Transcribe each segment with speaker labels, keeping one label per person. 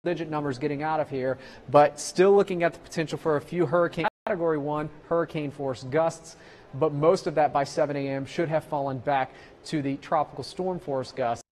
Speaker 1: digit numbers getting out of here, but still looking at the potential for a few hurricane category 1 hurricane force gusts, but most of that by 7 a.m. should have fallen back to the tropical storm force gusts.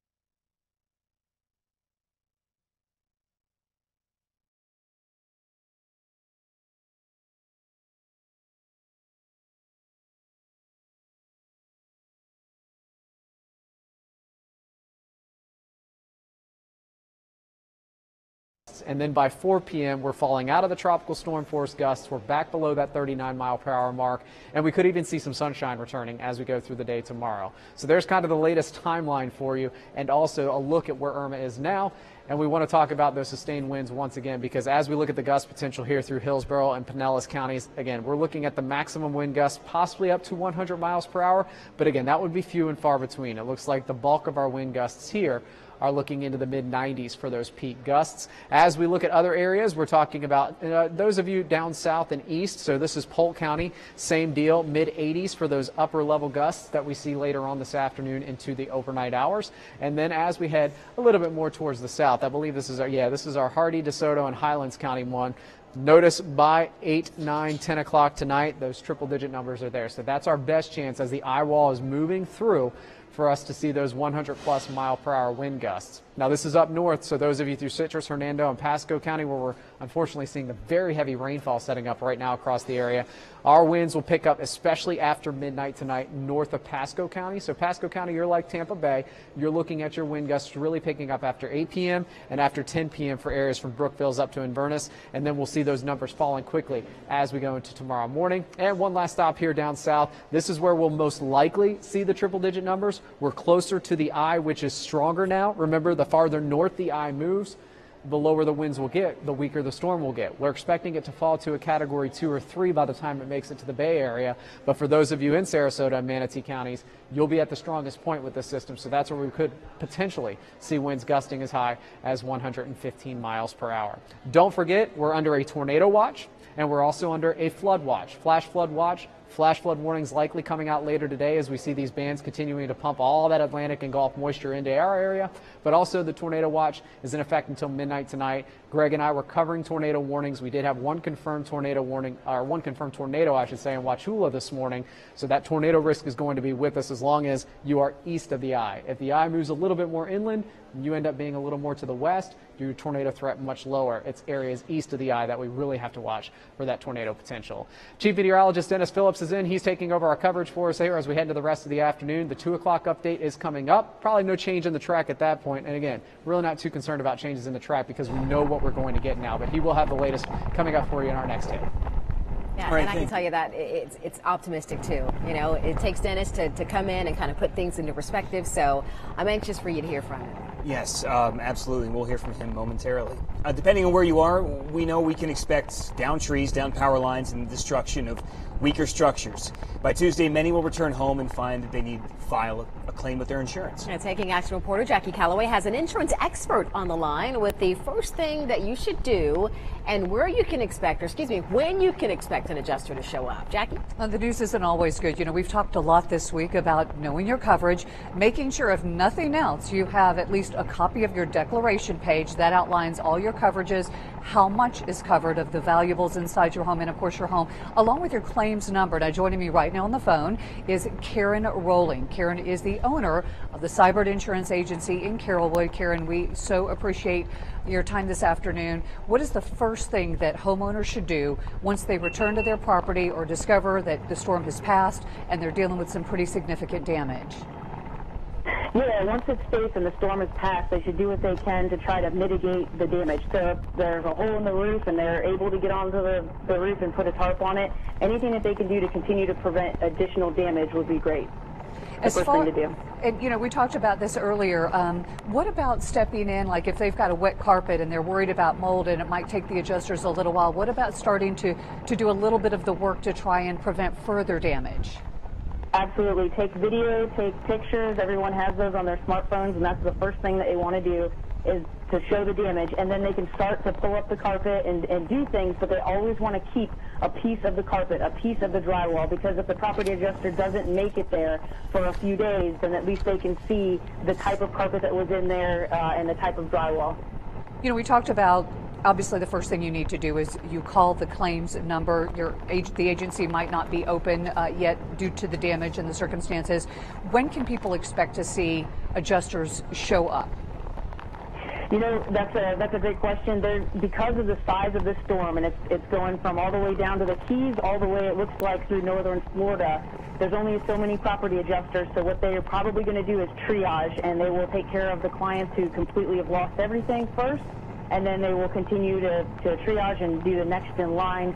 Speaker 1: And then by 4 p.m., we're falling out of the tropical storm force gusts. We're back below that 39-mile-per-hour mark, and we could even see some sunshine returning as we go through the day tomorrow. So there's kind of the latest timeline for you, and also a look at where Irma is now. And we want to talk about those sustained winds once again, because as we look at the gust potential here through Hillsborough and Pinellas counties, again, we're looking at the maximum wind gusts possibly up to 100 miles per hour. But again, that would be few and far between. It looks like the bulk of our wind gusts here are looking into the mid-90s for those peak gusts. As we look at other areas, we're talking about those of you down south and east. So this is Polk County, same deal, mid-80s for those upper level gusts that we see later on this afternoon into the overnight hours. And then as we head a little bit more towards the south, I believe this is our Hardy, DeSoto, and Highlands County one. Notice by 8, 9, 10 o'clock tonight, those triple-digit numbers are there. So that's our best chance as the eye wall is moving through for us to see those 100-plus mile-per-hour wind gusts. Now, this is up north, so those of you through Citrus, Hernando, and Pasco County, where we're unfortunately seeing the very heavy rainfall setting up right now across the area, our winds will pick up especially after midnight tonight north of Pasco County. So Pasco County, you're like Tampa Bay. You're looking at your wind gusts really picking up after 8 p.m. and after 10 p.m. for areas from Brookville up to Inverness, and then we'll see those numbers falling quickly as we go into tomorrow morning. And one last stop here down south. This is where we'll most likely see the triple-digit numbers. We're closer to the eye, which is stronger now. Remember, the farther north the eye moves, the lower the winds will get, the weaker the storm will get. We're expecting it to fall to a category 2 or 3 by the time it makes it to the Bay Area. But for those of you in Sarasota and Manatee counties, you'll be at the strongest point with this system. So that's where we could potentially see winds gusting as high as 115 miles per hour. Don't forget, we're under a tornado watch, and we're also under a flood watch, flash flood watch. Flash flood warnings likely coming out later today as we see these bands continuing to pump all that Atlantic and Gulf moisture into our area. But also the tornado watch is in effect until midnight tonight. Greg and I were covering tornado warnings. We did have one confirmed tornado warning, or one confirmed tornado, I should say, in Wauchula this morning. So that tornado risk is going to be with us as long as you are east of the eye. If the eye moves a little bit more inland, you end up being a little more to the west, your tornado threat much lower. It's areas east of the eye that we really have to watch for that tornado potential. Chief Meteorologist Dennis Phillips is in. He's taking over our coverage for us here as we head into the rest of the afternoon. The 2 o'clock update is coming up. Probably no change in the track at that point. And again, really not too concerned about changes in the track because we know what we're going to get now. But he will have the latest coming up for you in our next hit.
Speaker 2: Yeah, and I can tell you that it's optimistic too. You know, it takes Dennis to come in and kind of put things into perspective. So I'm anxious for you to hear from him.
Speaker 3: Yes, absolutely. We'll hear from him momentarily. Depending on where you are, we know we can expect down trees, down power lines, and the destruction of weaker structures. By Tuesday, many will return home and find that they need to file a claim with their insurance.
Speaker 2: And Taking Action reporter Jackie Calloway has an insurance expert on the line with the first thing that you should do and where you can expect, or excuse me, when you can expect an adjuster to show up. Jackie?
Speaker 4: Well, the news isn't always good. You know, we've talked a lot this week about knowing your coverage, making sure if nothing else, you have at least a copy of your declaration page that outlines all your coverages, how much is covered of the valuables inside your home and of course your home, along with your claims number. Now joining me right now on the phone is Karen Rowling. Karen is the owner of the Cybert Insurance Agency in Carrollwood. Karen, we so appreciate your time this afternoon. What is the first thing that homeowners should do once they return to their property or discover that the storm has passed and they're dealing with some pretty significant damage?
Speaker 5: Yeah, once it's safe and the storm has passed, they should do what they can to try to mitigate the damage. So if there's a hole in the roof and they're able to get onto the roof and put a tarp on it, anything that they can do to continue to prevent additional damage would be great. The first thing to do.
Speaker 4: And, you know, we talked about this earlier. What about stepping in, like if they've got a wet carpet and they're worried about mold and it might take the adjusters a little while, what about starting to do a little bit of the work to try and prevent further damage?
Speaker 5: Absolutely. Take video, take pictures. Everyone has those on their smartphones, and that's the first thing that they want to do is to show the damage, and then they can start to pull up the carpet and do things, but they always want to keep a piece of the carpet, a piece of the drywall, because if the property adjuster doesn't make it there for a few days, then at least they can see the type of carpet that was in there and the type of drywall.
Speaker 4: You know, we talked about, obviously the first thing you need to do is you call the claims number. The agency might not be open yet due to the damage and the circumstances. When can people expect to see adjusters show up?
Speaker 5: You know, that's a great question. Because of the size of this storm, and it's going from all the way down to the Keys, all the way, it looks like, through northern Florida, there's only so many property adjusters, so what they are probably going to do is triage, and they will take care of the clients who completely have lost everything first, and then they will continue to triage and do the next in line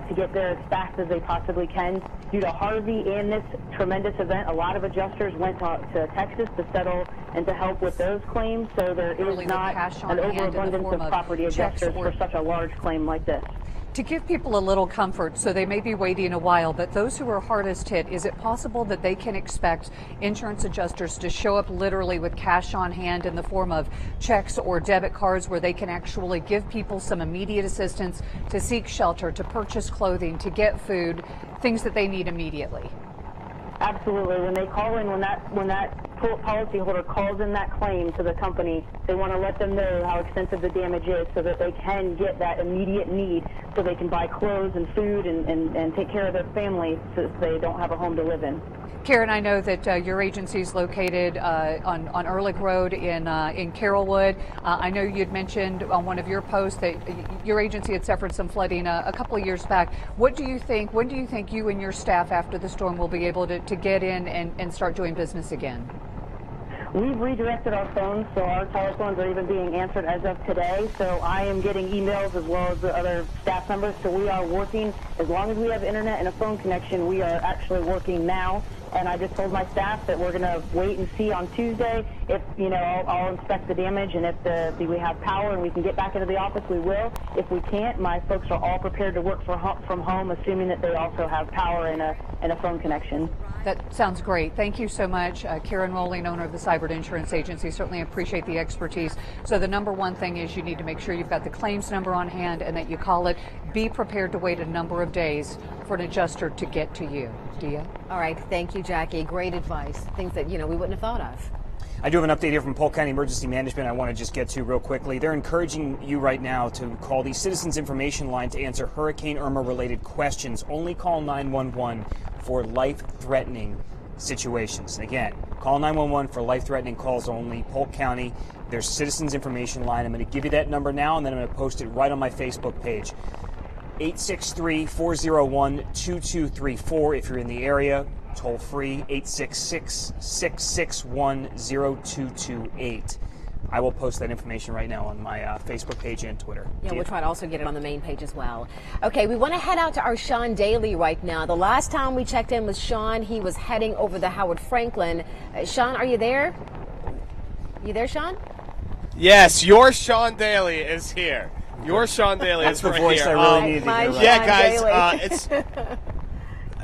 Speaker 5: to get there as fast as they possibly can. Due to Harvey and this tremendous event, a lot of adjusters went to Texas to settle and to help with those claims, so there is not an overabundance of property adjusters for such a large claim like this.
Speaker 4: To give people a little comfort, so they may be waiting a while, but those who are hardest hit, is it possible that they can expect insurance adjusters to show up literally with cash on hand in the form of checks or debit cards where they can actually give people some immediate assistance to seek shelter, to purchase clothing, to get food, things that they need immediately?
Speaker 5: Absolutely. When they call in, when that policyholder calls in that claim to the company, they want to let them know how extensive the damage is so that they can get that immediate need so they can buy clothes and food and take care of their family so they don't have a home to live in.
Speaker 4: Karen, I know that your agency is located on Ehrlich Road in Carrollwood. I know you'd mentioned on one of your posts that your agency had suffered some flooding a couple of years back. What do you think? When do you think you and your staff after the storm will be able to get in and start doing business again?
Speaker 5: We've redirected our phones, so our telephones are even being answered as of today. So I am getting emails as well as the other staff members. So we are working. As long as we have internet and a phone connection, we are actually working now. And I just told my staff that we're going to wait and see on Tuesday. If, you know, I'll inspect the damage, and if we have power and we can get back into the office, we will. If we can't, my folks are all prepared to work from home, assuming that they also have power and a phone connection.
Speaker 4: That sounds great. Thank you so much, Karen Rowling, owner of the Cyber Insurance Agency. Certainly appreciate the expertise. So the number one thing is you need to make sure you've got the claims number on hand and that you call it. Be prepared to wait a number of days for an adjuster to get to you. Dia?
Speaker 2: All right. Thank you, Jackie. Great advice. Things that, we wouldn't have thought of.
Speaker 3: I do have an update here from Polk County Emergency Management I want to just get to real quickly. They're encouraging you right now to call the Citizens Information Line to answer Hurricane Irma related questions. Only call 911 for life-threatening situations. Again, call 911 for life-threatening calls only. Polk County, there's Citizens Information Line. I'm going to give you that number now, and then I'm going to post it right on my Facebook page. 863-401-2234 if you're in the area. Toll free, 866-661-0228. I will post that information right now on my Facebook page and Twitter.
Speaker 2: Yeah, we'll try to also get it on the main page as well. Okay, we want to head out to our Sean Daly right now. The last time we checked in with Sean, he was heading over the Howard Franklin. Sean, are you there? You there, Sean?
Speaker 6: Yes, your Sean Daly is here. Your Sean Daly is right here.
Speaker 3: That's the voice I really needed to hear.
Speaker 6: Yeah, guys, it's...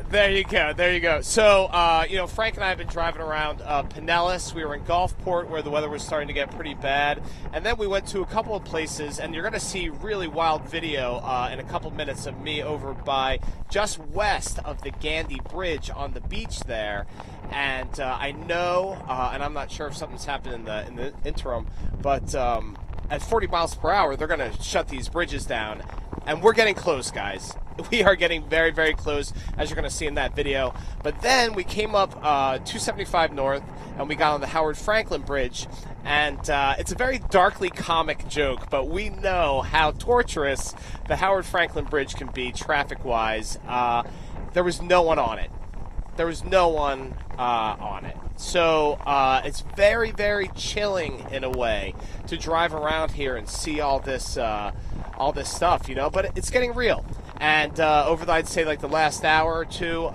Speaker 6: There you go. There you go. So, Frank and I have been driving around Pinellas. We were in Gulfport where the weather was starting to get pretty bad. And then we went to a couple of places, and you're going to see really wild video in a couple minutes of me over by just west of the Gandy Bridge on the beach there. And I know, and I'm not sure if something's happened in the interim, but at 40 miles per hour, they're going to shut these bridges down. And we're getting close, guys. We are getting very, very close, as you're going to see in that video. But then we came up 275 North, and we got on the Howard Franklin Bridge. And it's a very darkly comic joke, but we know how torturous the Howard Franklin Bridge can be traffic-wise. There was no one on it. There was no one on it. So it's very, very chilling in a way to drive around here and see all this stuff, But it's getting real. And over, I'd say, like the last hour or two,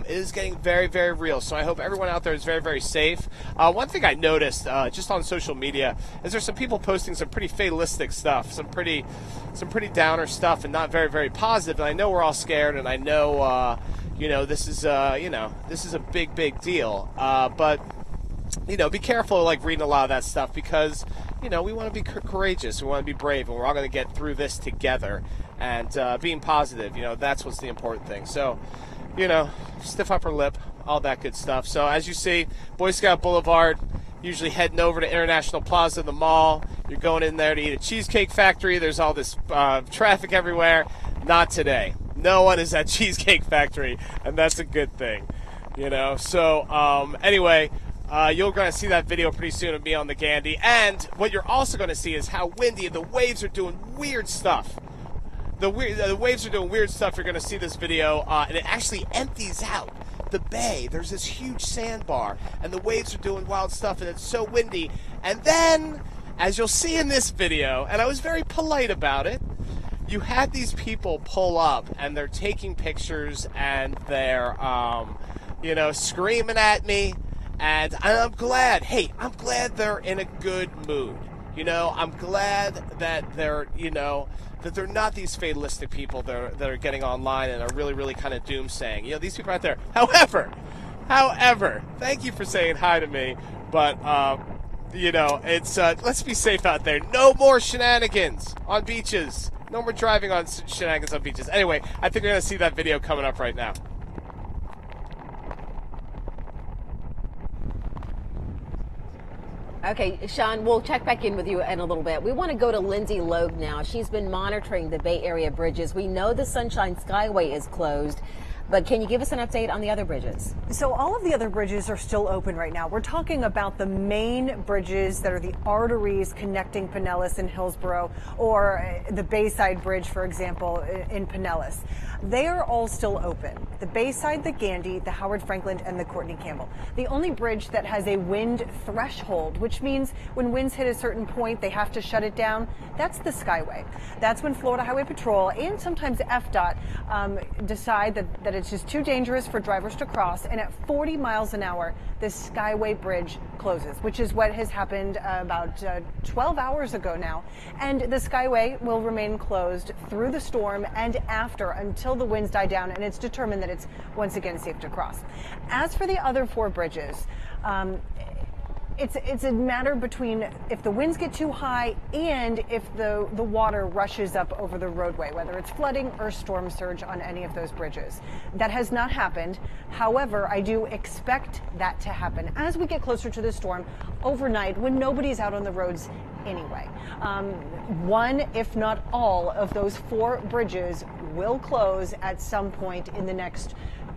Speaker 6: it is getting very, very real. So I hope everyone out there is very, very safe. One thing I noticed just on social media is there's some people posting some pretty fatalistic stuff, some pretty downer stuff, and not very, very positive. And I know we're all scared, and I know. This is a big, big deal. But be careful, like reading a lot of that stuff because, we want to be courageous. We want to be brave, and we're all going to get through this together. And being positive, that's what's the important thing. So, stiff upper lip, all that good stuff. So as you see, Boy Scout Boulevard, usually heading over to International Plaza, the mall. You're going in there to eat a Cheesecake Factory. There's all this traffic everywhere. Not today. No one is at Cheesecake Factory, and that's a good thing. You know, so anyway, you're going to see that video pretty soon of me on the Gandy. And what you're also going to see is how windy, the waves are doing weird stuff. The waves are doing weird stuff. You're going to see this video, and it actually empties out the bay. There's this huge sandbar, and the waves are doing wild stuff, and it's so windy. And then, as you'll see in this video, and I was very polite about it, you had these people pull up, and they're taking pictures, and they're, you know, screaming at me, and I'm glad. Hey, I'm glad they're in a good mood. You know, I'm glad that they're, you know, that they're not these fatalistic people that are getting online and are really, really kind of doomsaying. You know, these people out there. However, thank you for saying hi to me, but, you know, it's, let's be safe out there. No more shenanigans on beaches. No more driving on shenanigans on beaches. Anyway, I think we're going to see that video coming up right now.
Speaker 2: Okay, Sean, we'll check back in with you in a little bit. We want to go to Lindsay Logue now. She's been monitoring the Bay Area bridges. We know the Sunshine Skyway is closed, but can you give us an update on the other bridges?
Speaker 7: So all of the other bridges are still open right now. We're talking about the main bridges that are the arteries connecting Pinellas and Hillsborough, or the Bayside Bridge, for example, in Pinellas. They are all still open. The Bayside, the Gandy, the Howard Franklin, and the Courtney Campbell. The only bridge that has a wind threshold, which means when winds hit a certain point, they have to shut it down, that's the Skyway. That's when Florida Highway Patrol and sometimes FDOT decide that it's just too dangerous for drivers to cross, and at 40 miles an hour, the Skyway Bridge closes, which is what has happened about 12 hours ago now. And the Skyway will remain closed through the storm and after, until the winds die down and it's determined that it's once again safe to cross. As for the other four bridges, it's a matter between if the winds get too high and if the water rushes up over the roadway, whether it's flooding or storm surge on any of those bridges. That has not happened. However, I do expect that to happen as we get closer to the storm overnight when nobody's out on the roads anyway. One, if not all, of those four bridges will close at some point in the next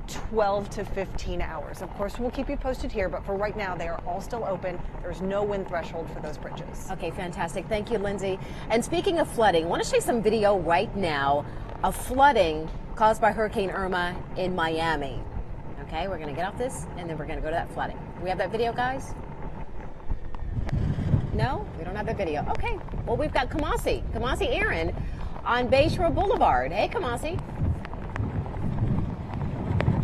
Speaker 7: 12 to 15 hours. Of course, we'll keep you posted here, but for right now, they are all still open. There's no wind threshold for those bridges.
Speaker 2: Okay, fantastic. Thank you, Lindsay. And speaking of flooding, I want to show you some video right now of flooding caused by Hurricane Irma in Miami. Okay, we're going to get off this, and then we're going to go to that flooding. We have that video, guys? No? We don't have that video. Okay. Well, we've got Kamasi Aaron on Bayshore Boulevard. Hey, Kamasi.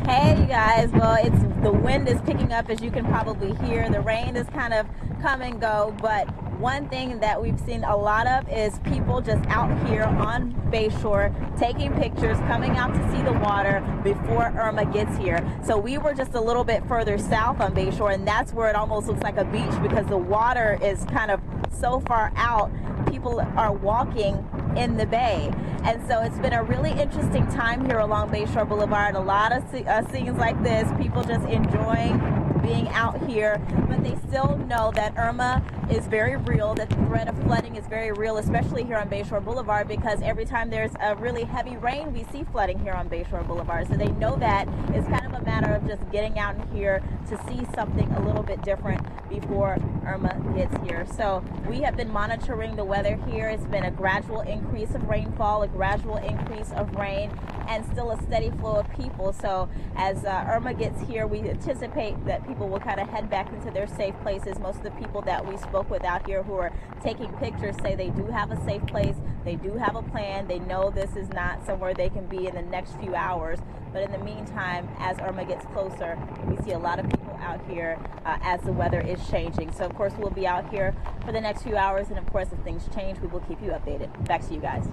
Speaker 8: Hey, you guys. Well, the wind is picking up, as you can probably hear. The rain is kind of come and go, but one thing that we've seen a lot of is people just out here on Bayshore taking pictures, coming out to see the water before Irma gets here. So we were just a little bit further south on Bayshore, and that's where it almost looks like a beach because the water is kind of so far out. People are walking in the bay. And so it's been a really interesting time here along Bayshore Boulevard. A lot of scenes like this, people just enjoying being out here, but they still know that Irma is very real, that the threat of flooding is very real, especially here on Bayshore Boulevard, because every time there's a really heavy rain, we see flooding here on Bayshore Boulevard. So they know that it's kind of a matter of just getting out in here to see something a little bit different before Irma gets here. So we have been monitoring the weather here. It's been a gradual increase of rainfall, a gradual increase of rain, and still a steady flow of people. So as Irma gets here, we anticipate that people will kind of head back into their safe places. Most of the people that we spoke with out here who are taking pictures say they do have a safe place, they do have a plan, they know this is not somewhere they can be in the next few hours. But in the meantime, as Irma gets closer, we see a lot of people out here as the weather is changing. So of course we'll be out here for the next few hours, and of course if things change, we will keep you updated. Back to you guys.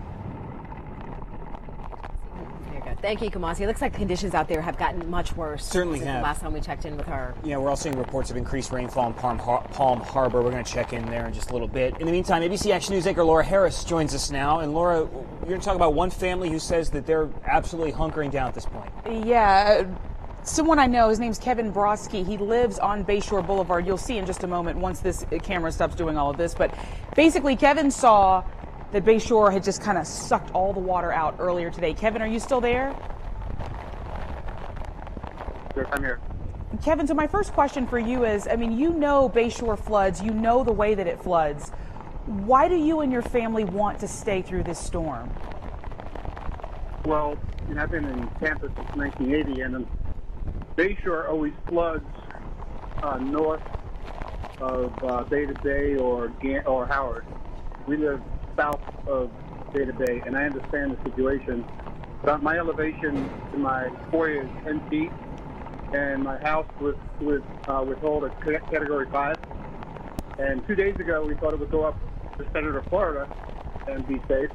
Speaker 2: Thank you, Kamasi. It looks like conditions out there have gotten much worse.
Speaker 3: Certainly
Speaker 2: since
Speaker 3: have.
Speaker 2: the last time we checked in with her.
Speaker 3: Yeah, we're all seeing reports of increased rainfall in Palm Harbor. We're going to check in there in just a little bit. In the meantime, ABC Action News anchor Laura Harris joins us now. And Laura, you're going to talk about one family who says that they're absolutely hunkering down at this point.
Speaker 9: Yeah. someone I know. His name's Kevin Brodsky. He lives on Bayshore Boulevard. You'll see in just a moment once this camera stops doing all of this. But basically, Kevin saw that Bayshore had just kind of sucked all the water out earlier today. Kevin, are you still there?
Speaker 10: Yes, I'm here.
Speaker 9: Kevin, so my first question for you is, I mean, you know Bayshore floods, you know the way that it floods. Why do you and your family want to stay through this storm?
Speaker 10: Well, you know, I've been in Tampa since 1980, and Bayshore always floods north of Bay to Bay or Howard. We live south of Bay to Bay, and I understand the situation. But my elevation to my foyer is 10 feet, and my house was withhold a Category 5. And 2 days ago, we thought it would go up to Senator Florida and be safe.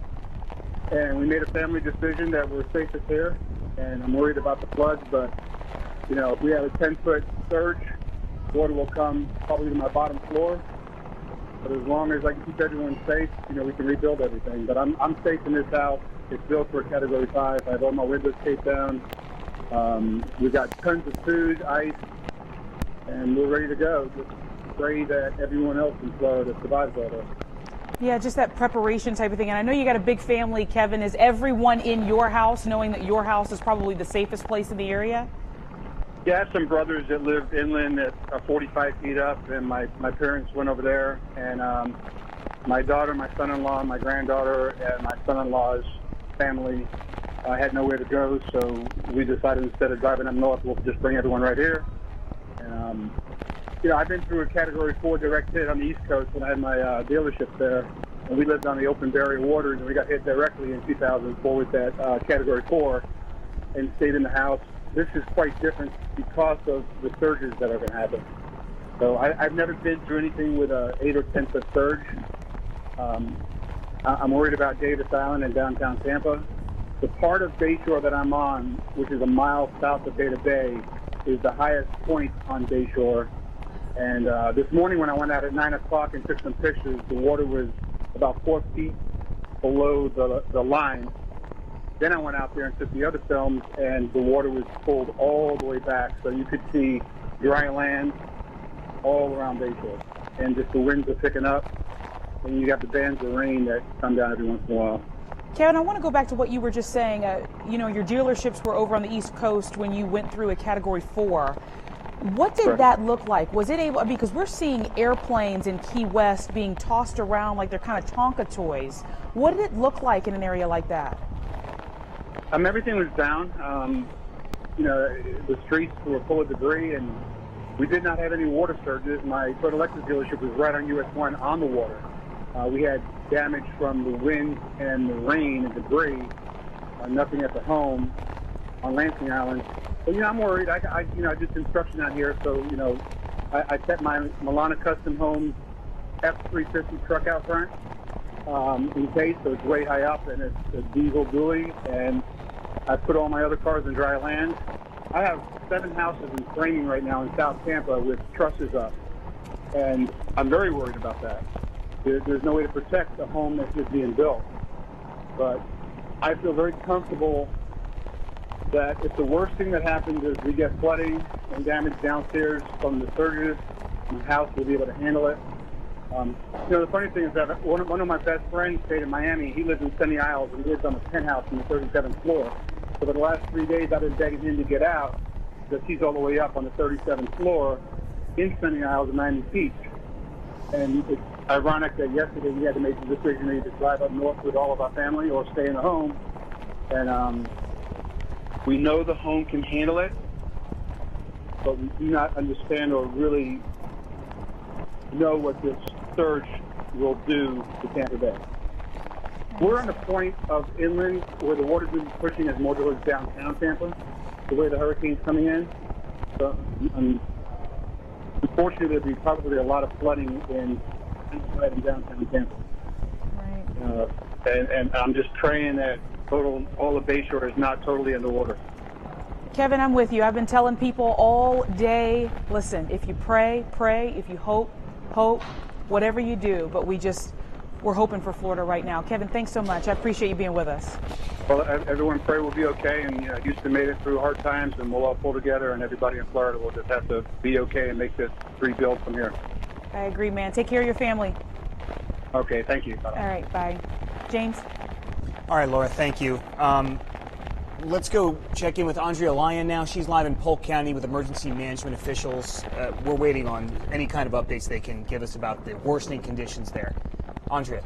Speaker 10: And we made a family decision that we're safest here, and I'm worried about the floods, but, you know, if we have a 10-foot surge, water will come probably to my bottom floor. But as long as I can keep everyone safe, you know, we can rebuild everything. But I'm safe in this house. It's built for a Category 5. I have all my windows taped down. We've got tons of food, ice, and we're ready to go. Just pray that everyone else in Florida survives all this.
Speaker 9: Yeah, just that preparation type of thing. And I know you got a big family, Kevin. Is everyone in your house knowing that your house is probably the safest place in the area?
Speaker 10: Yeah, I have some brothers that live inland that are 45 feet up, and my parents went over there. And my daughter, my son-in-law, my granddaughter, and my son-in-law's family had nowhere to go, so we decided instead of driving up north, we'll just bring everyone right here. And, you know, I've been through a Category 4 direct hit on the East Coast when I had my dealership there, and we lived on the open barrier waters, and we got hit directly in 2004 with that Category 4 and stayed in the house. This is quite different because of the surges that are going to happen. So I've never been through anything with a 8 or 10 foot surge. I'm worried about Davis Island and downtown Tampa. The part of Bayshore that I'm on, which is a mile south of Bay to Bay, is the highest point on Bayshore. And this morning when I went out at 9 o'clock and took some pictures, the water was about 4 feet below the line. Then I went out there and took the other films, and the water was pulled all the way back, so you could see dry land all around Bayshore. And just the winds are picking up, and you got the bands of rain that come down every once in a while.
Speaker 9: Kevin, I want to go back to what you were just saying. You know, your dealerships were over on the East Coast when you went through a Category 4. What did that look like? Was it able, because we're seeing airplanes in Key West being tossed around like they're kind of Tonka toys. What did it look like in an area like that?
Speaker 10: Everything was down. You know, the streets were full of debris, and we did not have any water surges. My Toyota Lexus dealership was right on US 1 on the water. We had damage from the wind and the rain and debris. Nothing at the home on Lansing Island. But, you know, I'm worried. I did construction out here, so, you know, I set my Milana Custom Homes F350 truck out front in case, so it's way high up, and it's a diesel dually, and I put all my other cars in dry land. I have 7 houses in framing right now in South Tampa with trusses up, and I'm very worried about that. There's no way to protect a home that's just being built. But I feel very comfortable that if the worst thing that happens is we get flooding and damage downstairs from the surges, the house will be able to handle it. You know, the funny thing is that one of my best friends stayed in Miami. He lives in Sunny Isles and lives on a penthouse on the 37th floor. So for the last 3 days, I've been begging him to get out because he's all the way up on the 37th floor in Sunny Isles in Miami Beach. And it's ironic that yesterday we had to make the decision to either drive up north with all of our family or stay in the home. And we know the home can handle it, but we do not understand or really know what this surge will do to Tampa Bay. We're on the point of inland where the water's been pushing us more towards downtown Tampa, the way the hurricane's coming in. So, unfortunately, there'll be probably a lot of flooding in downtown Tampa. Right. And I'm just praying that all of Bayshore is not totally underwater.
Speaker 9: Kevin, I'm with you. I've been telling people all day, listen, if you pray, pray. If you hope, whatever you do. But we're hoping for Florida right now. Kevin, thanks so much. I appreciate you being with us.
Speaker 10: Well, everyone pray we'll be okay, and Houston made it through hard times, and we'll all pull together, and everybody in Florida will just have to be okay and make this rebuild from here.
Speaker 9: I agree, man. Take care of your family.
Speaker 10: Okay, thank you.
Speaker 9: All right, bye. James?
Speaker 3: All right, Laura, thank you. Let's go check in with Andrea Lyon now. She's live in Polk County with emergency management officials. We're waiting on any kind of updates they can give us about the worsening conditions there. Andrea.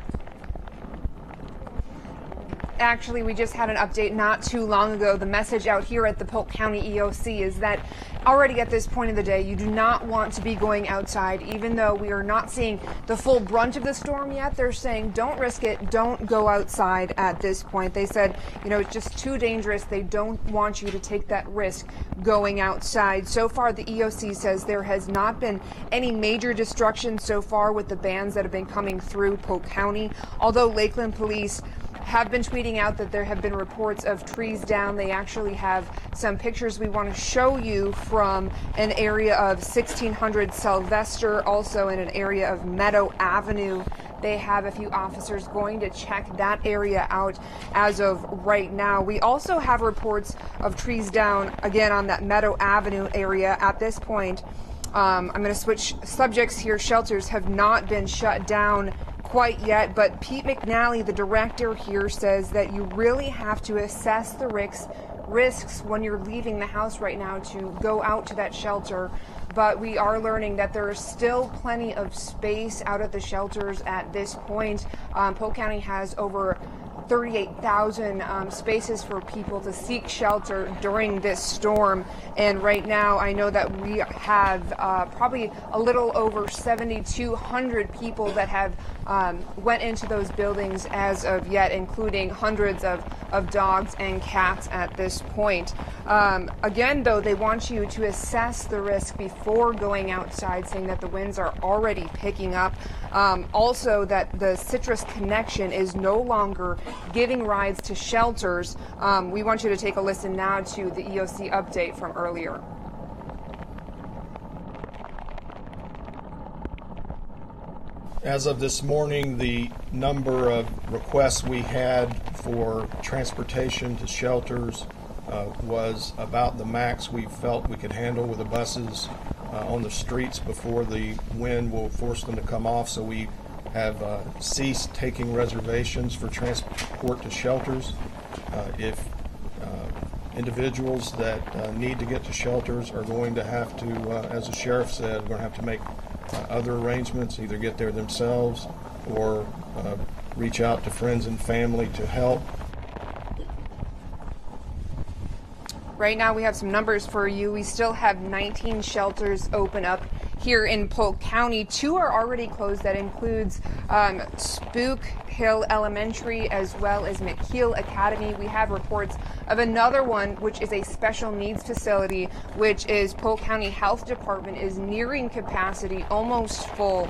Speaker 11: Actually, we just had an update not too long ago. The message out here at the Polk County EOC is that already at this point of the day, you do not want to be going outside, even though we are not seeing the full brunt of the storm yet. They're saying don't risk it, don't go outside at this point. They said, it's just too dangerous. They don't want you to take that risk going outside. So far, the EOC says there has not been any major destruction so far with the bans that have been coming through Polk County, although Lakeland police have been tweeting out that there have been reports of trees down. They actually have some pictures we want to show you from an area of 1600 Sylvester, also in an area of Meadow Avenue. They have a few officers going to check that area out as of right now. We also have reports of trees down again on that Meadow Avenue area at this point. I'm going to switch subjects here. Shelters have not been shut down quite yet, but Pete McNally, the director here, says that you really have to assess the risks when you're leaving the house right now to go out to that shelter. But we are learning that there is still plenty of space out at the shelters at this point. Polk County has over 38,000 spaces for people to seek shelter during this storm. And right now, I know that we have probably a little over 7,200 people that have went into those buildings as of yet, including hundreds of dogs and cats at this point. Again, though, they want you to assess the risk before going outside, saying that the winds are already picking up. Also, that the Citrus Connection is no longer giving rides to shelters. We want you to take a listen now to the EOC update from earlier.
Speaker 12: As of this morning, the number of requests we had for transportation to shelters was about the max we felt we could handle with the buses on the streets before the wind will force them to come off. So we have ceased taking reservations for transport to shelters. If individuals that need to get to shelters are going to have to, as the sheriff said, we're going to have to make other arrangements, either get there themselves or reach out to friends and family to help.
Speaker 11: Right now we have some numbers for you. We still have 19 shelters open up here in Polk County. 2 are already closed. That includes Spook Hill Elementary as well as McKeel Academy. We have reports of another one, which is a special needs facility, which is Polk County Health Department is nearing capacity, almost full.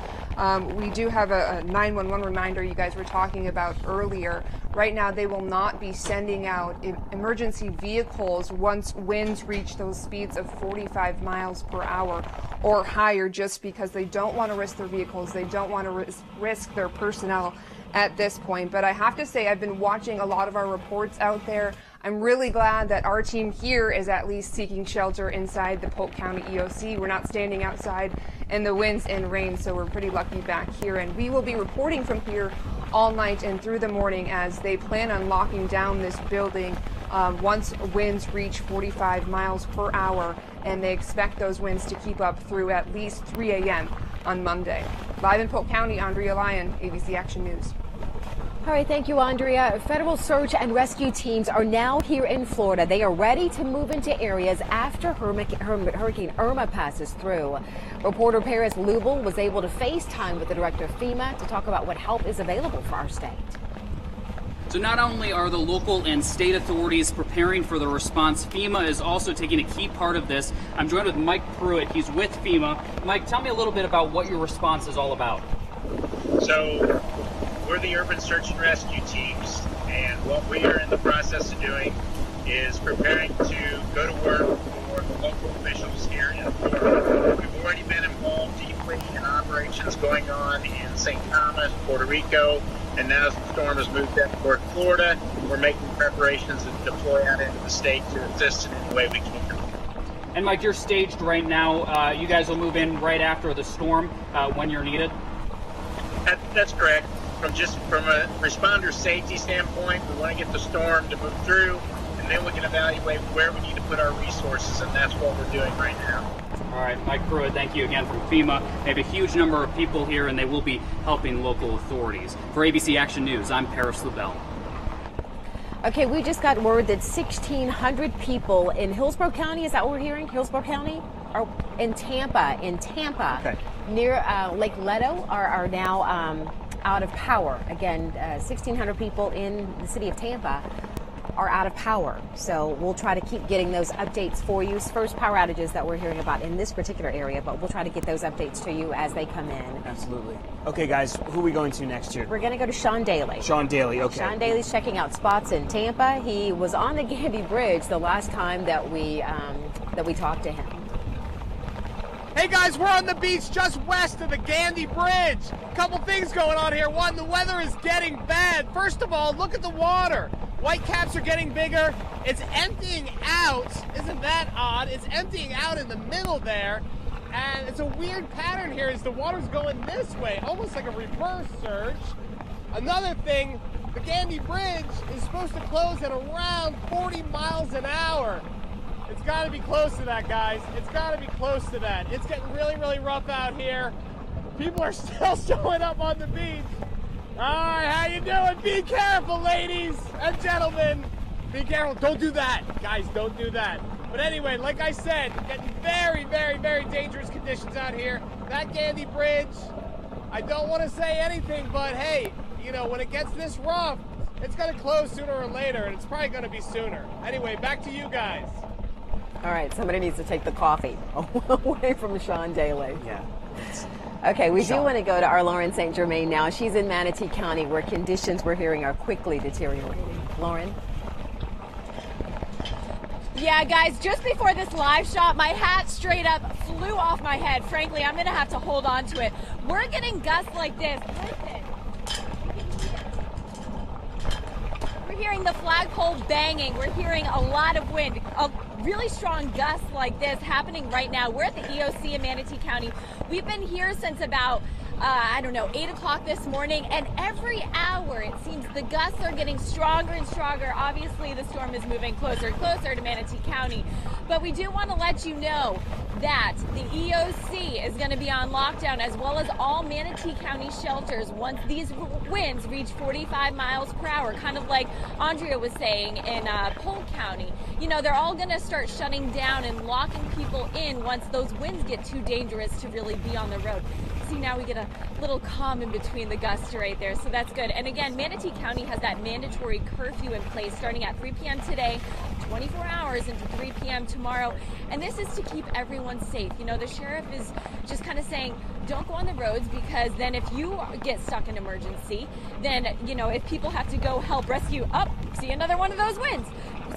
Speaker 11: We do have a 911 reminder you guys were talking about earlier. Right now, they will not be sending out emergency vehicles once winds reach those speeds of 45 miles per hour or higher, just because they don't want to risk their vehicles. They don't want to risk their personnel at this point. But I have to say, I've been watching a lot of our reports out there. I'm really glad that our team here is at least seeking shelter inside the Polk County EOC. We're not standing outside in the winds and rain, so we're pretty lucky back here. And we will be reporting from here all night and through the morning as they plan on locking down this building once winds reach 45 miles per hour, and they expect those winds to keep up through at least 3 a.m. on Monday. Live in Polk County, Andrea Lyon, ABC Action News.
Speaker 2: All right, thank you, Andrea. Federal search and rescue teams are now here in Florida. They are ready to move into areas after Hurricane Irma passes through. Reporter Paris Lubel was able to FaceTime with the director of FEMA to talk about what help is available for our state.
Speaker 13: So not only are the local and state authorities preparing for the response, FEMA is also taking a key part of this. I'm joined with Mike Pruitt. He's with FEMA. Mike, tell me a little bit about what your response is all about.
Speaker 14: So we're the urban search and rescue teams, and what we are in the process of doing is preparing to go to work for the local officials here in Florida. We've already been involved deeply in operations going on in St. Thomas, Puerto Rico, and now as the storm has moved up toward Florida, we're making preparations to deploy out into the state to assist in any way we can.
Speaker 13: And Mike, you're staged right now. You guys will move in right after the storm when you're needed?
Speaker 14: That's correct. From a responder safety standpoint, we want to get the storm to move through, and then we can evaluate where we need to put our resources, and that's what we're doing right now.
Speaker 13: All right, Mike Pruitt, thank you again from FEMA. They have a huge number of people here, and they will be helping local authorities. For ABC Action News, I'm Paris LaBelle.
Speaker 2: Okay, we just got word that 1,600 people in Hillsborough County, is that what we're hearing? Hillsborough County? Or in Tampa, okay, near Lake Leto are now out of power. Again, 1,600 people in the city of Tampa are out of power. So we'll try to keep getting those updates for you. First power outages that we're hearing about in this particular area, but we'll try to get those updates to you as they come in.
Speaker 3: Absolutely. Okay, guys, who are we going to next here?
Speaker 2: We're going to go to Sean Daly.
Speaker 3: Sean Daly, okay.
Speaker 2: Sean Daly's checking out spots in Tampa. He was on the Gandy Bridge the last time that we talked to him.
Speaker 6: Hey guys, we're on the beach just west of the Gandy Bridge. A couple things going on here. One, the weather is getting bad. First of all, look at the water. White caps are getting bigger. It's emptying out. Isn't that odd? It's emptying out in the middle there. And it's a weird pattern here as the water's going this way, almost like a reverse surge. Another thing, the Gandy Bridge is supposed to close at around 40 miles an hour. It's got to be close to that, guys. It's got to be close to that. It's getting really, really rough out here. People are still showing up on the beach. All right, how you doing? Be careful, ladies and gentlemen. Be careful. Don't do that. Guys, don't do that. But anyway, like I said, getting very, very, very dangerous conditions out here. That Gandy Bridge, I don't want to say anything, but hey, you know, when it gets this rough, it's going to close sooner or later, and it's probably going to be sooner. Anyway, back to you guys.
Speaker 2: All right, somebody needs to take the coffee away from Sean Daly.
Speaker 3: Yeah.
Speaker 2: Okay, we do want to go to our Lauren St. Germain now. She's in Manatee County, where conditions we're hearing are quickly deteriorating. Lauren?
Speaker 15: Yeah, guys, just before this live shot, my hat straight up flew off my head. Frankly, I'm going to have to hold on to it. We're getting gusts like this. Listen. We're hearing the flagpole banging. We're hearing a lot of wind. A really strong gusts like this happening right now. We're at the EOC in Manatee County. We've been here since about 8 o'clock this morning, and every hour it seems the gusts are getting stronger and stronger. Obviously, the storm is moving closer and closer to Manatee County, but we do want to let you know that the EOC is going to be on lockdown, as well as all Manatee County shelters once these winds reach 45 miles per hour, kind of like Andrea was saying in Polk County. You know, they're all going to start shutting down and locking people in once those winds get too dangerous to really be on the road. See, now we get a little calm in between the gusts right there, so that's good. And again, Manatee County has that mandatory curfew in place starting at 3 p.m. today, 24 hours into 3 p.m. tomorrow, and this is to keep everyone safe. You know, the sheriff is just kind of saying, don't go on the roads, because then if you get stuck in emergency, then, you know, if people have to go help rescue, see another one of those winds.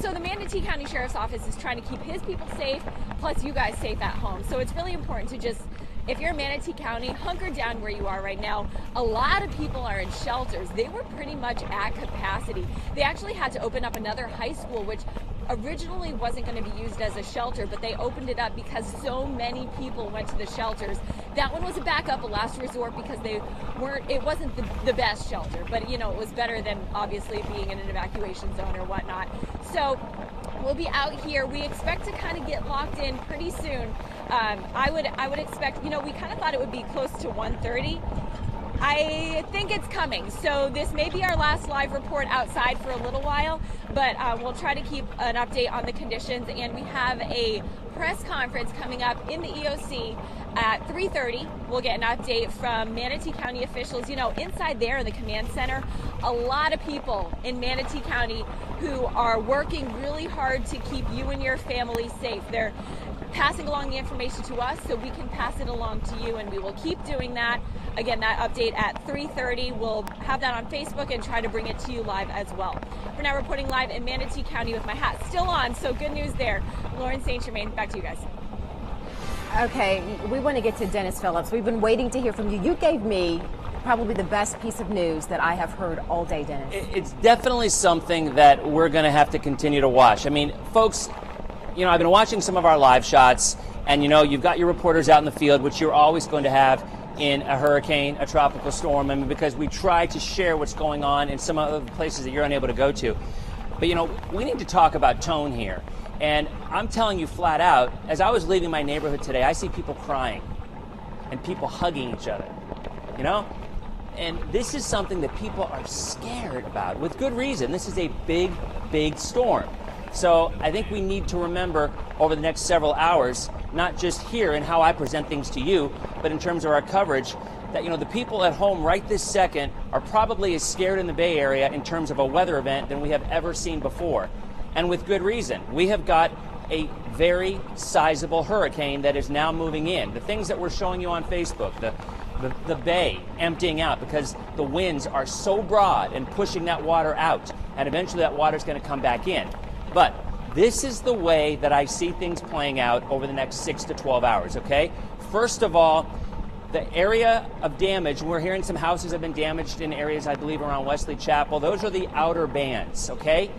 Speaker 15: So the Manatee County Sheriff's Office is trying to keep his people safe, plus you guys safe at home. So it's really important to just, if you're in Manatee County, hunker down where you are right now. A lot of people are in shelters. They were pretty much at capacity. They actually had to open up another high school, which originally wasn't going to be used as a shelter, but they opened it up because so many people went to the shelters. That one was a backup, a last resort, because it wasn't the best shelter, but you know, it was better than obviously being in an evacuation zone or whatnot. So we'll be out here. We expect to kind of get locked in pretty soon. I would expect, you know, we kind of thought it would be close to 1:30. I think it's coming. So this may be our last live report outside for a little while, but we'll try to keep an update on the conditions. And we have a press conference coming up in the EOC at 3:30. We'll get an update from Manatee County officials. You know, inside there in the command center, a lot of people in Manatee County who are working really hard to keep you and your family safe. They're passing along the information to us so we can pass it along to you, and we will keep doing that. Again, that update at 3:30. We'll have that on Facebook and try to bring it to you live as well. For now, reporting live in Manatee County with my hat still on, so good news there. Lauren St. Germain, back to you guys.
Speaker 2: Okay, we want to get to Dennis Phillips. We've been waiting to hear from you. You gave me probably the best piece of news that I have heard all day, Dennis.
Speaker 16: It's definitely something that we're going to have to continue to watch. I mean, folks, you know, I've been watching some of our live shots, and, you know, you've got your reporters out in the field, which you're always going to have in a hurricane, a tropical storm, I mean, because we try to share what's going on in some of the places that you're unable to go to. But, you know, we need to talk about tone here. And I'm telling you flat out, as I was leaving my neighborhood today, I see people crying and people hugging each other, you know? And this is something that people are scared about, with good reason. This is a big, big storm. So I think we need to remember over the next several hours, not just here in how I present things to you, but in terms of our coverage, that, you know, the people at home right this second are probably as scared in the Bay Area in terms of a weather event than we have ever seen before. And with good reason. We have got a very sizable hurricane that is now moving in. The things that we're showing you on Facebook, the bay emptying out because the winds are so broad and pushing that water out, and eventually that water is going to come back in. But this is the way that I see things playing out over the next 6 to 12 hours, okay? First of all, the area of damage, we're hearing some houses have been damaged in areas, I believe, around Wesley Chapel. Those are the outer bands, okay?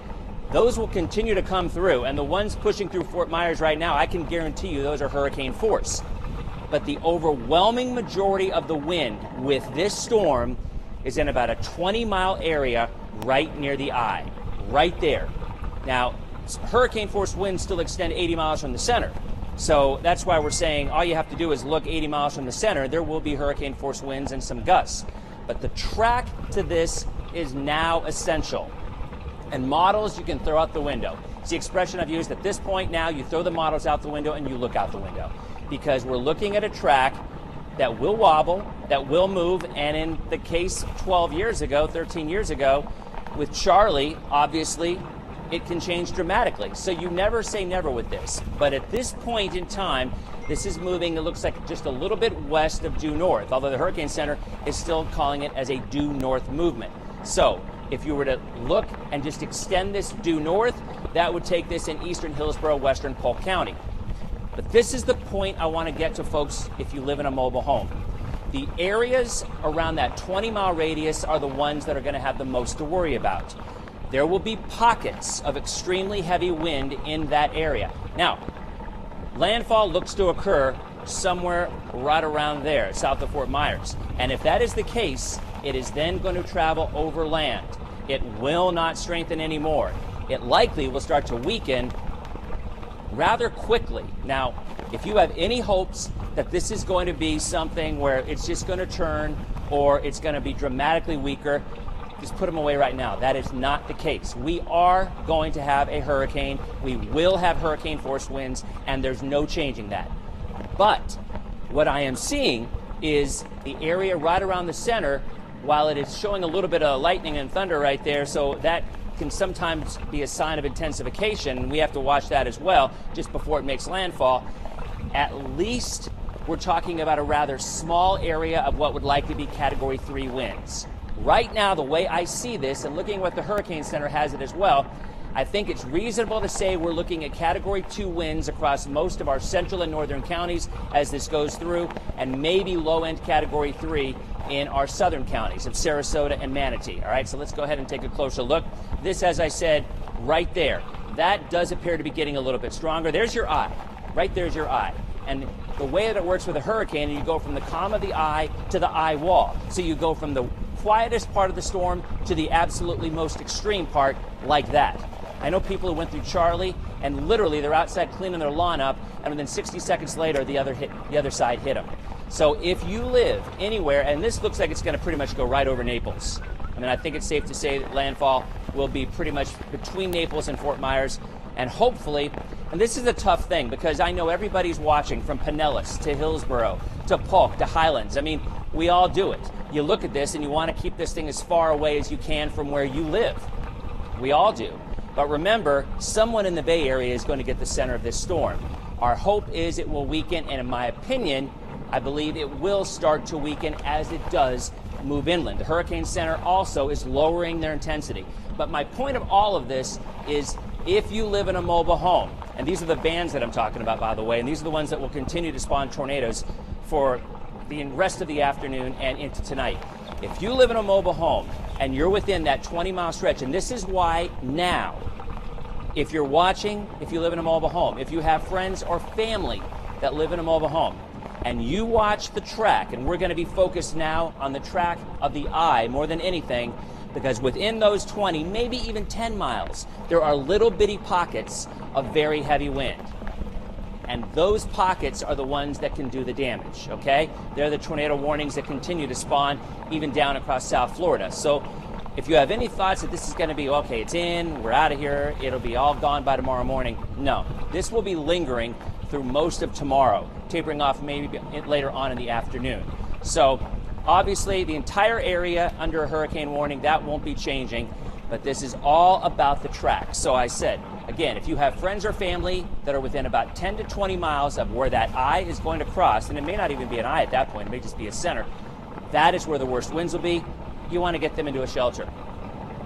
Speaker 16: Those will continue to come through, and the ones pushing through Fort Myers right now, I can guarantee you those are hurricane force. But the overwhelming majority of the wind with this storm is in about a 20-mile area right near the eye, right there. Now, hurricane force winds still extend 80 miles from the center. So that's why we're saying all you have to do is look 80 miles from the center. There will be hurricane force winds and some gusts. But the track to this is now essential. And models you can throw out the window. It's the expression I've used at this point now. You throw the models out the window and you look out the window. Because we're looking at a track that will wobble, that will move, and in the case 12 years ago, 13 years ago, with Charlie, obviously, it can change dramatically. So you never say never with this. But at this point in time, this is moving, it looks like just a little bit west of due north, although the Hurricane Center is still calling it as a due north movement. So if you were to look and just extend this due north, that would take this in eastern Hillsborough, western Polk County. But this is the point I want to get to, folks, if you live in a mobile home. The areas around that 20-mile radius are the ones that are going to have the most to worry about. There will be pockets of extremely heavy wind in that area. Now, landfall looks to occur somewhere right around there, south of Fort Myers. And if that is the case, it is then going to travel over land. It will not strengthen anymore. It likely will start to weaken rather quickly. Now, if you have any hopes that this is going to be something where it's just going to turn or it's going to be dramatically weaker, just put them away right now. That is not the case. We are going to have a hurricane. We will have hurricane force winds, and there's no changing that. But what I am seeing is the area right around the center, while it is showing a little bit of lightning and thunder right there, so that can sometimes be a sign of intensification. We have to watch that as well just before it makes landfall. At least we're talking about a rather small area of what would likely be Category 3 winds. Right now, the way I see this, and looking at what the Hurricane Center has it as well, I think it's reasonable to say we're looking at Category 2 winds across most of our central and northern counties as this goes through, and maybe low-end Category 3 in our southern counties of Sarasota and Manatee. All right, so let's go ahead and take a closer look. This, as I said, right there, that does appear to be getting a little bit stronger. There's your eye. Right there's your eye. And the way that it works with a hurricane, you go from the calm of the eye to the eye wall. So you go from the quietest part of the storm to the absolutely most extreme part, like that. I know people who went through Charlie, and literally they're outside cleaning their lawn up, and within 60 seconds later, the other side hit them. So if you live anywhere, and this looks like it's going to pretty much go right over Naples. I mean, I think it's safe to say that landfall will be pretty much between Naples and Fort Myers, and hopefully, and this is a tough thing because I know everybody's watching from Pinellas to Hillsborough to Polk to Highlands. I mean, we all do it. You look at this and you want to keep this thing as far away as you can from where you live. We all do. But remember, someone in the Bay Area is going to get the center of this storm. Our hope is it will weaken, and in my opinion, I believe it will start to weaken as it does move inland. The Hurricane Center also is lowering their intensity. But my point of all of this is if you live in a mobile home, and these are the bands that I'm talking about, by the way, and these are the ones that will continue to spawn tornadoes for the rest of the afternoon and into tonight. If you live in a mobile home and you're within that 20-mile stretch, and this is why now, if you're watching, if you live in a mobile home, if you have friends or family that live in a mobile home, and you watch the track, and we're going to be focused now on the track of the eye more than anything, because within those 20, maybe even 10 miles, there are little bitty pockets of very heavy wind. And those pockets are the ones that can do the damage, okay? They're the tornado warnings that continue to spawn even down across South Florida. So if you have any thoughts that this is going to be, okay, it's in, we're out of here, it'll be all gone by tomorrow morning, no. This will be lingering through most of tomorrow, tapering off maybe later on in the afternoon. So obviously the entire area under a hurricane warning, that won't be changing, but this is all about the track. So I said, again, if you have friends or family that are within about 10 to 20 miles of where that eye is going to cross, and it may not even be an eye at that point, it may just be a center, that is where the worst winds will be. You want to get them into a shelter.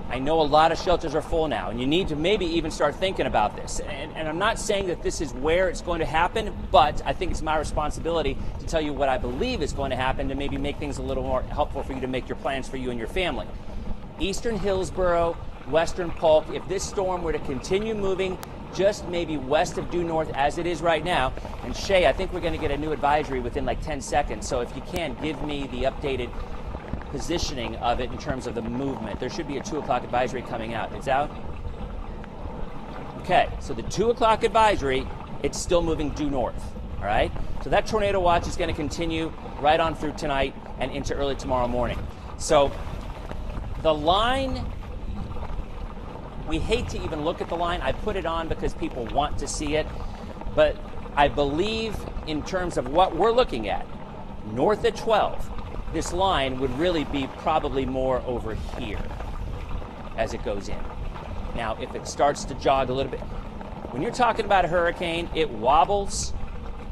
Speaker 16: I know a lot of shelters are full now, and you need to maybe even start thinking about this. And I'm not saying that this is where it's going to happen, but I think it's my responsibility to tell you what I believe is going to happen to maybe make things a little more helpful for you to make your plans for you and your family. Eastern Hillsborough, Western Polk, if this storm were to continue moving just maybe west of due north as it is right now, and Shay, I think we're going to get a new advisory within like 10 seconds, so if you can, give me the updated positioning of it in terms of the movement. There should be a 2 o'clock advisory coming out. It's out? Okay, so the 2 o'clock advisory, it's still moving due north, all right? So that tornado watch is going to continue right on through tonight and into early tomorrow morning. So the line, we hate to even look at the line. I put it on because people want to see it, but I believe in terms of what we're looking at, north at 12, this line would really be probably more over here as it goes in. Now, if it starts to jog a little bit, when you're talking about a hurricane, it wobbles.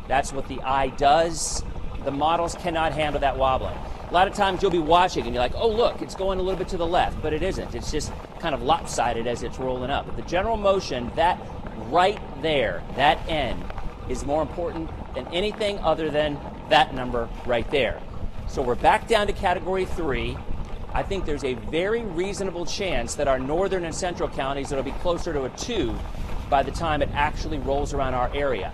Speaker 16: That's what the eye does. The models cannot handle that wobbling. A lot of times you'll be watching and you're like, oh, look, it's going a little bit to the left, but it isn't. It's just kind of lopsided as it's rolling up. But the general motion, that right there, that end, is more important than anything other than that number right there. So we're back down to Category 3. I think there's a very reasonable chance that our northern and central counties, it'll be closer to a 2 by the time it actually rolls around our area.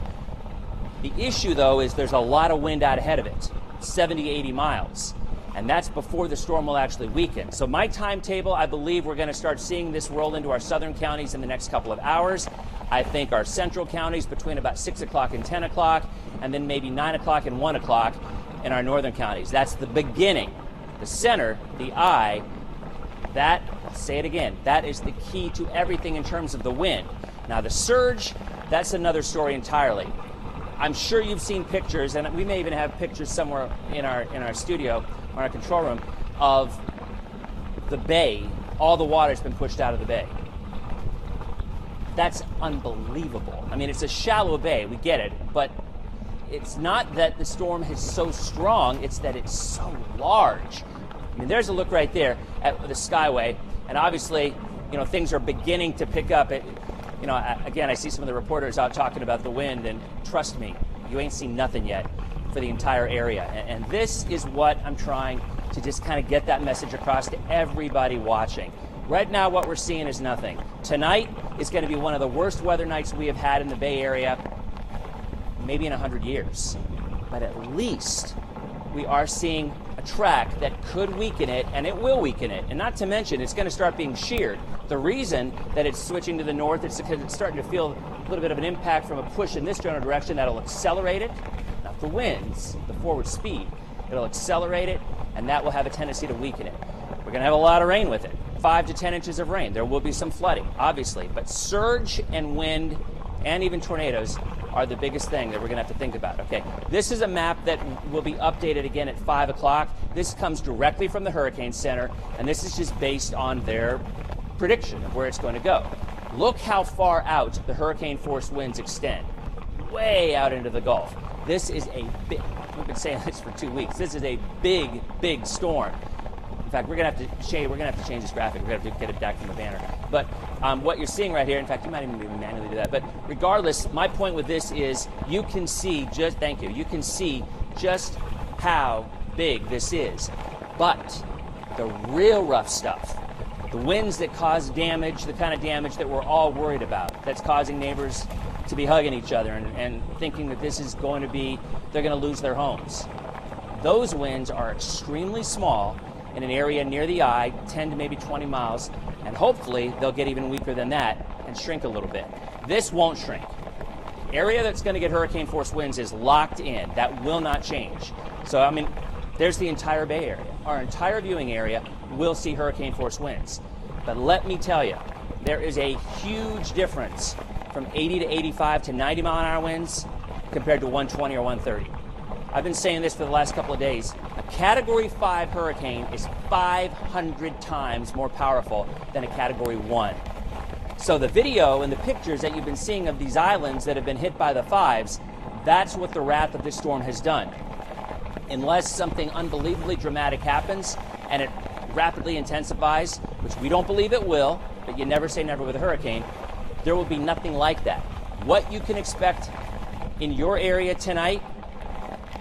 Speaker 16: The issue, though, is there's a lot of wind out ahead of it, 70, 80 miles. And that's before the storm will actually weaken. So my timetable, I believe we're going to start seeing this roll into our southern counties in the next couple of hours. I think our central counties between about 6 o'clock and 10 o'clock, and then maybe 9 o'clock and 1 o'clock in our northern counties. That's the beginning. The center, the eye, that, I'll say it again, that is the key to everything in terms of the wind. Now the surge, that's another story entirely. I'm sure you've seen pictures, and we may even have pictures somewhere in our studio or our control room of the bay. All the water's been pushed out of the bay. That's unbelievable. I mean, it's a shallow bay, we get it, but it's not that the storm is so strong, it's that it's so large. I mean, there's a look right there at the Skyway, and obviously, you know, things are beginning to pick up. You know, again, I see some of the reporters out talking about the wind, and trust me, you ain't seen nothing yet for the entire area. And this is what I'm trying to just kind of get that message across to everybody watching. Right now, what we're seeing is nothing. Tonight is going to be one of the worst weather nights we have had in the Bay Area, maybe in 100 years. But at least we are seeing a track that could weaken it, and it will weaken it. And not to mention, it's going to start being sheared. The reason that it's switching to the north is because it's starting to feel a little bit of an impact from a push in this general direction that'll accelerate it. Not the winds, the forward speed. It'll accelerate it, and that will have a tendency to weaken it. We're going to have a lot of rain with it. 5 to 10 inches of rain. There will be some flooding, obviously, but surge and wind and even tornadoes are the biggest thing that we're going to have to think about. Okay, this is a map that will be updated again at 5 o'clock. This comes directly from the Hurricane Center, and this is just based on their prediction of where it's going to go. Look how far out the hurricane force winds extend, way out into the Gulf. This is a big, we've been saying this for 2 weeks, this is a big, big storm. In fact, we're going to have to change this graphic. We're going to have to get it back from the banner. But what you're seeing right here, in fact, you might even be able to manually do that. But regardless, my point with this is you can see you can see just how big this is. But the real rough stuff, the winds that cause damage, the kind of damage that we're all worried about, that's causing neighbors to be hugging each other and thinking that this is going to be, they're going to lose their homes. Those winds are extremely small in an area near the eye, 10 to maybe 20 miles, and hopefully they'll get even weaker than that and shrink a little bit. This won't shrink. Area that's going to get hurricane force winds is locked in. That will not change. So, I mean, there's the entire Bay Area. Our entire viewing area will see hurricane force winds. But let me tell you, there is a huge difference from 80 to 85 to 90 mile an hour winds compared to 120 or 130. I've been saying this for the last couple of days. A Category 5 hurricane is 500 times more powerful than a Category 1. So the video and the pictures that you've been seeing of these islands that have been hit by the 5s, that's what the wrath of this storm has done. Unless something unbelievably dramatic happens and it rapidly intensifies, which we don't believe it will, but you never say never with a hurricane, there will be nothing like that. What you can expect in your area tonight,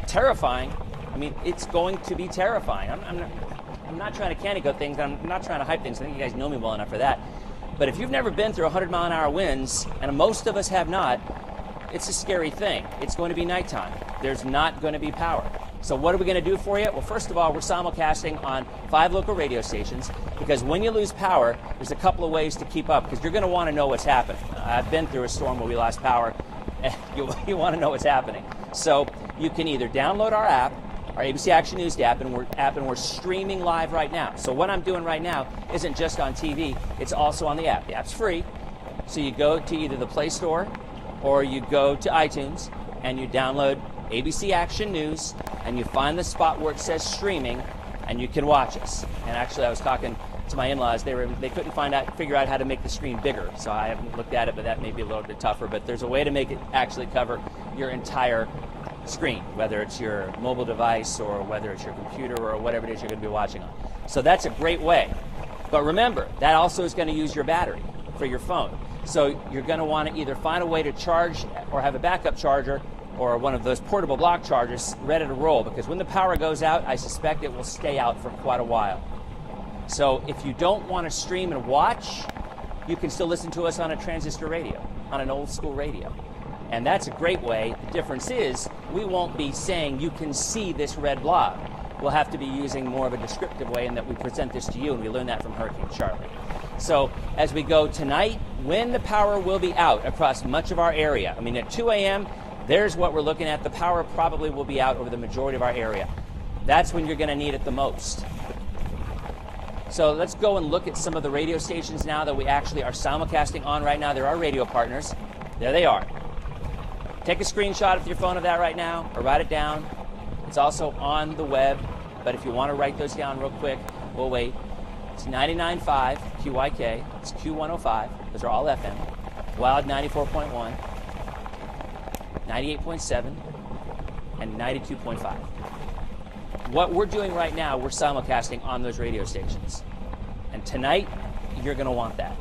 Speaker 16: terrifying. I mean, it's going to be terrifying. I'm not trying to candy coat things. I'm not trying to hype things. I think you guys know me well enough for that. But if you've never been through 100 mile an hour winds, and most of us have not, it's a scary thing. It's going to be nighttime. There's not going to be power. So what are we going to do for you? Well, first of all, we're simulcasting on 5 local radio stations, because when you lose power, there's a couple of ways to keep up, because you're going to want to know what's happening. I've been through a storm where we lost power, and you want to know what's happening. So you can either download our app, our ABC Action News app, and we're streaming live right now. So what I'm doing right now isn't just on TV, it's also on the app. The app's free, so you go to either the Play Store or you go to iTunes and you download ABC Action News and you find the spot where it says streaming and you can watch us. And actually I was talking to my in-laws, they couldn't figure out how to make the screen bigger, so I haven't looked at it, but that may be a little bit tougher. But there's a way to make it actually cover your entire screen, whether it's your mobile device or whether it's your computer or whatever it is you're going to be watching on. So that's a great way. But remember, that also is going to use your battery for your phone. So you're going to want to either find a way to charge or have a backup charger or one of those portable block chargers ready to roll, because when the power goes out, I suspect it will stay out for quite a while. So if you don't want to stream and watch, you can still listen to us on a transistor radio, on an old school radio. And that's a great way. The difference is we won't be saying you can see this red blob. We'll have to be using more of a descriptive way in that we present this to you, and we learned that from Hurricane Charlie. So as we go tonight, when the power will be out across much of our area, I mean at 2 a.m., there's what we're looking at. The power probably will be out over the majority of our area. That's when you're going to need it the most. So let's go and look at some of the radio stations now that we actually are simulcasting on right now. They're our radio partners. There they are. Take a screenshot with your phone of that right now, or write it down. It's also on the web, but if you want to write those down real quick, we'll wait. It's 99.5 QYK, it's Q105, those are all FM. Wild 94.1, 98.7, and 92.5. What we're doing right now, we're simulcasting on those radio stations. And tonight, you're going to want that.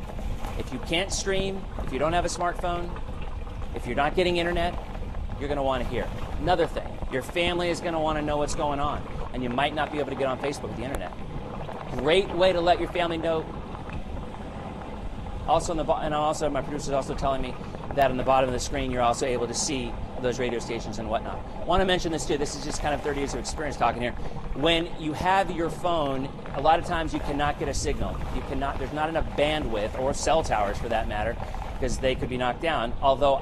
Speaker 16: If you can't stream, if you don't have a smartphone, if you're not getting internet, you're going to want to hear. Another thing, your family is going to want to know what's going on, and you might not be able to get on Facebook with the internet. Great way to let your family know. Also, my producer's also telling me that on the bottom of the screen, you're also able to see those radio stations and whatnot. I want to mention this too. This is just kind of 30 years of experience talking here. When you have your phone, a lot of times you cannot get a signal. There's not enough bandwidth, or cell towers for that matter, because they could be knocked down. Although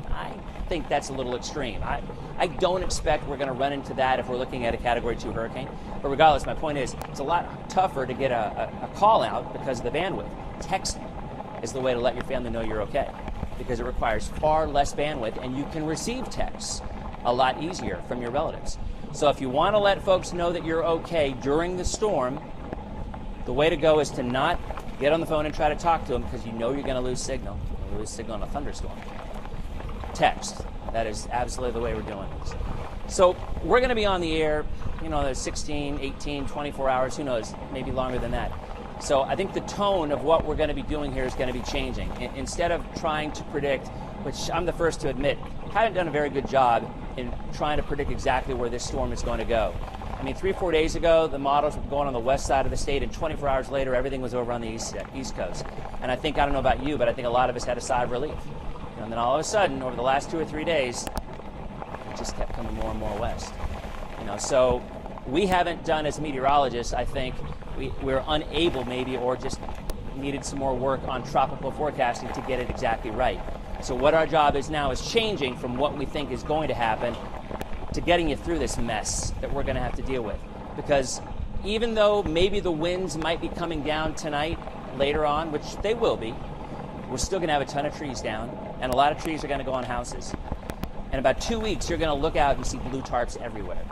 Speaker 16: I think that's a little extreme. I don't expect we're going to run into that if we're looking at a Category 2 hurricane. But regardless, my point is, it's a lot tougher to get a call out because of the bandwidth. Texting is the way to let your family know you're okay, because it requires far less bandwidth, and you can receive texts a lot easier from your relatives. So if you want to let folks know that you're okay during the storm, the way to go is to not get on the phone and try to talk to them, because you know you're going to lose signal. You'll lose signal in a thunderstorm. Text. That is absolutely the way we're doing this. So we're going to be on the air, there's 16, 18, 24 hours, who knows, maybe longer than that. So I think the tone of what we're going to be doing here is going to be changing. Instead of trying to predict, which I'm the first to admit, haven't done a very good job in trying to predict exactly where this storm is going to go. I mean, 3 or 4 days ago, the models were going on the west side of the state, and 24 hours later, everything was over on the east coast. And I think, I don't know about you, but I think a lot of us had a sigh of relief. And then all of a sudden, over the last 2 or 3 days, it just kept coming more and more west. So we haven't done, as meteorologists, I think, we're unable maybe, or just needed some more work on tropical forecasting to get it exactly right. So what our job is now is changing from what we think is going to happen to getting you through this mess that we're going to have to deal with. Because even though maybe the winds might be coming down tonight, later on, which they will be, we're still going to have a ton of trees down, and a lot of trees are going to go on houses. In about 2 weeks, you're going to look out and see blue tarps everywhere.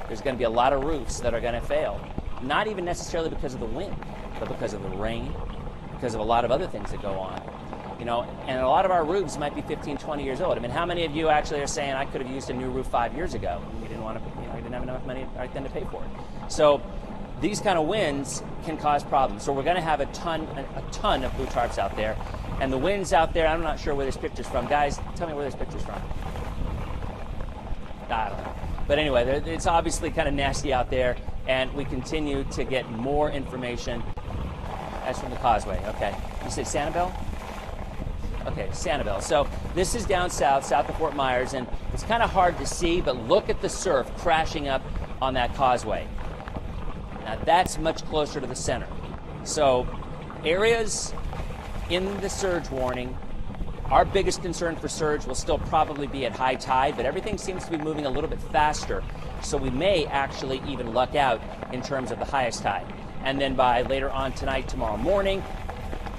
Speaker 16: There's going to be a lot of roofs that are going to fail, not even necessarily because of the wind, but because of the rain, because of a lot of other things that go on. And a lot of our roofs might be 15, 20 years old. I mean, how many of you actually are saying, I could have used a new roof 5 years ago, and we didn't want to, we didn't have enough money right then to pay for it. So these kind of winds can cause problems. So we're going to have a ton of blue tarps out there. And the winds out there, I'm not sure where this picture's from. Guys, tell me where this picture's from. I don't know. But anyway, it's obviously kind of nasty out there, and we continue to get more information. That's from the causeway. Okay. You said Sanibel? Okay, Sanibel. So this is down south of Fort Myers, and it's kind of hard to see, but look at the surf crashing up on that causeway. Now that's much closer to the center. So areas in the surge warning, our biggest concern for surge will still probably be at high tide, but everything seems to be moving a little bit faster. So we may actually even luck out in terms of the highest tide. And then by later on tonight, tomorrow morning,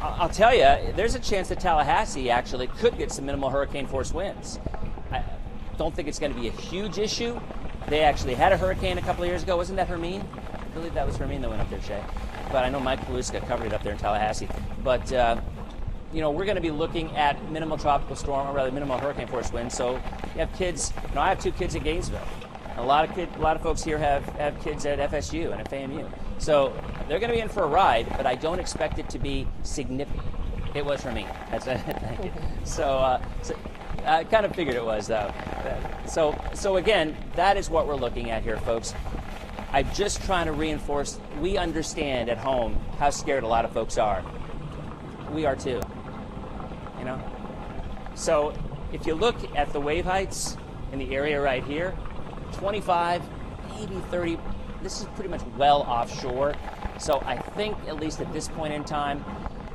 Speaker 16: I'll tell you, there's a chance that Tallahassee actually could get some minimal hurricane force winds. I don't think it's going to be a huge issue. They actually had a hurricane a couple of years ago. Wasn't that Hermine? I believe that was Hermine that went up there, Shay. But I know Mike Paluska covered it up there in Tallahassee. But, we're going to be looking at minimal tropical storm, or rather minimal hurricane force winds. So you have kids. I have 2 kids in Gainesville. A lot of folks here have kids at FSU and at FAMU. So they're going to be in for a ride, but I don't expect it to be significant. It was for me. That's it. Thank you. So I kind of figured it was, though. So again, that is what we're looking at here, folks. I'm just trying to reinforce, we understand at home how scared a lot of folks are. We are too. So if you look at the wave heights in the area right here, 25, maybe 30. This is pretty much well offshore. So I think, at least at this point in time,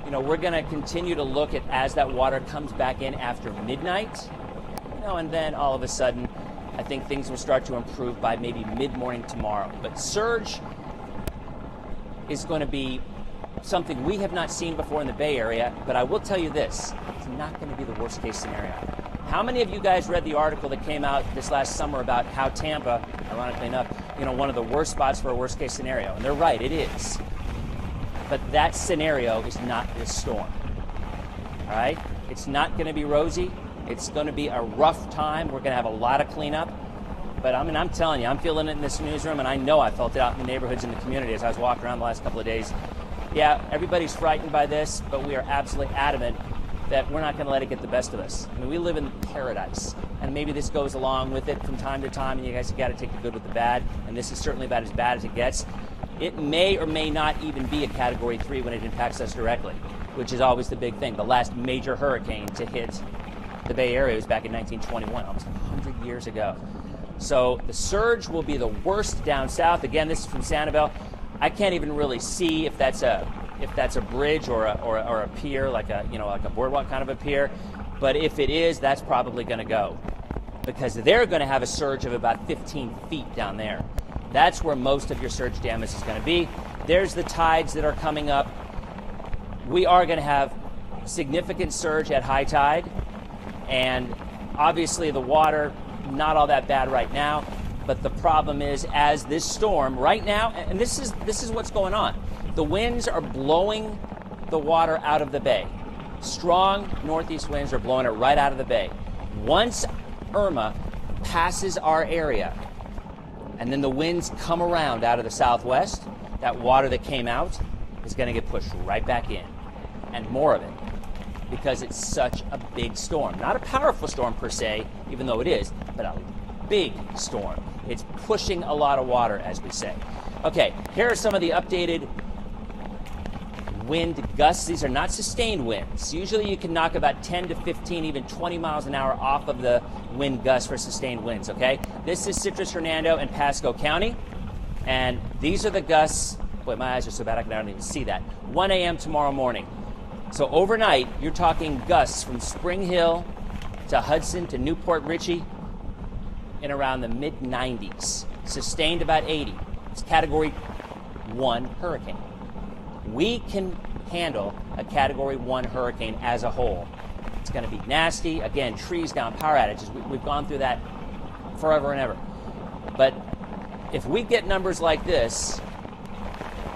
Speaker 16: we're going to continue to look at as that water comes back in after midnight, and then all of a sudden, I think things will start to improve by maybe mid-morning tomorrow. But surge is going to be something we have not seen before in the Bay Area, but I will tell you this, it's not going to be the worst case scenario. How many of you guys read the article that came out this last summer about how Tampa, ironically enough, one of the worst spots for a worst case scenario? And they're right, it is. But that scenario is not this storm. All right? It's not going to be rosy. It's going to be a rough time. We're going to have a lot of cleanup. But I'm telling you, I'm feeling it in this newsroom, and I know I felt it out in the neighborhoods in the community as I was walking around the last couple of days. Yeah, everybody's frightened by this, but we are absolutely adamant that we're not going to let it get the best of us. I mean, we live in paradise, and maybe this goes along with it from time to time, and you guys have got to take the good with the bad, and this is certainly about as bad as it gets. It may or may not even be a Category 3 when it impacts us directly, which is always the big thing. The last major hurricane to hit the Bay Area was back in 1921, almost 100 years ago. So the surge will be the worst down south. Again, this is from Sanibel. I can't even really see if that's a bridge or a pier, like a boardwalk kind of a pier. But if it is, that's probably going to go, because they're going to have a surge of about 15 feet down there. That's where most of your surge damage is going to be. There's the tides that are coming up. We are going to have significant surge at high tide, and obviously the water, not all that bad right now. But the problem is, as this storm right now, and this is what's going on. The winds are blowing the water out of the bay. Strong northeast winds are blowing it right out of the bay. Once Irma passes our area, and then the winds come around out of the southwest, that water that came out is going to get pushed right back in, and more of it, because it's such a big storm. Not a powerful storm per se, even though it is, but a big storm. It's pushing a lot of water, as we say. Okay, here are some of the updated wind gusts. These are not sustained winds. Usually you can knock about 10 to 15, even 20 miles an hour off of the wind gusts for sustained winds, okay? This is Citrus, Hernando, and Pasco County. And these are the gusts. Boy, my eyes are so bad I don't even see that. 1 a.m. tomorrow morning. So overnight, you're talking gusts from Spring Hill to Hudson to Newport Richey in around the mid-90s. Sustained about 80. It's Category 1 hurricane. We can handle a Category 1 hurricane as a whole. It's going to be nasty. Again, trees down, power outages. We've gone through that forever and ever. But if we get numbers like this,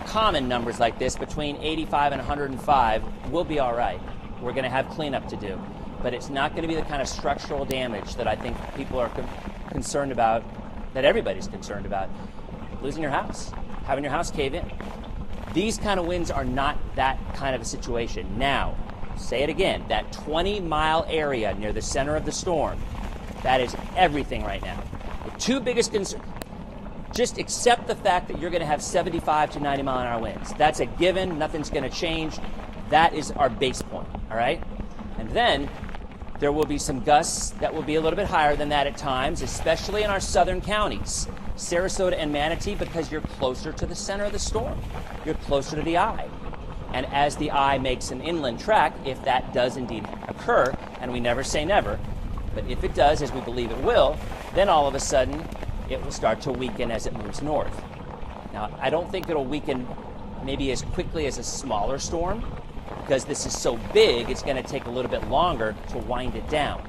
Speaker 16: common numbers like this, between 85 and 105, we'll be all right. We're going to have cleanup to do. But it's not going to be the kind of structural damage that I think people are concerned about, that everybody's concerned about. Losing your house, having your house cave in. These kind of winds are not that kind of a situation. Now, say it again, that 20-mile area near the center of the storm, that is everything right now. The two biggest concerns, just accept the fact that you're going to have 75 to 90-mile-an-hour winds. That's a given. Nothing's going to change. That is our base point, all right? And then there will be some gusts that will be a little bit higher than that at times, especially in our southern counties, Sarasota and Manatee, because you're closer to the center of the storm. You're closer to the eye. And as the eye makes an inland track, if that does indeed occur, and we never say never, but if it does, as we believe it will, then all of a sudden it will start to weaken as it moves north. Now, I don't think it'll weaken maybe as quickly as a smaller storm, because this is so big, it's going to take a little bit longer to wind it down.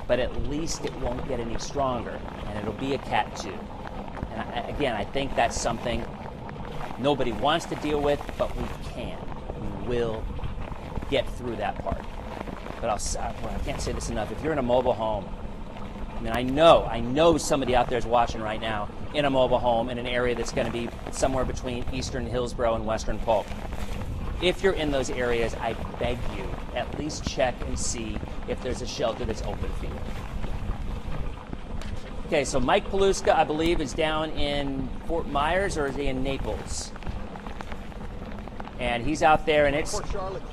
Speaker 16: But at least it won't get any stronger, and it'll be a Cat 2. And again, I think that's something nobody wants to deal with, but we can. We will get through that part. But I can't say this enough. If you're in a mobile home, I mean, I know somebody out there is watching right now in a mobile home in an area that's going to be somewhere between eastern Hillsborough and western Polk. If you're in those areas, I beg you, at least check and see if there's a shelter that's open for you. Okay, so Mike Paluska, I believe, is down in Fort Myers, or is he in Naples? And he's out there, and it's
Speaker 17: Fort Charlotte.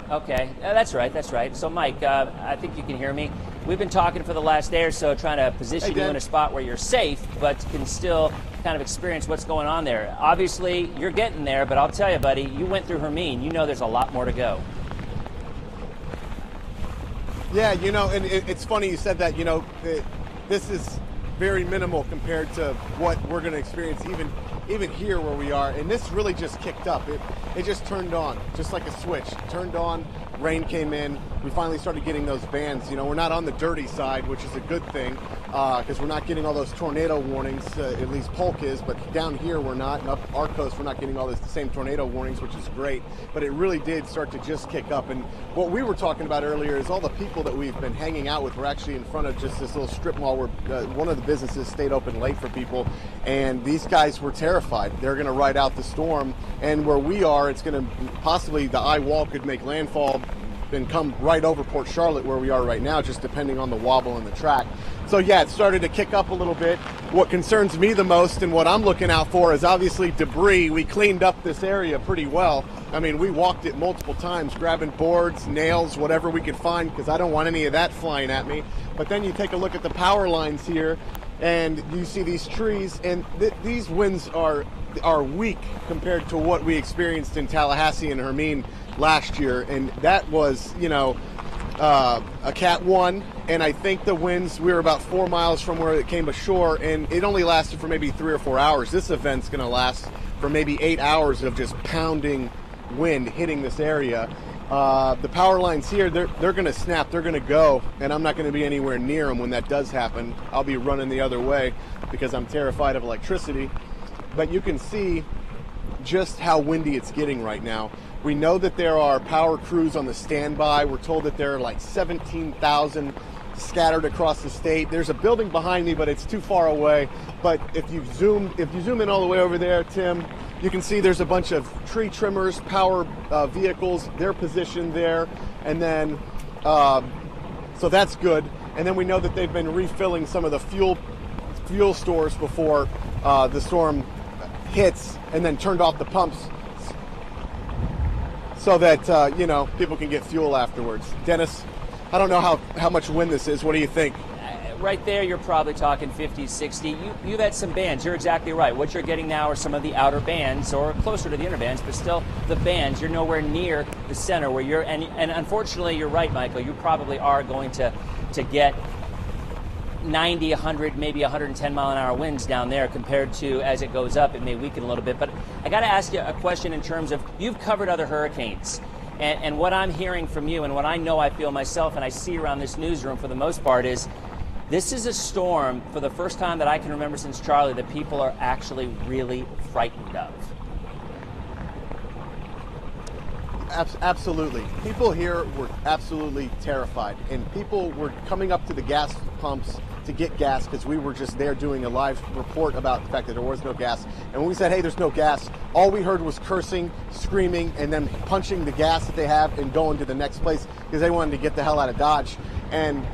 Speaker 16: Okay, that's right. So, Mike, I think you can hear me. We've been talking for the last day or so, trying to position you in a spot where you're safe, but can still kind of experience what's going on there. Obviously, you're getting there, but I'll tell you, buddy, you went through Hermine. You know there's a lot more to go.
Speaker 17: Yeah, you know, and it's funny you said that. You know, this is very minimal compared to what we're going to experience even here where we are. And this really just kicked up. It just turned on, just like a switch. Turned on, rain came in. We finally started getting those bands. You know, we're not on the dirty side, which is a good thing, because we're not getting all those tornado warnings, at least Polk is, but down here we're not, and up our coast we're not getting all the same tornado warnings, which is great. But it really did start to just kick up. And what we were talking about earlier is all the people that we've been hanging out with. We're actually in front of just this little strip mall where one of the businesses stayed open late for people, and these guys were terrified. They're going to ride out the storm, and where we are, it's going to possibly, the eye wall could make landfall and come right over Port Charlotte where we are right now, just depending on the wobble in the track. So yeah, it started to kick up a little bit. What concerns me the most and what I'm looking out for is obviously debris. We cleaned up this area pretty well. I mean, we walked it multiple times, grabbing boards, nails, whatever we could find, because I don't want any of that flying at me. But then you take a look at the power lines here, and you see these trees, and these winds are weak compared to what we experienced in Tallahassee and Hermine last year, and that was, you know, a Cat 1, and I think the winds, we were about 4 miles from where it came ashore, and it only lasted for maybe 3 or 4 hours. This event's going to last for maybe 8 hours of just pounding wind hitting this area. The power lines here, they're going to snap, they're going to go, and I'm not going to be anywhere near them when that does happen. I'll be running the other way because I'm terrified of electricity. But you can see just how windy it's getting right now. We know that there are power crews on the standby. We're told that there are like 17,000 scattered across the state. There's a building behind me, but it's too far away. But if you zoom in all the way over there, Tim, you can see there's a bunch of tree trimmers, power vehicles. They're positioned there, and then so that's good. And then we know that they've been refilling some of the fuel fuel stores before the storm hits, and then turned off the pumps so that people can get fuel afterwards. Dennis, I don't know how much wind this is. What do you think?
Speaker 16: Right there, you're probably talking 50, 60. You've had some bands. You're exactly right. What you're getting now are some of the outer bands, or closer to the inner bands, but still the bands. You're nowhere near the center where you're, and unfortunately, you're right, Michael. You probably are going to get 90, 100, maybe 110 mile an hour winds down there compared to as it goes up, it may weaken a little bit. But I got to ask you a question in terms of, you've covered other hurricanes. And what I'm hearing from you, and what I know I feel myself and I see around this newsroom for the most part, is this is a storm, for the first time that I can remember since Charlie, that people are actually really frightened of.
Speaker 17: Absolutely. People here were absolutely terrified, and people were coming up to the gas pumps to get gas because we were just there doing a live report about the fact that there was no gas. And when we said, hey, there's no gas, all we heard was cursing, screaming, and then punching the gas that they have and going to the next place because they wanted to get the hell out of Dodge. And,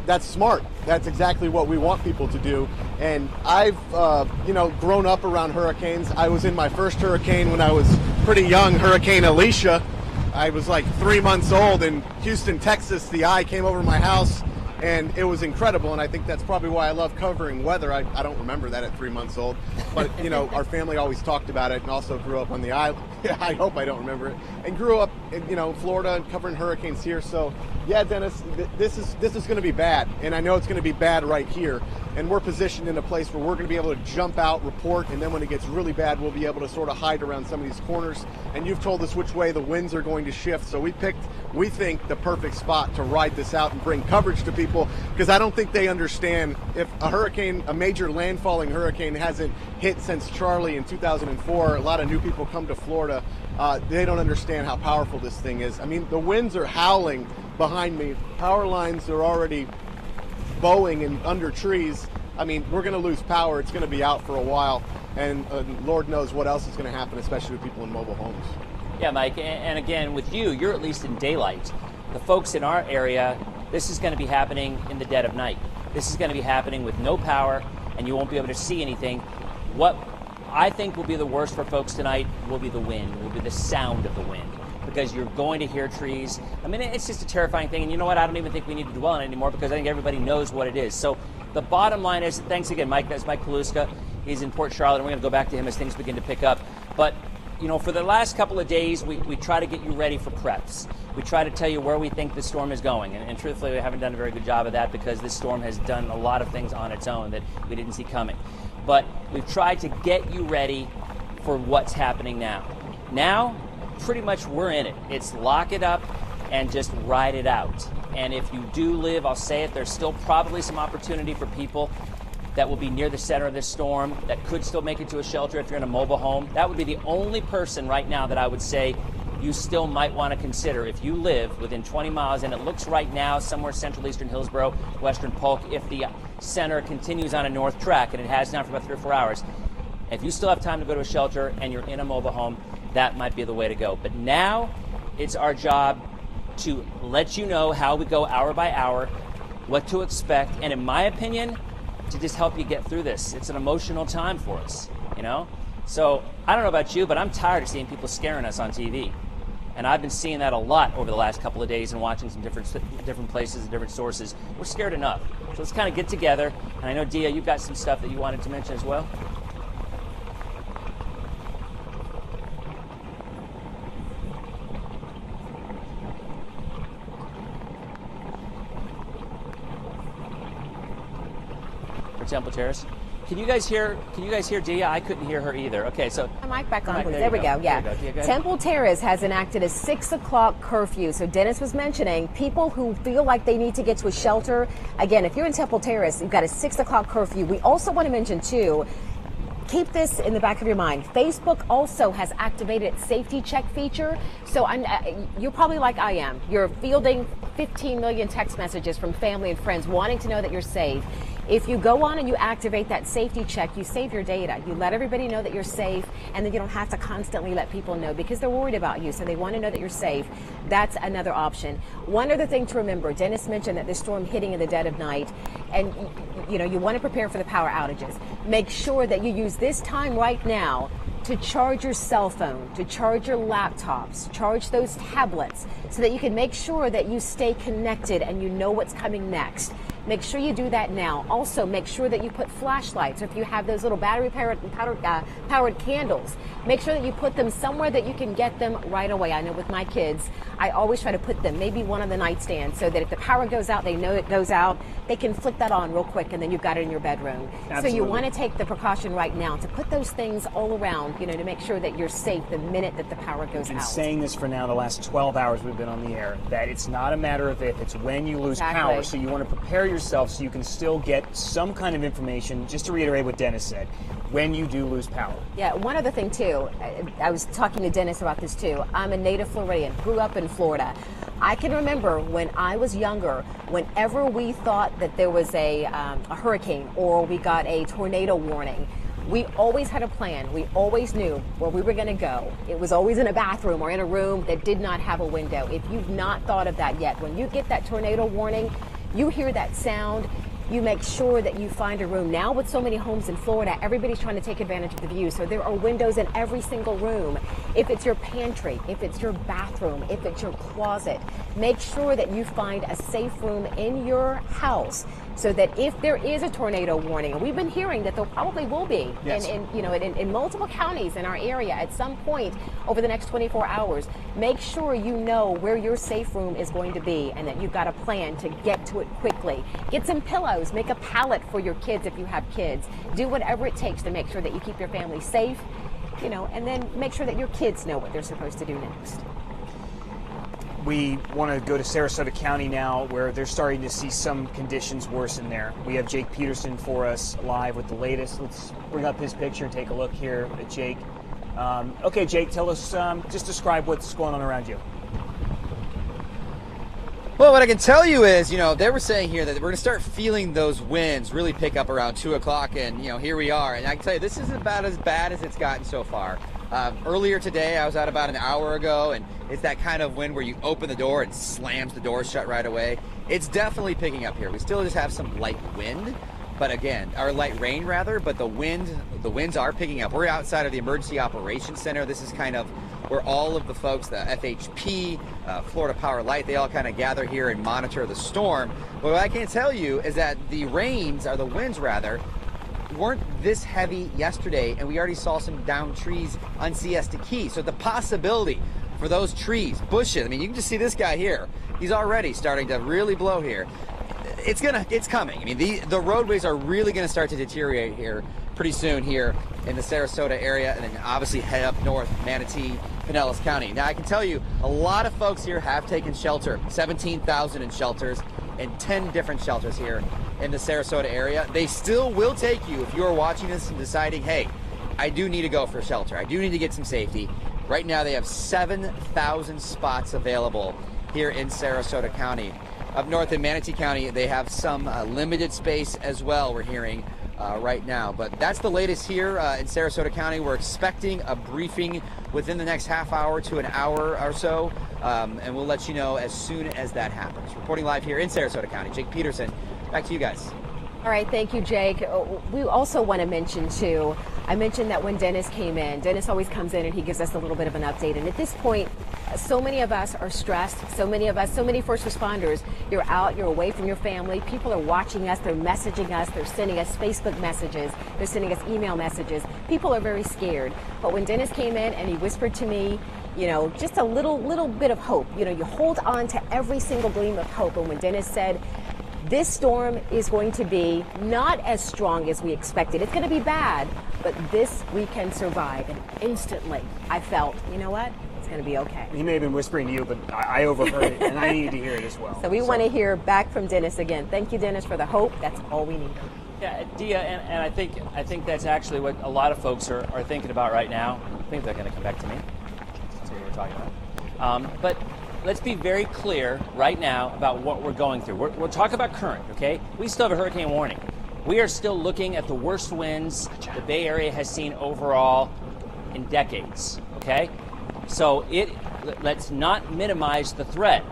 Speaker 17: that's smart. That's exactly what we want people to do. And I've, grown up around hurricanes. I was in my first hurricane when I was pretty young, Hurricane Alicia. I was like 3 months old in Houston, Texas. The eye came over my house, and it was incredible. And I think that's probably why I love covering weather. I don't remember that at 3 months old. But, our family always talked about it, and also grew up on the island. I hope I don't remember it. And grew up in, Florida and covering hurricanes here. So, yeah, Dennis, this is going to be bad. And I know it's going to be bad right here. And we're positioned in a place where we're going to be able to jump out, report, and then when it gets really bad, we'll be able to sort of hide around some of these corners. And you've told us which way the winds are going to shift. So we picked, we think, the perfect spot to ride this out and bring coverage to people, because I don't think they understand, if a major landfalling hurricane hasn't hit since Charlie in 2004, a lot of new people come to Florida, they don't understand how powerful this thing is. I mean, the winds are howling behind me. Power lines are already bowing and under trees. I mean, we're going to lose power. It's going to be out for a while, and Lord knows what else is going to happen, especially with people in mobile homes.
Speaker 16: Yeah, Mike, and again, with you're at least in daylight. The folks in our area, this is going to be happening in the dead of night. This is going to be happening with no power, and you won't be able to see anything. What I think will be the worst for folks tonight will be the wind, will be the sound of the wind, because you're going to hear trees. I mean, it's just a terrifying thing, and you know what? I don't even think we need to dwell on it anymore, because I think everybody knows what it is. So the bottom line is, thanks again, Mike. That's Mike Paluska. He's in Port Charlotte, and we're going to go back to him as things begin to pick up. But, for the last couple of days, we try to get you ready for preps. We try to tell you where we think the storm is going, and truthfully, we haven't done a very good job of that, because this storm has done a lot of things on its own that we didn't see coming. But we've tried to get you ready for what's happening now. Now, pretty much we're in it. It's lock it up and just ride it out. And if you do live, I'll say it, there's still probably some opportunity for people that will be near the center of this storm that could still make it to a shelter if you're in a mobile home. That would be the only person right now that I would say you still might want to consider if you live within 20 miles, and it looks right now somewhere central eastern Hillsborough, western Polk, if the center continues on a north track, and it has now for about 3 or 4 hours. If you still have time to go to a shelter and you're in a mobile home, that might be the way to go. But now it's our job to let you know how we go hour by hour, what to expect, and in my opinion, to just help you get through this. It's an emotional time for us, So I don't know about you, but I'm tired of seeing people scaring us on TV. And I've been seeing that a lot over the last couple of days and watching some different places and different sources. We're scared enough. So let's kind of get together. And I know, Dia, you've got some stuff that you wanted to mention as well. For Temple Terrace. Can you guys hear Dia? I couldn't hear her either. Okay, so
Speaker 2: mic back on, please. There we go. Yeah. Temple Terrace has enacted a 6 o'clock curfew. So Dennis was mentioning people who feel like they need to get to a shelter. Again, if you're in Temple Terrace, you've got a 6 o'clock curfew. We also want to mention too, keep this in the back of your mind. Facebook also has activated its safety check feature. So you're probably like I am. You're fielding 15 million text messages from family and friends wanting to know that you're safe. If you go on and you activate that safety check, you save your data. You let everybody know that you're safe, and then you don't have to constantly let people know because they're worried about you, so they want to know that you're safe. That's another option. One other thing to remember, Dennis mentioned that this storm hitting in the dead of night, and you want to prepare for the power outages. Make sure that you use this time right now to charge your cell phone, to charge your laptops, charge those tablets, so that you can make sure that you stay connected and you know what's coming next. Make sure you do that now. Also, make sure that you put flashlights, or if you have those little battery-powered candles, make sure that you put them somewhere that you can get them right away. I know with my kids, I always try to put them maybe one on the nightstand so that if the power goes out, they know it goes out. They can flick that on real quick, and then you've got it in your bedroom.
Speaker 3: Absolutely.
Speaker 2: So you want to take the precaution right now to put those things all around, to make sure that you're safe the minute that the power goes out.
Speaker 3: I've been saying this for now the last 12 hours we've been on the air, that it's not a matter of if, it's when you lose power. So you want to prepare yourself so you can still get some kind of information, just to reiterate what Dennis said, when you do lose power.
Speaker 2: Yeah, one other thing too, I was talking to Dennis about this too. I'm a native Floridian, grew up in Florida. I can remember when I was younger, whenever we thought that there was a hurricane or we got a tornado warning, we always had a plan. We always knew where we were going to go. It was always in a bathroom or in a room that did not have a window. If you've not thought of that yet, when you get that tornado warning, you hear that sound, you make sure that you find a room. Now with so many homes in Florida, everybody's trying to take advantage of the view. So there are windows in every single room. If it's your pantry, if it's your bathroom, if it's your closet, make sure that you find a safe room in your house so that if there is a tornado warning, and we've been hearing that there probably will be in multiple counties in our area at some point over the next 24 hours, make sure you know where your safe room is going to be and that you've got a plan to get to it quickly. Get some pillows, make a pallet for your kids if you have kids. Do whatever it takes to make sure that you keep your family safe, and then make sure that your kids know what they're supposed to do next.
Speaker 3: We want to go to Sarasota County now, where they're starting to see some conditions worsen there. We have Jake Peterson for us live with the latest. Let's bring up his picture and take a look here at Jake. Okay, Jake, tell us, just describe what's going on around you.
Speaker 18: Well, what I can tell you is, they were saying here that we're going to start feeling those winds really pick up around 2 o'clock, and, here we are. And I can tell you, this is about as bad as it's gotten so far. Earlier today, I was out about an hour ago, and it's that kind of wind where you open the door and slams the door shut right away. It's definitely picking up here. We still just have some light wind, but again, or light rain rather, but the winds are picking up. We're outside of the Emergency Operations Center. This is kind of where all of the folks, the FHP, Florida Power Light, they all kind of gather here and monitor the storm. But what I can tell you is that the winds rather, weren't this heavy yesterday, and we already saw some downed trees on Siesta Key. So the possibility for those trees, bushes, I mean, you can just see this guy here. He's already starting to really blow here. It's coming. I mean, the roadways are really going to start to deteriorate here pretty soon here in the Sarasota area, and then obviously head up north, Manatee, Pinellas County. Now, I can tell you, a lot of folks here have taken shelter, 17,000 in shelters, and 10 different shelters here in the Sarasota area. They still will take you if you're watching this and deciding, hey, I do need to go for shelter. I do need to get some safety. Right now, they have 7,000 spots available here in Sarasota County. Up north in Manatee County, they have some limited space as well, we're hearing right now. But that's the latest here in Sarasota County. We're expecting a briefing within the next half hour to an hour or so, and we'll let you know as soon as that happens. Reporting live here in Sarasota County, Jake Peterson. Back to you guys.
Speaker 2: All right, thank you, Jake. We also want to mention, too, I mentioned that when Dennis came in, Dennis always comes in and he gives us a little bit of an update. And at this point, so many of us are stressed. So many first responders, you're out, you're away from your family. People are watching us, they're messaging us, they're sending us Facebook messages, they're sending us email messages. People are very scared. But when Dennis came in and he whispered to me, just a little bit of hope. You hold on to every single gleam of hope. And when Dennis said, this storm is going to be not as strong as we expected. It's going to be bad, but this we can survive. And instantly, I felt, you know what? It's going to be okay.
Speaker 3: He may have been whispering to you, but I overheard it, and I needed to hear it as well.
Speaker 2: So we want to hear back from Dennis again. Thank you, Dennis, for the hope. That's all we need.
Speaker 16: Yeah, Dia, and I think that's actually what a lot of folks are thinking about right now. I think they're going to come back to me. That's what we're talking about. But let's be very clear right now about what we're going through. We'll talk about current, okay? We still have a hurricane warning. we are still looking at the worst winds the Bay Area has seen overall in decades, okay? So let's not minimize the threat.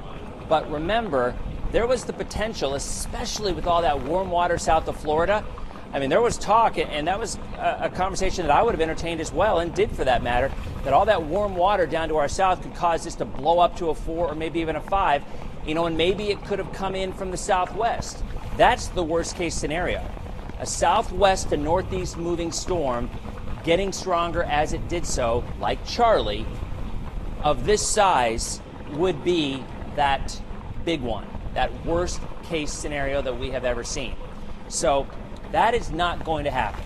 Speaker 16: But remember, there was the potential, especially with all that warm water south of Florida. I mean, there was talk, and that was a conversation that I would have entertained as well, and did for that matter, that all that warm water down to our south could cause this to blow up to a 4 or maybe even a 5, you know, and maybe it could have come in from the southwest. That's the worst case scenario. A southwest to northeast moving storm getting stronger as it did so, like Charlie, of this size would be that big one, that worst case scenario that we have ever seen. So that is not going to happen.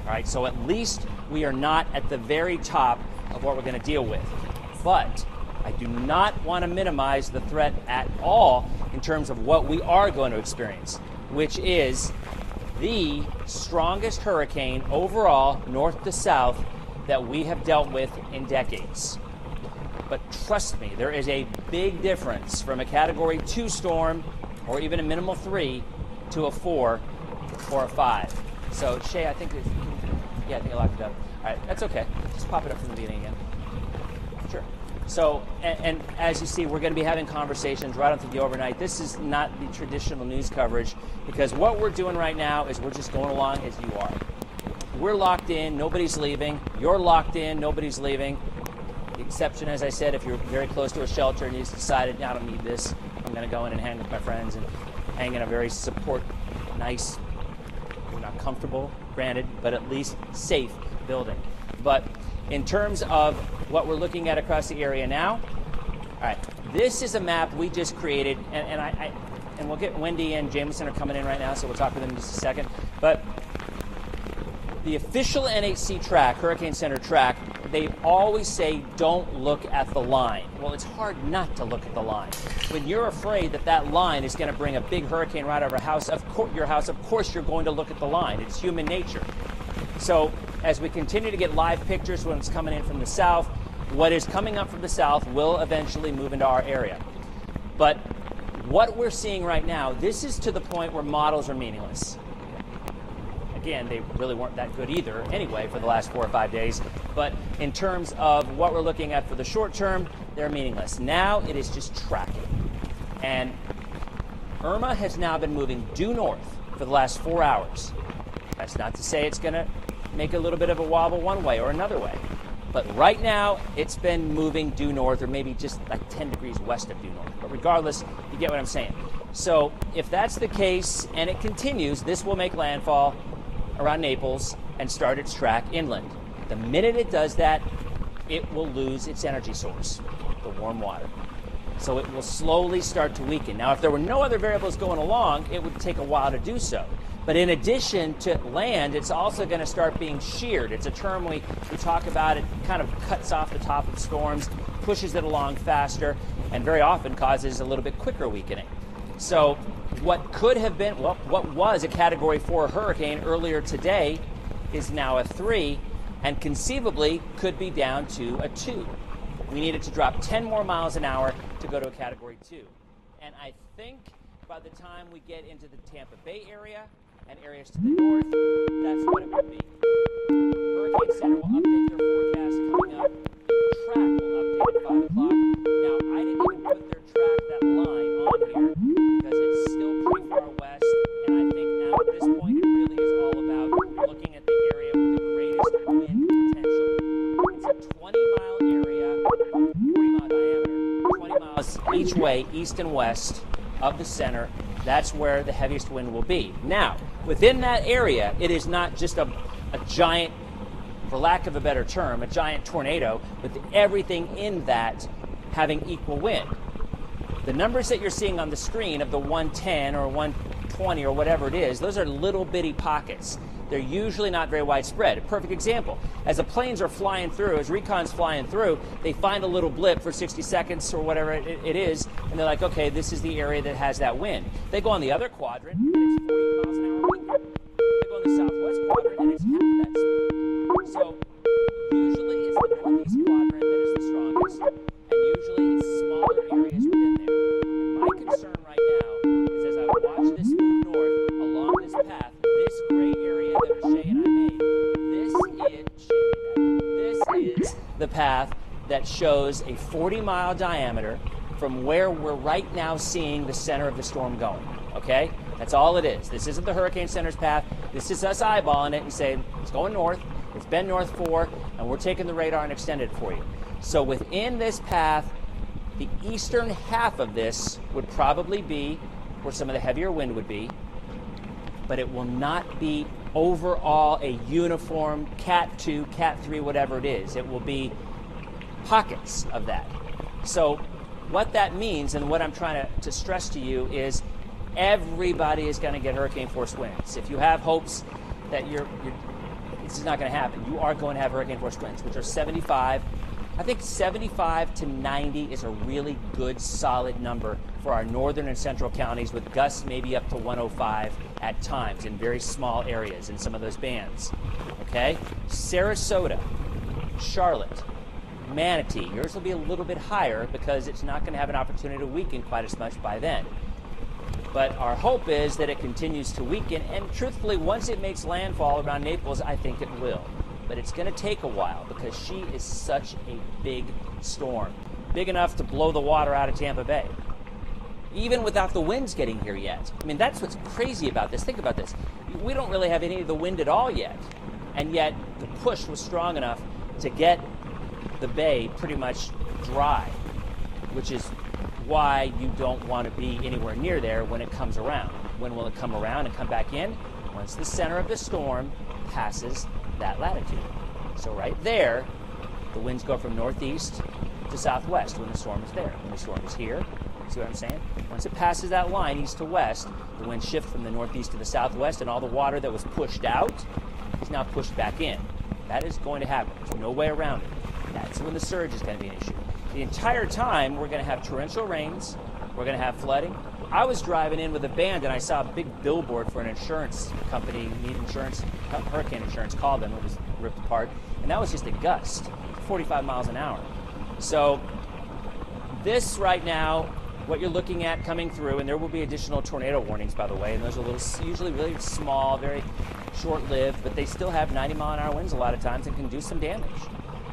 Speaker 16: All right, so at least we are not at the very top of what we're going to deal with. But I do not want to minimize the threat at all in terms of what we are going to experience, which is the strongest hurricane overall, north to south, that we have dealt with in decades. But trust me, there is a big difference from a Category 2 storm, or even a minimal 3, to a 4 or a 5. So, Shay, I think I locked it up. All right, that's okay. Just pop it up from the beginning again. Sure. So, and as you see, we're going to be having conversations right on through the overnight. This is not the traditional news coverage, because what we're doing right now is we're just going along as you are. We're locked in, nobody's leaving. You're locked in, nobody's leaving. The exception, as I said, if you're very close to a shelter and you just decided, I don't need this, I'm going to go in and hang with my friends and hang in a very nice, we're not comfortable, granted, but at least safe building. But in terms of what we're looking at across the area now, all right, this is a map we just created, and we'll get Wendy and Jameson are coming in right now, so we'll talk with them in just a second. But the official NHC track, Hurricane Center track, they always say don't look at the line. Well, it's hard not to look at the line. When you're afraid that that line is going to bring a big hurricane right over your house, of course you're going to look at the line. It's human nature. So as we continue to get live pictures when it's coming in from the south, what is coming up from the south will eventually move into our area. But what we're seeing right now, this is to the point where models are meaningless. Again, they really weren't that good either anyway for the last 4 or 5 days. But in terms of what we're looking at for the short term, they're meaningless. Now it is just tracking. And Irma has now been moving due north for the last 4 hours. That's not to say it's going to make a little bit of a wobble one way or another way. But right now, it's been moving due north, or maybe just like 10 degrees west of due north. But regardless, you get what I'm saying. So if that's the case and it continues, this will make landfall around Naples and start its track inland. The minute it does that, it will lose its energy source, the warm water. So it will slowly start to weaken. Now, if there were no other variables going along, it would take a while to do so. But in addition to land, it's also going to start being sheared. It's a term we talk about. It kind of cuts off the top of storms, pushes it along faster, and very often causes a little bit quicker weakening. So what could have been, well, what was a Category 4 hurricane earlier today is now a 3, and conceivably could be down to a 2. We need it to drop 10 more miles an hour to go to a Category 2. And I think by the time we get into the Tampa Bay area and areas to the north, that's what it would be. Hurricane Center will update their forecast coming up. Track will update at 5 o'clock. Now, I didn't even put their track, that line, on here because it's still pretty far west, and I think now at this point it really is all about looking at the area with the greatest wind potential. It's a 20-mile area, 40-mile diameter, 20 miles each way, east and west of the center. That's where the heaviest wind will be. Now, within that area, it is not just a giant, for lack of a better term, a giant tornado with everything in that having equal wind. The numbers that you're seeing on the screen of the 110 or 120 or whatever it is, those are little bitty pockets. They're usually not very widespread. A perfect example, as the planes are flying through, as recon's flying through, they find a little blip for 60 seconds or whatever it is, and they're like, okay, this is the area that has that wind. They go on the other quadrant, and it's 40 miles an hour windier. They go on the southwest quadrant, and it's half that speed. So usually it's the northeast quadrant that is the strongest, and usually it's smaller areas within there. And my concern right now is as I watch this move north along this path, this path that shows a 40-mile diameter from where we're right now seeing the center of the storm going, okay? That's all it is. This isn't the Hurricane Center's path. This is us eyeballing it and saying, it's going north, it's been north 4, and we're taking the radar and extended it for you. So within this path, the eastern half of this would probably be where some of the heavier wind would be, but it will not be overall a uniform Cat 2, Cat 3, whatever it is. It will be pockets of that. So what that means, and what I'm trying to stress to you, is everybody is going to get hurricane force winds. If you have hopes that this is not going to happen, you are going to have hurricane force winds, which are 75. I think 75 to 90 is a really good, solid number for our northern and central counties, with gusts maybe up to 105 at times in very small areas in some of those bands. Okay? Sarasota, Charlotte, Manatee, yours will be a little bit higher because it's not going to have an opportunity to weaken quite as much by then. But our hope is that it continues to weaken, and truthfully, once it makes landfall around Naples, I think it will. But it's going to take a while because she is such a big storm. Big enough to blow the water out of Tampa Bay. Even without the winds getting here yet. I mean, that's what's crazy about this. Think about this. We don't really have any of the wind at all yet. And yet, the push was strong enough to get the bay pretty much dry, which is why you don't want to be anywhere near there when it comes around. When will it come around and come back in? Once the center of the storm passes that latitude. So right there, the winds go from northeast to southwest when the storm is there. When the storm is here, see what I'm saying? Once it passes that line east to west, the winds shift from the northeast to the southwest, and all the water that was pushed out is now pushed back in. That is going to happen. There's no way around it. That's when the surge is going to be an issue. The entire time, we're going to have torrential rains. We're going to have flooding. I was driving in with a band, and I saw a big billboard for an insurance company, need insurance, hurricane insurance, called them. It was ripped apart, and that was just a gust, 45 miles an hour. So this right now, what you're looking at coming through, and there will be additional tornado warnings, by the way, and those are usually really small, very short-lived, but they still have 90-mile-an-hour winds a lot of times and can do some damage.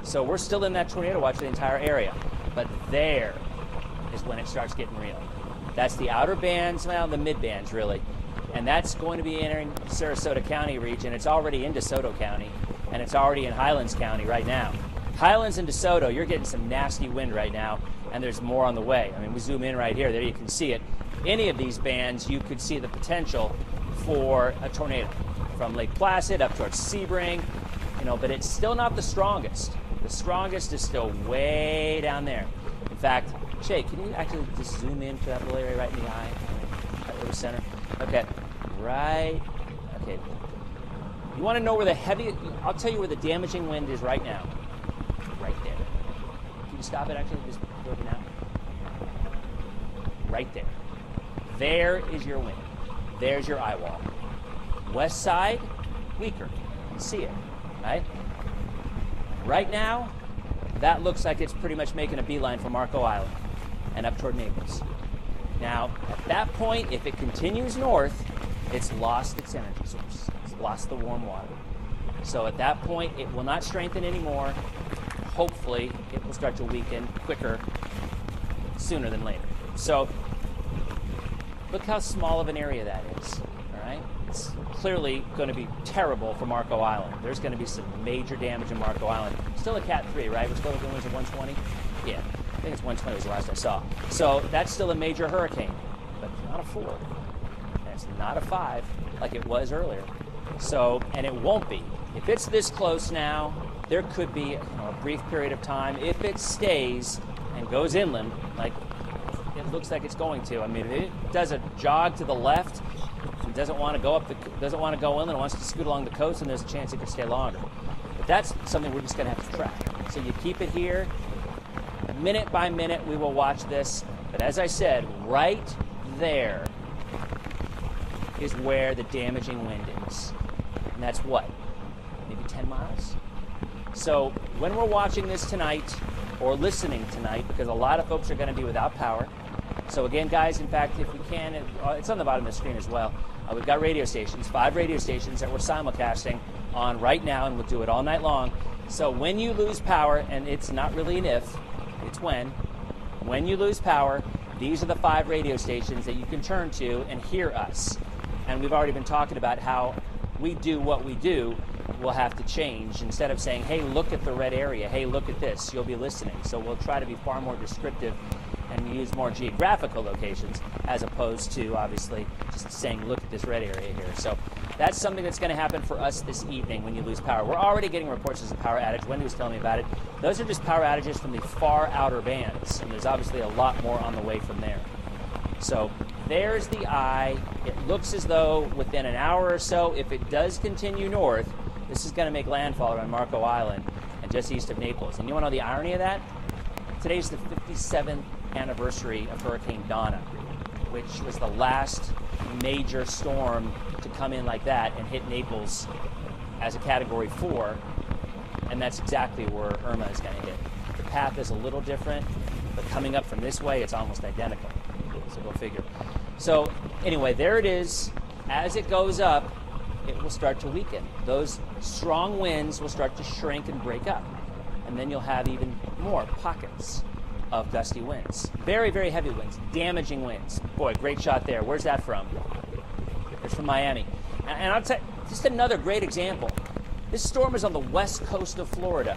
Speaker 16: So we're still in that tornado watch for the entire area, but there is when it starts getting real. That's the outer bands, well, the mid bands really, and that's going to be entering Sarasota County region. It's already in DeSoto County, and it's already in Highlands County right now. Highlands and DeSoto, you're getting some nasty wind right now, and there's more on the way. I mean, we zoom in right here, there you can see it. Any of these bands, you could see the potential for a tornado from Lake Placid up towards Sebring, but it's still not the strongest. The strongest is still way down there. In fact, Shay, can you actually just zoom in for that little area right in the eye? Right over center. Okay, right. Okay. You want to know where the heavy, I'll tell you where the damaging wind is right now. Right there. Can you stop it actually? Just go over now. Right there. There is your wind. There's your eye wall. West side, weaker. You can see it, right? Right now, that looks like it's pretty much making a beeline from Marco Island and up toward Naples. Now, at that point, if it continues north, it's lost its energy source. It's lost the warm water. So at that point, it will not strengthen anymore. Hopefully, it will start to weaken quicker sooner than later. So look how small of an area that is, all right? It's clearly going to be terrible for Marco Island. There's going to be some major damage in Marco Island. Still a Cat 3, right? We're still looking at winds of 120? Yeah, I think it's 120 was the last I saw. So that's still a major hurricane, but it's not a 4. And it's not a 5 like it was earlier. So, and it won't be. If it's this close now, there could be a brief period of time, if it stays and goes inland, like it looks like it's going to. I mean, if it does a jog to the left, it doesn't want to go doesn't want to go inland, wants to scoot along the coast, and there's a chance it could stay longer. But that's something we're just going to have to track. So you keep it here. Minute by minute, we will watch this. But as I said, right there is where the damaging wind is. And that's what? Maybe 10 miles? So when we're watching this tonight, or listening tonight, because a lot of folks are going to be without power, So again, guys, in fact, if we can, it's on the bottom of the screen as well. We've got radio stations, 5 radio stations that we're simulcasting on right now, and we'll do it all night long. So when you lose power, and it's not really an if, it's when you lose power, these are the 5 radio stations that you can turn to and hear us. And we've already been talking about how we do what we do. We'll have to change. Instead of saying, hey, look at the red area, hey, look at this, you'll be listening. So we'll try to be far more descriptive and use more geographical locations as opposed to, obviously, just saying, look at this red area here. So that's something that's going to happen for us this evening when you lose power. We're already getting reports of a power outage. Wendy was telling me about it. Those are just power outages from the far outer bands, and there's obviously a lot more on the way from there. So there's the eye. It looks as though within an hour or so, if it does continue north, this is going to make landfall around Marco Island and just east of Naples. And you want to know the irony of that? Today's the 57th anniversary of Hurricane Donna, which was the last major storm to come in like that and hit Naples as a Category 4, and that's exactly where Irma is going to hit. The path is a little different, but coming up from this way, it's almost identical. So go figure. So anyway, there it is. As it goes up, it will start to weaken. Those strong winds will start to shrink and break up, and then you'll have even more pockets of gusty winds. Very, very heavy winds, damaging winds. Boy, great shot there. Where's that from? It's from Miami. And I'll tell you, just another great example. This storm is on the west coast of Florida.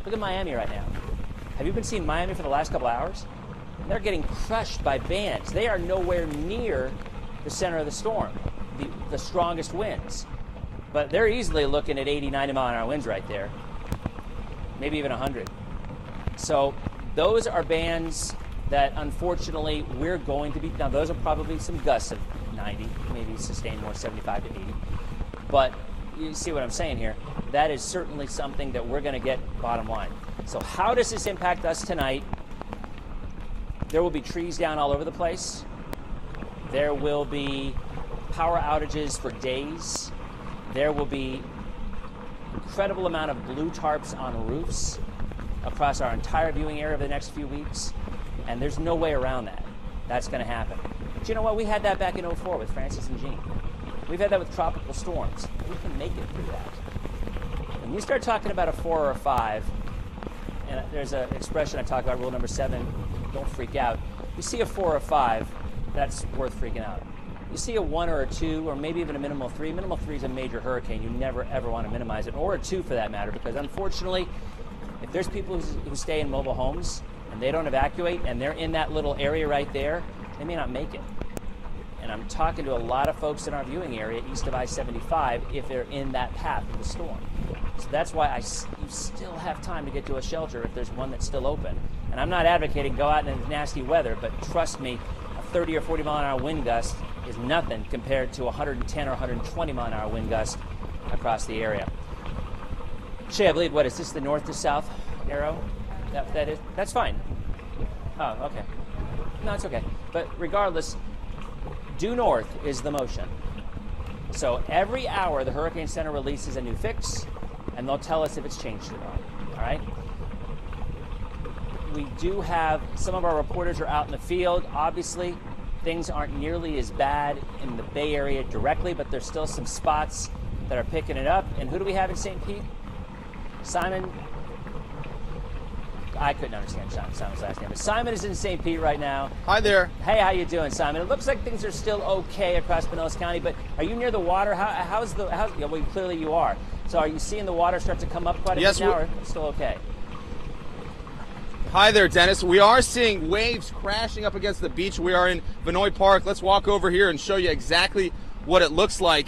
Speaker 16: Look at Miami right now. Have you been seeing Miami for the last couple hours? They're getting crushed by bands. They are nowhere near the center of the storm, the strongest winds. But they're easily looking at 80, 90 mile an hour winds right there. Maybe even 100. So those are bands that unfortunately we're going to be, now those are probably some gusts of 90, maybe sustained more 75 to 80. But you see what I'm saying here? That is certainly something that we're going to get bottom line. So how does this impact us tonight? There will be trees down all over the place. There will be power outages for days. There will be incredible amount of blue tarps on roofs across our entire viewing area over the next few weeks, and there's no way around that. That's going to happen. But you know what? We had that back in 04 with Francis and Jean. We've had that with tropical storms. We can make it through that. When you start talking about a 4 or a 5, and there's an expression I talk about, rule number 7, don't freak out. You see a 4 or a 5, that's worth freaking out. You see a 1 or a 2, or maybe even a minimal 3. Minimal 3 is a major hurricane. You never, ever want to minimize it, or a 2 for that matter, because unfortunately, if there's people who stay in mobile homes and they don't evacuate and they're in that little area right there, they may not make it. And I'm talking to a lot of folks in our viewing area east of I-75 if they're in that path of the storm. So that's why you still have time to get to a shelter if there's one that's still open. And I'm not advocating go out in nasty weather, but trust me, a 30 or 40 mile an hour wind gust is nothing compared to 110 or 120 mile an hour wind gust across the area. Shay, I believe, what is this, the north to south arrow? That is, that's fine. Oh, okay. No, it's okay. But regardless, due north is the motion. So every hour the Hurricane Center releases a new fix, and they'll tell us if it's changed or not. All right? We do have, some of our reporters are out in the field. Obviously, things aren't nearly as bad in the Bay Area directly, but there's still some spots that are picking it up. And who do we have in St. Pete? Simon, I couldn't understand Simon's last name, but Simon is in St. Pete right now.
Speaker 19: Hi there.
Speaker 16: Hey, how you doing, Simon? It looks like things are still okay across Pinellas County, but are you near the water? Yeah, well, clearly you are. So are you seeing the water start to come up quite a bit now, or still okay?
Speaker 19: Hi there, Dennis. We are seeing waves crashing up against the beach. We are in Vinoy Park. Let's walk over here and show you exactly what it looks like.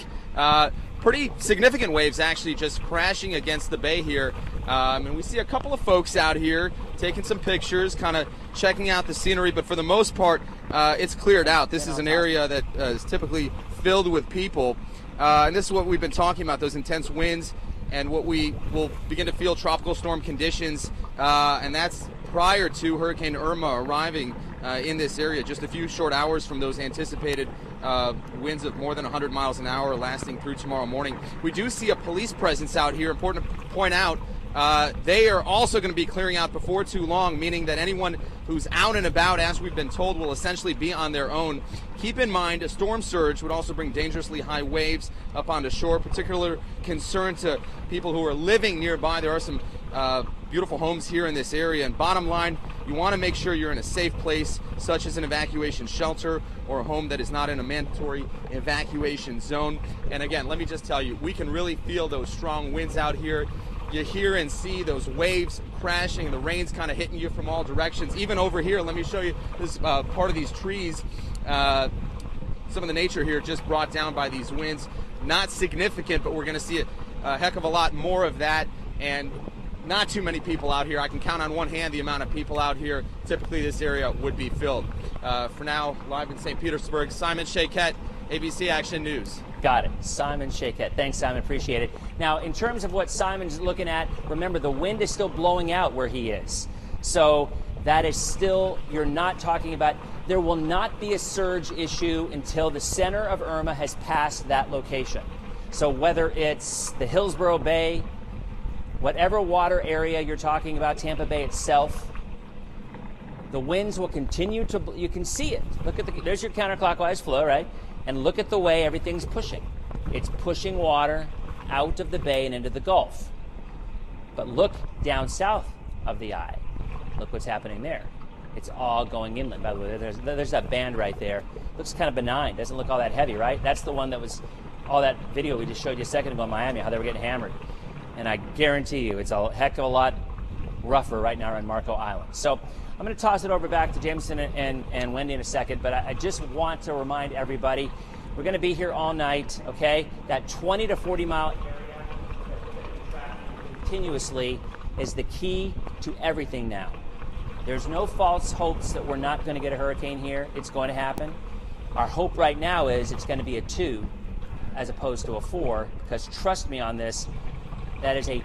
Speaker 19: Pretty significant waves actually just crashing against the bay here. And we see a couple of folks out here taking some pictures, kind of checking out the scenery, but for the most part, it's cleared out. This is an area that is typically filled with people. And this is what we've been talking about, those intense winds and what we will begin to feel tropical storm conditions. And that's prior to Hurricane Irma arriving in this area, just a few short hours from those anticipated winds of more than 100 miles an hour lasting through tomorrow morning. We do see a police presence out here. Important to point out, they are also going to be clearing out before too long, meaning that anyone who's out and about, as we've been told, will essentially be on their own. Keep in mind, a storm surge would also bring dangerously high waves up onto shore. Particular concern to people who are living nearby. There are some beautiful homes here in this area. And bottom line, you want to make sure you're in a safe place, such as an evacuation shelter or a home that is not in a mandatory evacuation zone. And again, let me just tell you, we can really feel those strong winds out here. You hear and see those waves crashing, and the rain's kind of hitting you from all directions. Even over here, let me show you this part of these trees. Some of the nature here just brought down by these winds. Not significant, but we're going to see a heck of a lot more of that. And not too many people out here. I can count on one hand the amount of people out here. Typically this area would be filled. For now, live in St. Petersburg, Simon Shaquette, ABC Action News.
Speaker 16: Got it. Simon Shaquette. Thanks, Simon. Appreciate it. Now, in terms of what Simon's looking at, remember the wind is still blowing out where he is. So that is still, you're not talking about, there will not be a surge issue until the center of Irma has passed that location. So whether it's the Hillsborough Bay, whatever water area you're talking about, Tampa Bay itself, the winds will continue to, you can see it. Look at there's your counterclockwise flow, right? And look at the way everything's pushing. It's pushing water out of the bay and into the Gulf. But look down south of the eye. Look what's happening there. It's all going inland. By the way, there's that band right there. Looks kind of benign. Doesn't look all that heavy, right? That's the one that was all that video we just showed you a second ago in Miami, how they were getting hammered. And I guarantee you it's a heck of a lot rougher right now on Marco Island. So I'm going to toss it over back to Jameson and Wendy in a second, but I just want to remind everybody, we're going to be here all night, okay? That 20 to 40 mile area continuously is the key to everything now. There's no false hopes that we're not going to get a hurricane here. It's going to happen. Our hope right now is it's going to be a 2 as opposed to a 4, because trust me on this, that is a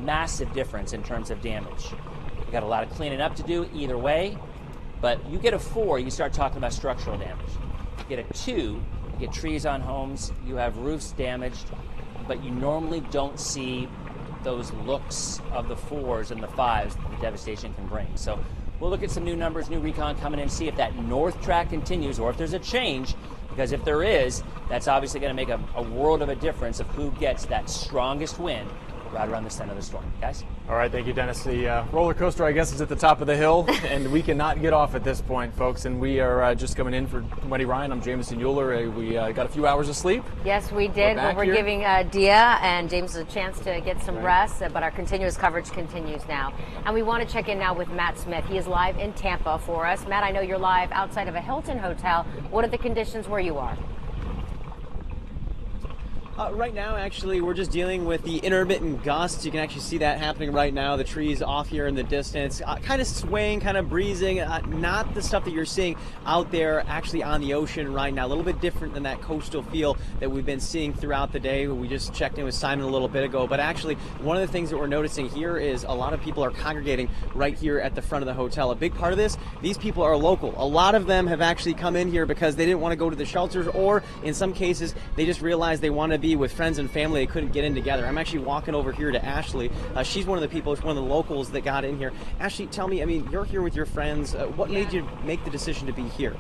Speaker 16: massive difference in terms of damage. You got a lot of cleaning up to do either way, but you get a 4, you start talking about structural damage. You get a 2, you get trees on homes, you have roofs damaged, but you normally don't see those looks of the 4s and the 5s that the devastation can bring. So we'll look at some new numbers, new recon coming in, see if that north track continues or if there's a change, because if there is, that's obviously going to make a world of a difference of who gets that strongest wind right around the center of the storm. Guys?
Speaker 20: All right, thank you, Dennis. The roller coaster, I guess, is at the top of the hill, and we cannot get off at this point, folks. And we are just coming in for Wendy Ryan. I'm Jameson Euler. We got a few hours of sleep.
Speaker 2: Yes, we did. We're giving Dia and James a chance to get some rest, but our continuous coverage continues now. And we want to check in now with Matt Smith. He is live in Tampa for us. Matt, I know you're live outside of a Hilton hotel. What are the conditions where you are?
Speaker 21: Right now, actually, we're just dealing with the intermittent gusts. You can actually see that happening right now. The trees off here in the distance, kind of swaying, kind of breezing. Not the stuff that you're seeing out there actually on the ocean right now. A little bit different than that coastal feel that we've been seeing throughout the day. We just checked in with Simon a little bit ago. But actually, one of the things that we're noticing here is a lot of people are congregating right here at the front of the hotel. A big part of this, these people are local. A lot of them have actually come in here because they didn't want to go to the shelters, or in some cases, they just realized they want to be with friends and family. They couldn't get in together. I'm actually walking over here to Ashley. She's one of the people, one of the locals that got in here. Ashley, tell me, I mean, you're here with your friends. What made you make the decision to be here?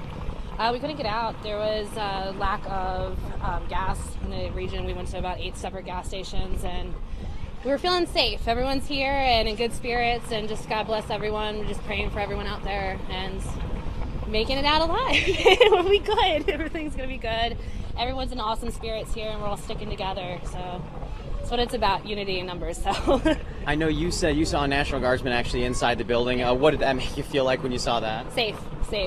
Speaker 22: We couldn't get out. There was a lack of gas in the region. We went to about 8 separate gas stations, and we were feeling safe. Everyone's here and in good spirits, and just God bless everyone. We're just praying for everyone out there and making it out alive. We'll be good. Everything's going to be good. Everyone's in awesome spirits here, and we're all sticking together. So that's what it's about, unity in numbers. So
Speaker 21: I know you said you saw a National Guardsman actually inside the building. What did that make you feel like when you saw that?
Speaker 22: Safe.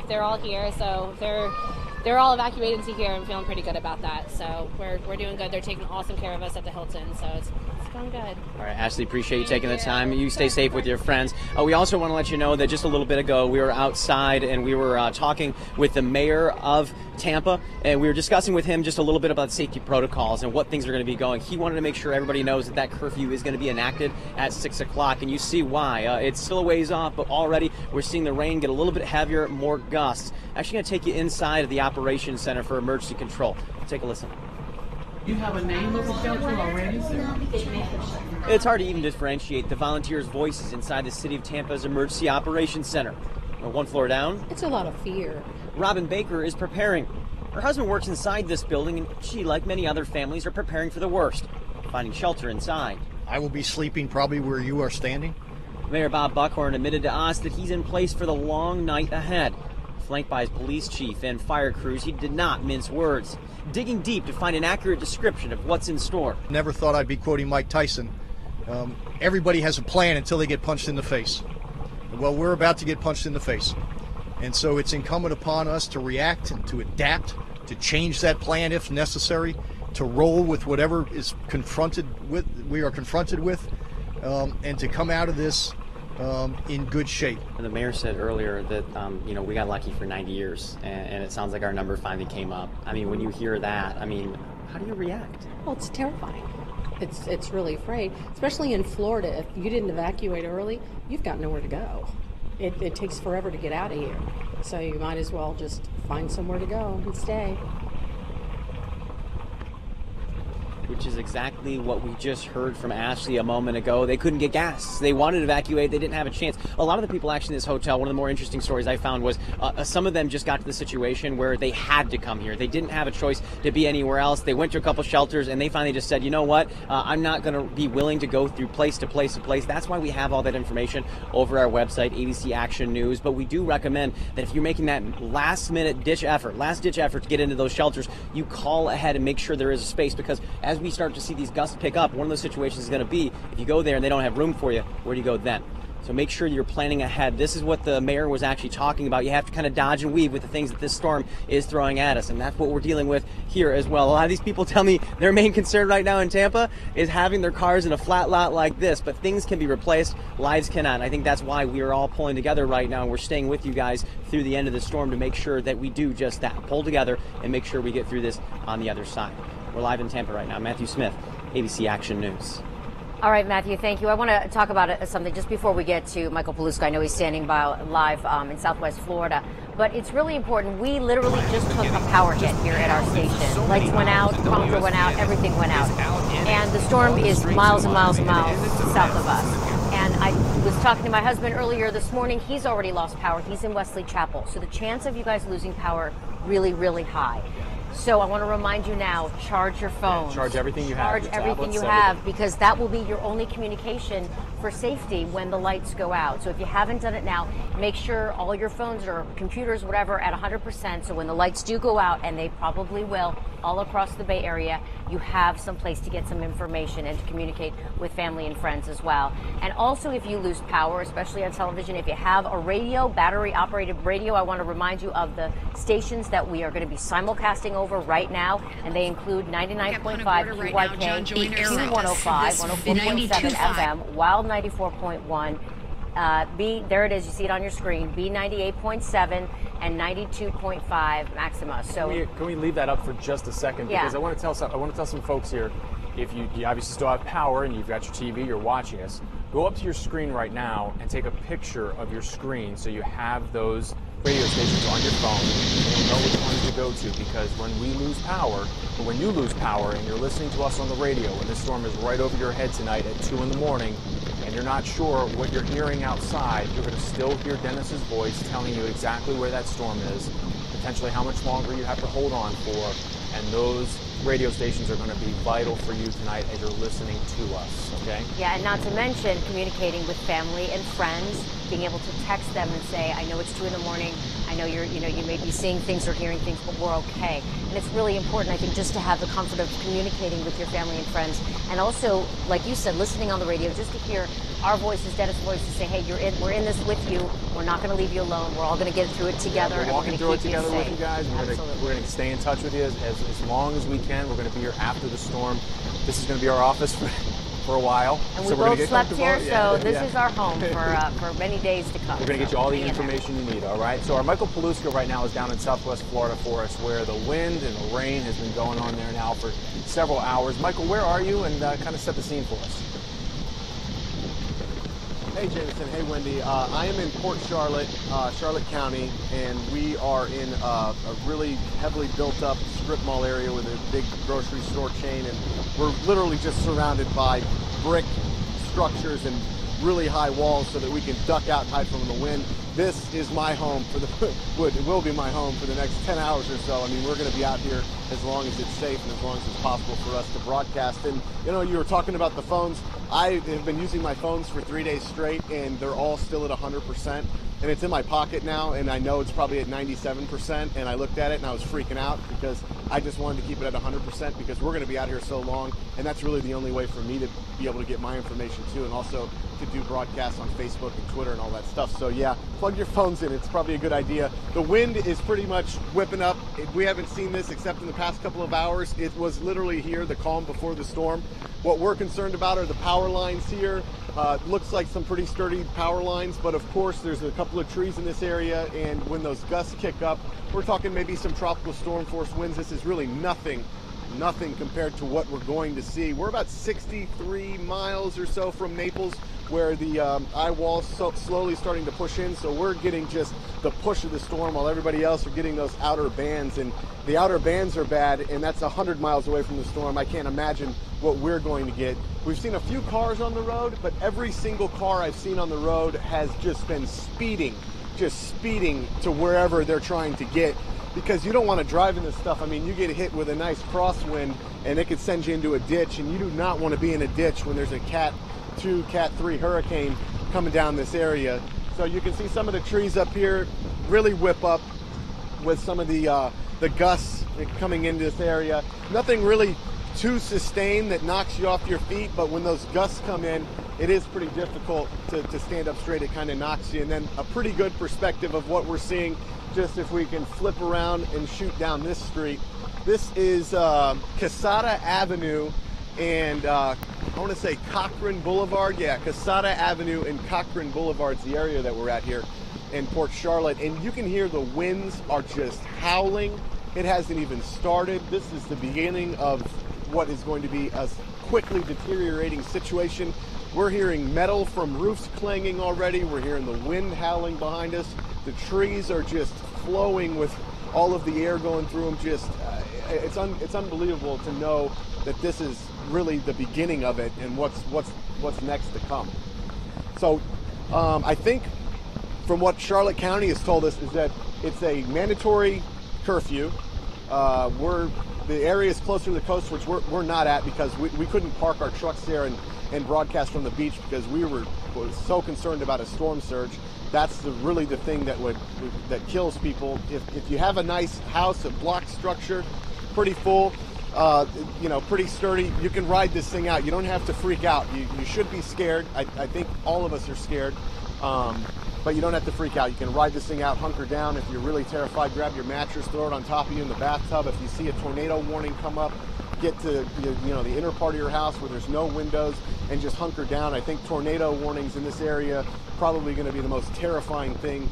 Speaker 22: They're all here, so they're all evacuated to here. I'm feeling pretty good about that. So we're doing good. They're taking awesome care of us at the Hilton, so it's going good.
Speaker 21: All right, Ashley, appreciate you taking the time. You stay safe with your friends. We also want to let you know that just a little bit ago we were outside and we were talking with the mayor of Tampa, and we were discussing with him just a little bit about safety protocols and what things are going to be going. He wanted to make sure everybody knows that curfew is going to be enacted at 6 o'clock, and you see why. It's still a ways off, but already we're seeing the rain get a little bit heavier, more gusts. Actually going to take you inside of the Operations Center for Emergency Control. Take a listen.
Speaker 23: You have a name of the shelter already, sir?
Speaker 21: It's hard to even differentiate the volunteers' voices inside the City of Tampa's Emergency Operations Center. Or one floor down?
Speaker 1: It's a lot of fear.
Speaker 21: Robin Baker is preparing. Her husband works inside this building, and she, like many other families, are preparing for the worst, finding shelter inside.
Speaker 4: I will be sleeping probably where you are standing.
Speaker 21: Mayor Bob Buckhorn admitted to us that he's in place for the long night ahead. Flanked by his police chief and fire crews, he did not mince words, digging deep to find an accurate description of what's in store.
Speaker 4: Never thought I'd be quoting Mike Tyson. Everybody has a plan until they get punched in the face. Well, we're about to get punched in the face. And so it's incumbent upon us to react and to adapt, to change that plan if necessary, to roll with whatever is we are confronted with, and to come out of this in good shape.
Speaker 21: The mayor said earlier that, we got lucky for 90 years, and it sounds like our number finally came up. I mean, when you hear that, how do you react?
Speaker 1: Well, it's terrifying. It's really afraid, especially in Florida. If you didn't evacuate early, you've got nowhere to go. It takes forever to get out of here. So you might as well just find somewhere to go and stay.
Speaker 21: Which is exactly what we just heard from Ashley a moment ago. They couldn't get gas. They wanted to evacuate. They didn't have a chance. A lot of the people actually in this hotel, one of the more interesting stories I found was some of them just got to the situation where they had to come here. They didn't have a choice to be anywhere else. They went to a couple shelters and they finally just said, you know what, I'm not going to be willing to go through place to place to place. That's why we have all that information over our website, ABC Action News. But we do recommend that if you're making that last ditch effort to get into those shelters, you call ahead and make sure there is a space, because as we start to see these gusts pick up, one of those situations is going to be, if you go there and they don't have room for you, where do you go then? So make sure you're planning ahead. This is what the mayor was actually talking about. You have to kind of dodge and weave with the things that this storm is throwing at us, and that's what we're dealing with here as well. A lot of these people tell me their main concern right now in Tampa is having their cars in a flat lot like this, but things can be replaced, lives cannot. And I think that's why we are all pulling together right now, and we're staying with you guys through the end of the storm to make sure that we do just that, pull together and make sure we get through this on the other side. We're live in Tampa right now. Matthew Smith, ABC Action News.
Speaker 5: All right, Matthew, thank you. I want to talk about something just before we get to Michael Paluska. I know he's standing by live in Southwest Florida, but it's really important. We literally just took a power hit here at our station. Lights went out, prompter went out, everything went out. And the storm is miles and miles and miles south of us. And I was talking to my husband earlier this morning. He's already lost power. He's in Wesley Chapel. So the chance of you guys losing power really, really high. So I want to remind you now, charge your phone.
Speaker 20: Charge everything you have.
Speaker 5: Charge everything you have, because that will be your only communication for safety when the lights go out. So if you haven't done it now, make sure all your phones or computers, whatever, at 100%. So when the lights do go out, and they probably will, all across the Bay Area, you have some place to get some information and to communicate with family and friends as well. And also, if you lose power, especially on television, if you have a radio, battery-operated radio, I want to remind you of the stations that we are going to be simulcasting over right now, and they include 99.5 QYK, Q105, 104.7 FM, Wild 94.1, there it is, you see it on your screen, B98.7 and 92.5 Maxima. So
Speaker 20: can we leave that up for just a second? Because I want to tell some folks here, if you obviously still have power and you've got your TV, you're watching us, go up to your screen right now and take a picture of your screen so you have those radio stations on your phone and you'll know which ones to go to, because when we lose power, or when you lose power and you're listening to us on the radio and this storm is right over your head tonight at 2 in the morning and you're not sure what you're hearing outside, you're going to still hear Dennis's voice telling you exactly where that storm is, potentially how much longer you have to hold on for, and those radio stations are going to be vital for you tonight as you're listening to us, okay?
Speaker 5: Yeah, and not to mention communicating with family and friends, being able to text them and say, I know it's 2 in the morning, I know you may be seeing things or hearing things, but we're okay. And it's really important, I think, just to have the comfort of communicating with your family and friends. And also, like you said, listening on the radio, just to hear our voices, Dennis' voice, to say, hey, we're in this with you. We're not going to leave you alone. We're all going to get through it together.
Speaker 20: We're walking through it together with you guys. We're going to stay in touch with you as long as we can. We're going to be here after the storm. This is going to be our office for a while.
Speaker 5: And we both slept here, so this is our home for many days to come.
Speaker 20: We're going to get you all the information you need, all right? So our Michael Paluska right now is down in Southwest Florida for us, where the wind and the rain has been going on there now for several hours. Michael, where are you? And kind of set the scene for us.
Speaker 17: Hey Jameson, hey Wendy. I am in Port Charlotte, Charlotte County, and we are in a really heavily built up strip mall area with a big grocery store chain, and we're literally just surrounded by brick structures and really high walls so that we can duck out and hide from the wind. This is my home for it will be my home for the next 10 hours or so. I mean, we're going to be out here as long as it's safe and as long as it's possible for us to broadcast. And, you know, you were talking about the phones. I have been using my phones for 3 days straight, and they're all still at 100%. And it's in my pocket now, and I know it's probably at 97%. And I looked at it, and I was freaking out because I just wanted to keep it at 100% because we're going to be out here so long. And that's really the only way for me to be able to get my information, too, and also to do broadcasts on Facebook and Twitter and all that stuff. So, yeah, plug your phones in. It's probably a good idea. The wind is pretty much whipping up. We haven't seen this except in the past couple of hours. It was literally here, the calm before the storm. What we're concerned about are the power lines here. Looks like some pretty sturdy power lines, but of course there's a couple of trees in this area, and when those gusts kick up, we're talking maybe some tropical storm force winds. This is really nothing compared to what we're going to see. We're about 63 miles or so from Naples, where the eye wall's slowly starting to push in, so we're getting just the push of the storm while everybody else are getting those outer bands, and the outer bands are bad, and that's 100 miles away from the storm. I can't imagine what we're going to get. We've seen a few cars on the road, but every single car I've seen on the road has just been speeding to wherever they're trying to get, because you don't want to drive in this stuff. I mean, you get hit with a nice crosswind and it could send you into a ditch, and you do not want to be in a ditch when there's a Cat 2, Cat 3 hurricane coming down this area. So you can see some of the trees up here really whip up with some of the gusts coming into this area. Nothing really too sustained that knocks you off your feet, but when those gusts come in, it is pretty difficult to stand up straight. It kind of knocks you. And then a pretty good perspective of what we're seeing, just if we can flip around and shoot down this street. This is Casada Avenue and I want to say Cochran Boulevard. Yeah, Casada Avenue and Cochran Boulevard's the area that we're at here in Port Charlotte. And you can hear the winds are just howling. It hasn't even started. This is the beginning of what is going to be a quickly deteriorating situation. We're hearing metal from roofs clanging already. We're hearing the wind howling behind us. The trees are just flowing with all of the air going through them. Just it's unbelievable to know that this is really the beginning of it and what's next to come. So I think from what Charlotte County has told us is that it's a mandatory curfew. The area is closer to the coast, which we're not at, because we couldn't park our trucks there and broadcast from the beach because we were so concerned about a storm surge. That's really the thing that kills people. If you have a nice house, a block structure, pretty full, pretty sturdy, you can ride this thing out. You don't have to freak out. You should be scared. I think all of us are scared. But you don't have to freak out. You can ride this thing out, hunker down. If you're really terrified, grab your mattress, throw it on top of you in the bathtub. If you see a tornado warning come up, get to the inner part of your house where there's no windows and just hunker down. I think tornado warnings in this area probably going to be the most terrifying thing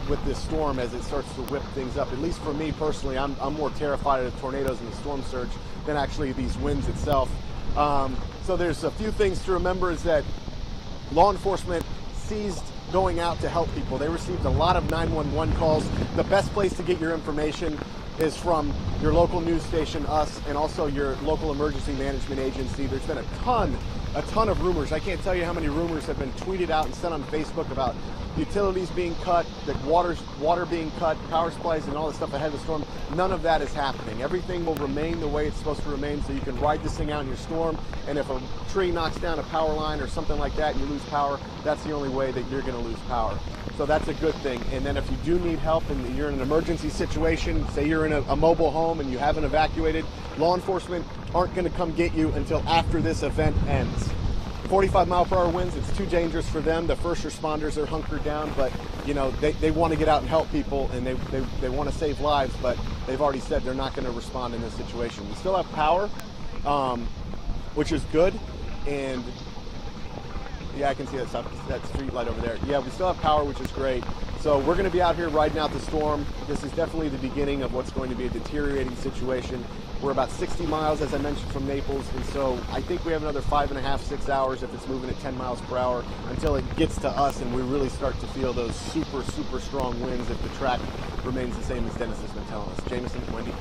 Speaker 17: with this storm as it starts to whip things up. At least for me personally, I'm more terrified of tornadoes and the storm surge than actually these winds itself. So there's a few things to remember is that law enforcement ceased going out to help people. They received a lot of 911 calls. The best place to get your information is from your local news station, us, and also your local emergency management agency. There's been a ton of rumors. I can't tell you how many rumors have been tweeted out and sent on Facebook about utilities being cut, that water being cut, power supplies, and all this stuff ahead of the storm. None of that is happening. Everything will remain the way it's supposed to remain, so you can ride this thing out in your storm, and if a tree knocks down a power line or something like that and you lose power, that's the only way that you're going to lose power. So that's a good thing. And then if you do need help and you're in an emergency situation, say you're in a mobile home and you haven't evacuated, law enforcement aren't going to come get you until after this event ends. 45-mile-per-hour winds, it's too dangerous for them. The first responders are hunkered down, but they want to get out and help people, and they want to save lives, but they've already said they're not going to respond in this situation. We still have power, which is good, and yeah, I can see that street light over there. Yeah, we still have power, which is great. So we're going to be out here riding out the storm. This is definitely the beginning of what's going to be a deteriorating situation. We're about 60 miles, as I mentioned, from Naples, and so I think we have another 5.5, 6 hours if it's moving at 10 miles per hour until it gets to us and we really start to feel those super, super strong winds if the track remains the same as Dennis has been telling us. Jameson, Wendy.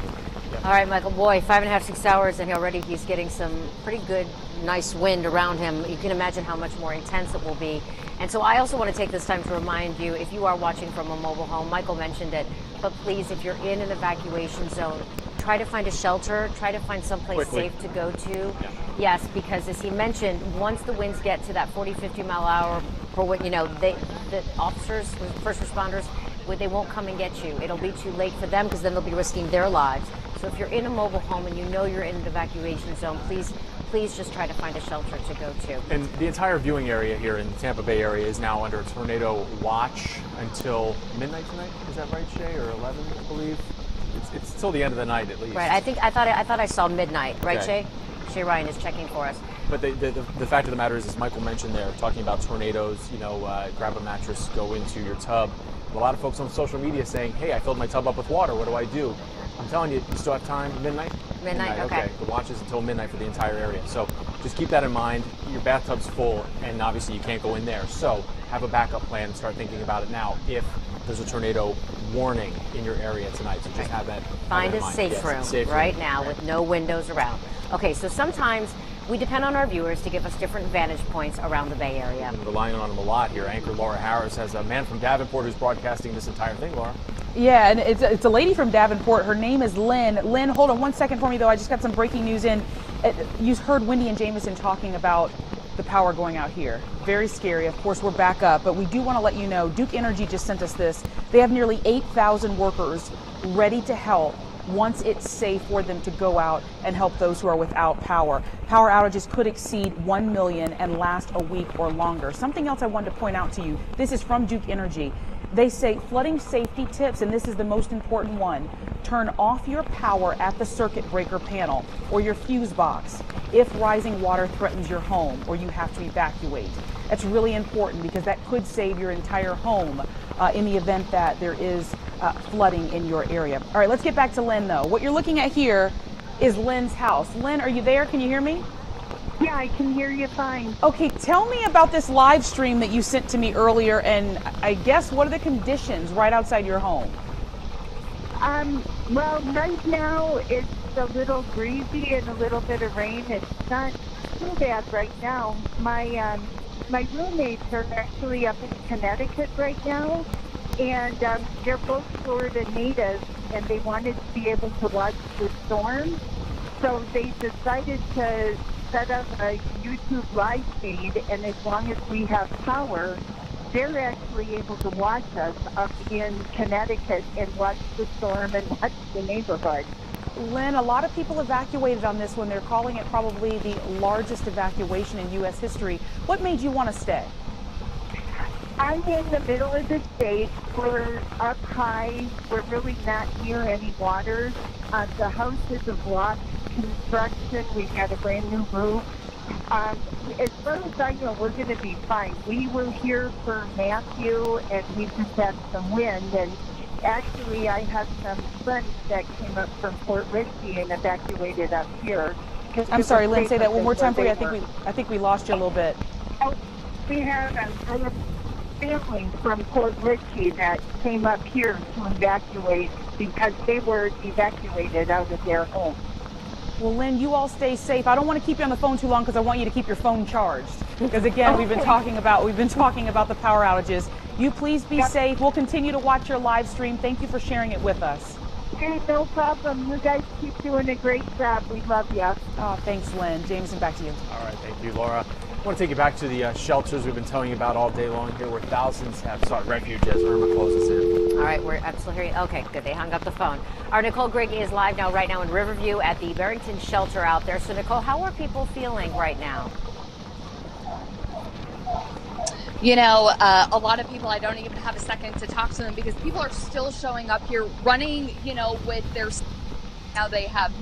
Speaker 5: All right, Michael, boy, 5.5, 6 hours, and already he's getting some pretty good, nice wind around him. You can imagine how much more intense it will be. And so I also want to take this time to remind you, if you are watching from a mobile home, Michael mentioned it, but please, if you're in an evacuation zone, try to find a shelter, try to find someplace safe to go to. Yeah. Yes, because as he mentioned, once the winds get to that 40, 50 mile an hour per wind, you know, the officers, first responders, they won't come and get you. It'll be too late for them because then they'll be risking their lives. So if you're in a mobile home and you know you're in an evacuation zone, please just try to find a shelter to go to.
Speaker 20: And the entire viewing area here in the Tampa Bay area is now under tornado watch until midnight tonight. Is that right, Shay? Or 11, I believe? It's till the end of the night at least.
Speaker 5: Right. I thought I saw midnight. Right, okay. Shay? Shay Ryan is checking for us.
Speaker 20: But the fact of the matter is, as Michael mentioned there, talking about tornadoes, you know, grab a mattress, go into your tub. A lot of folks on social media saying, hey, I filled my tub up with water. What do I do? I'm telling you, you still have time. Midnight?
Speaker 5: Midnight, okay.
Speaker 20: The watch is until midnight for the entire area. So just keep that in mind. Your bathtub's full, and obviously you can't go in there. So have a backup plan and start thinking about it now if there's a tornado warning in your area tonight. So just have that.
Speaker 5: Find a safe room right now with no windows around. Okay, so sometimes we depend on our viewers to give us different vantage points around the Bay Area.
Speaker 20: I'm relying on them a lot here. Anchor Laura Harris has a man from Davenport who's broadcasting this entire thing, Laura.
Speaker 9: Yeah, and it's a lady from Davenport. Her name is Lynn. Lynn, hold on one second for me, though. I just got some breaking news in. You heard Wendy and Jameson talking about the power going out here. Very scary. Of course, we're back up, but we do want to let you know, Duke Energy just sent us this. They have nearly 8,000 workers ready to help once it's safe for them to go out and help those who are without power. Power outages could exceed 1 million and last a week or longer. Something else I wanted to point out to you, this is from Duke Energy. They say flooding safety tips, and this is the most important one. Turn off your power at the circuit breaker panel or your fuse box if rising water threatens your home or you have to evacuate. That's really important because that could save your entire home in the event that there is flooding in your area. All right, let's get back to Lynn, though. What you're looking at here is Lynn's house. Lynn, are you there? Can you hear me?
Speaker 7: Yeah, I can hear you fine.
Speaker 9: Okay, tell me about this live stream that you sent to me earlier, and I guess what are the conditions right outside your home?
Speaker 7: Well, right now it's a little breezy and a little bit of rain. It's not too bad right now. My roommates are actually up in Connecticut right now, and they're both Florida natives, and they wanted to be able to watch the storm, so they decided to set up a YouTube live feed, and as long as we have power, they're actually able to watch us up in Connecticut and watch the storm and watch the neighborhood.
Speaker 9: Lynn, a lot of people evacuated on this one. They're calling it probably the largest evacuation in U.S. history. What made you want to stay?
Speaker 7: I'm in the middle of the state. We're up high. We're really not near any water. The house is a block construction. We've got a brand new roof. As far as I know, we're going to be fine. We were here for Matthew, and we just had some wind. And actually, I had some friends that came up from Port Richey and evacuated up here.
Speaker 9: I'm sorry, Lynn. Say that one more time for you. I think we lost you a little bit.
Speaker 7: Oh, we have a family from Port Richey that came up here to evacuate because they were evacuated out of their home.
Speaker 9: Well, Lynn, you all stay safe. I don't want to keep you on the phone too long because I want you to keep your phone charged. Because again, we've been talking about the power outages. You please be safe. We'll continue to watch your live stream. Thank you for sharing it with us.
Speaker 7: Hey, no problem. You guys keep doing a great job. We love you.
Speaker 9: Oh, thanks, Lynn. Jameson, back to you.
Speaker 20: All right, thank you, Laura. I want to take you back to the shelters we've been telling you about all day long here, where thousands have sought refuge as Irma closes in.
Speaker 5: All right, we're absolutely hearing. Okay, good. They hung up the phone. Our Nicole Grigg is live now, right now in Riverview at the Barrington shelter out there. So, Nicole, how are people feeling right now?
Speaker 8: You know, a lot of people, I don't even have a second to talk to them because people are still showing up here running, you know, with their, now they have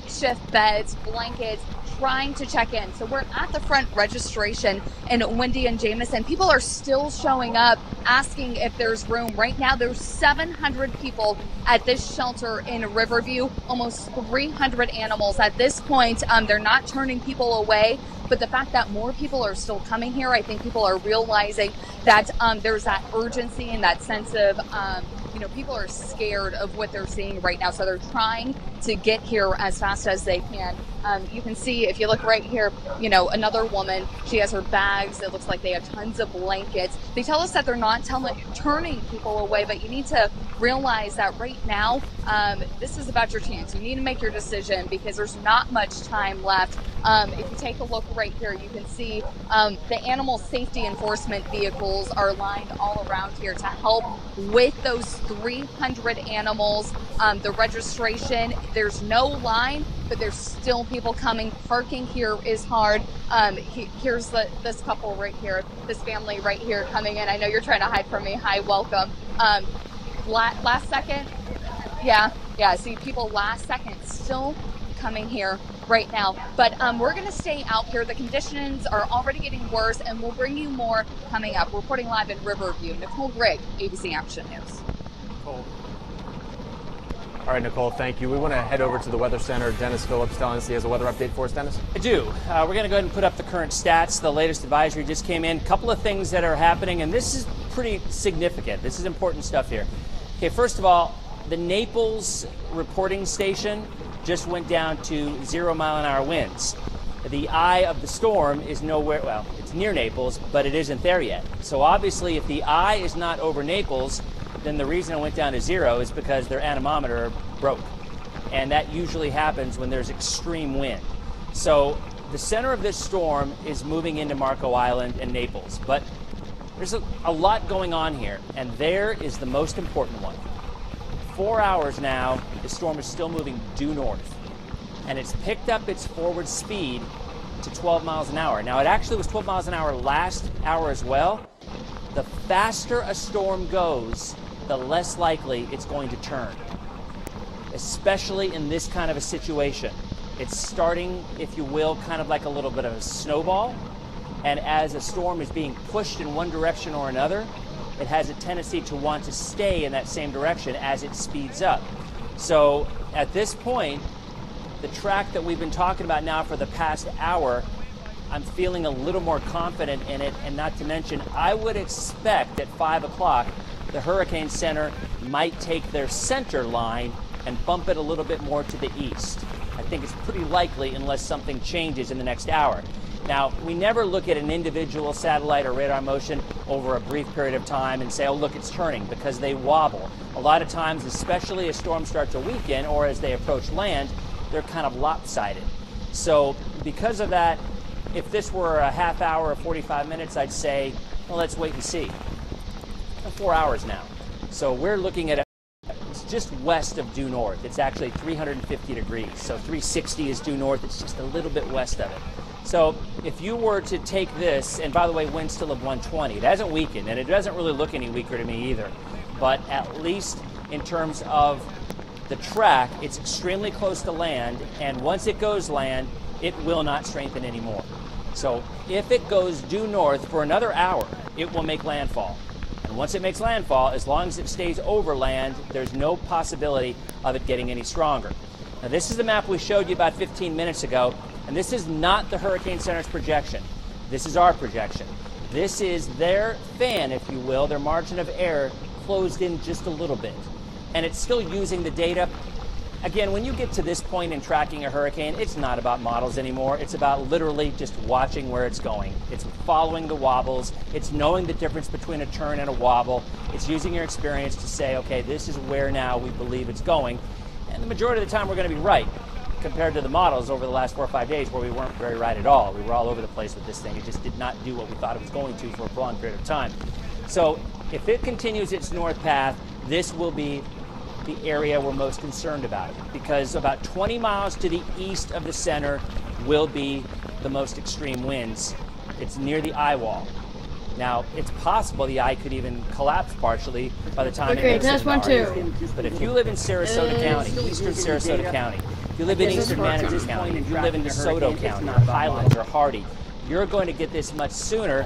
Speaker 8: shift beds, blankets, trying to check in. So we're at the front registration in Wendy and Jameson. People are still showing up asking if there's room. Right now, there's 700 people at this shelter in Riverview, almost 300 animals. At this point, they're not turning people away. But the fact that more people are still coming here, I think people are realizing that there's that urgency and that sense of, you know, people are scared of what they're seeing right now. So they're trying to get here as fast as they can. You can see, if you look right here, you know, another woman, she has her bags. It looks like they have tons of blankets. They tell us that they're not turning people away, but you need to realize that right now, this is about your chance. You need to make your decision because there's not much time left. If you take a look right here, you can see the animal safety enforcement vehicles are lined all around here to help with those 300 animals. The registration, there's no line, but there's still people coming. Parking here is hard. Here's this couple right here, this family right here coming in. I know you're trying to hide from me. Hi, welcome. Last second, yeah. See people last second still coming here right now. But we're going to stay out here. The conditions are already getting worse, and we'll bring you more coming up. Reporting live in Riverview, Nicole Grigg, ABC Action News.
Speaker 20: Nicole. All right, Nicole, thank you. We want to head over to the Weather Center. Dennis Phillips telling us he has a weather update for us. Dennis?
Speaker 16: I do. We're going to go ahead and put up the current stats. The latest advisory just came in. A couple of things that are happening, and this is pretty significant. This is important stuff here. Okay, first of all, the Naples reporting station just went down to 0 mile-an-hour winds. The eye of the storm is nowhere, well, it's near Naples, but it isn't there yet. So obviously, if the eye is not over Naples, then the reason it went down to 0 is because their anemometer broke. And that usually happens when there's extreme wind. So the center of this storm is moving into Marco Island and Naples. But there's a lot going on here, and there is the most important one. 4 hours now, the storm is still moving due north. And it's picked up its forward speed to 12 miles an hour. Now, it actually was 12 miles an hour last hour as well. The faster a storm goes, the less likely it's going to turn, especially in this kind of a situation. It's starting, if you will, kind of like a little bit of a snowball. And as a storm is being pushed in one direction or another, it has a tendency to want to stay in that same direction as it speeds up. So at this point, the track that we've been talking about now for the past hour, I'm feeling a little more confident in it, and not to mention, I would expect at 5 o'clock, the Hurricane Center might take their center line and bump it a little bit more to the east. I think it's pretty likely unless something changes in the next hour. Now, we never look at an individual satellite or radar motion over a brief period of time and say, oh, look, it's turning, because they wobble. A lot of times, especially as storms start to weaken or as they approach land, they're kind of lopsided. So because of that, if this were a half hour or 45 minutes, I'd say, well, let's wait and see. 4 hours now. So we're looking at it's just west of due north. It's actually 350 degrees. So 360 is due north. It's just a little bit west of it. So if you were to take this, and by the way, wind's still of 120. It hasn't weakened, and it doesn't really look any weaker to me either. But at least in terms of the track, it's extremely close to land, and once it goes land, it will not strengthen anymore. So if it goes due north for another hour, it will make landfall. And once it makes landfall, as long as it stays over land, there's no possibility of it getting any stronger. Now, this is the map we showed you about 15 minutes ago, and this is not the Hurricane Center's projection. This is our projection. This is their fan, if you will, their margin of error closed in just a little bit. And it's still using the data. Again, when you get to this point in tracking a hurricane, it's not about models anymore. It's about literally just watching where it's going. It's following the wobbles. It's knowing the difference between a turn and a wobble. It's using your experience to say, okay, this is where now we believe it's going. And the majority of the time we're going to be right compared to the models over the last 4 or 5 days where we weren't very right at all. We were all over the place with this thing. It just did not do what we thought it was going to for a prolonged period of time. So if it continues its north path, this will be the area we're most concerned about, because about 20 miles to the east of the center will be the most extreme winds. It's near the eye wall. Now, it's possible the eye could even collapse partially by the time it hits it. But if you live in Sarasota County, eastern Sarasota County, if you live in eastern Manatee County, if you live in DeSoto County, or Highlands, or Hardy, you're going to get this much sooner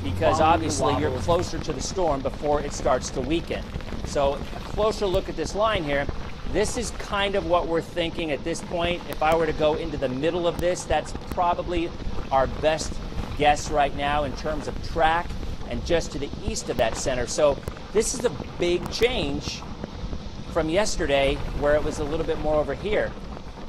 Speaker 16: because obviously you're closer to the storm before it starts to weaken. So a closer look at this line here, this is kind of what we're thinking at this point. If I were to go into the middle of this, that's probably our best guess right now in terms of track and just to the east of that center. So this is a big change from yesterday where it was a little bit more over here.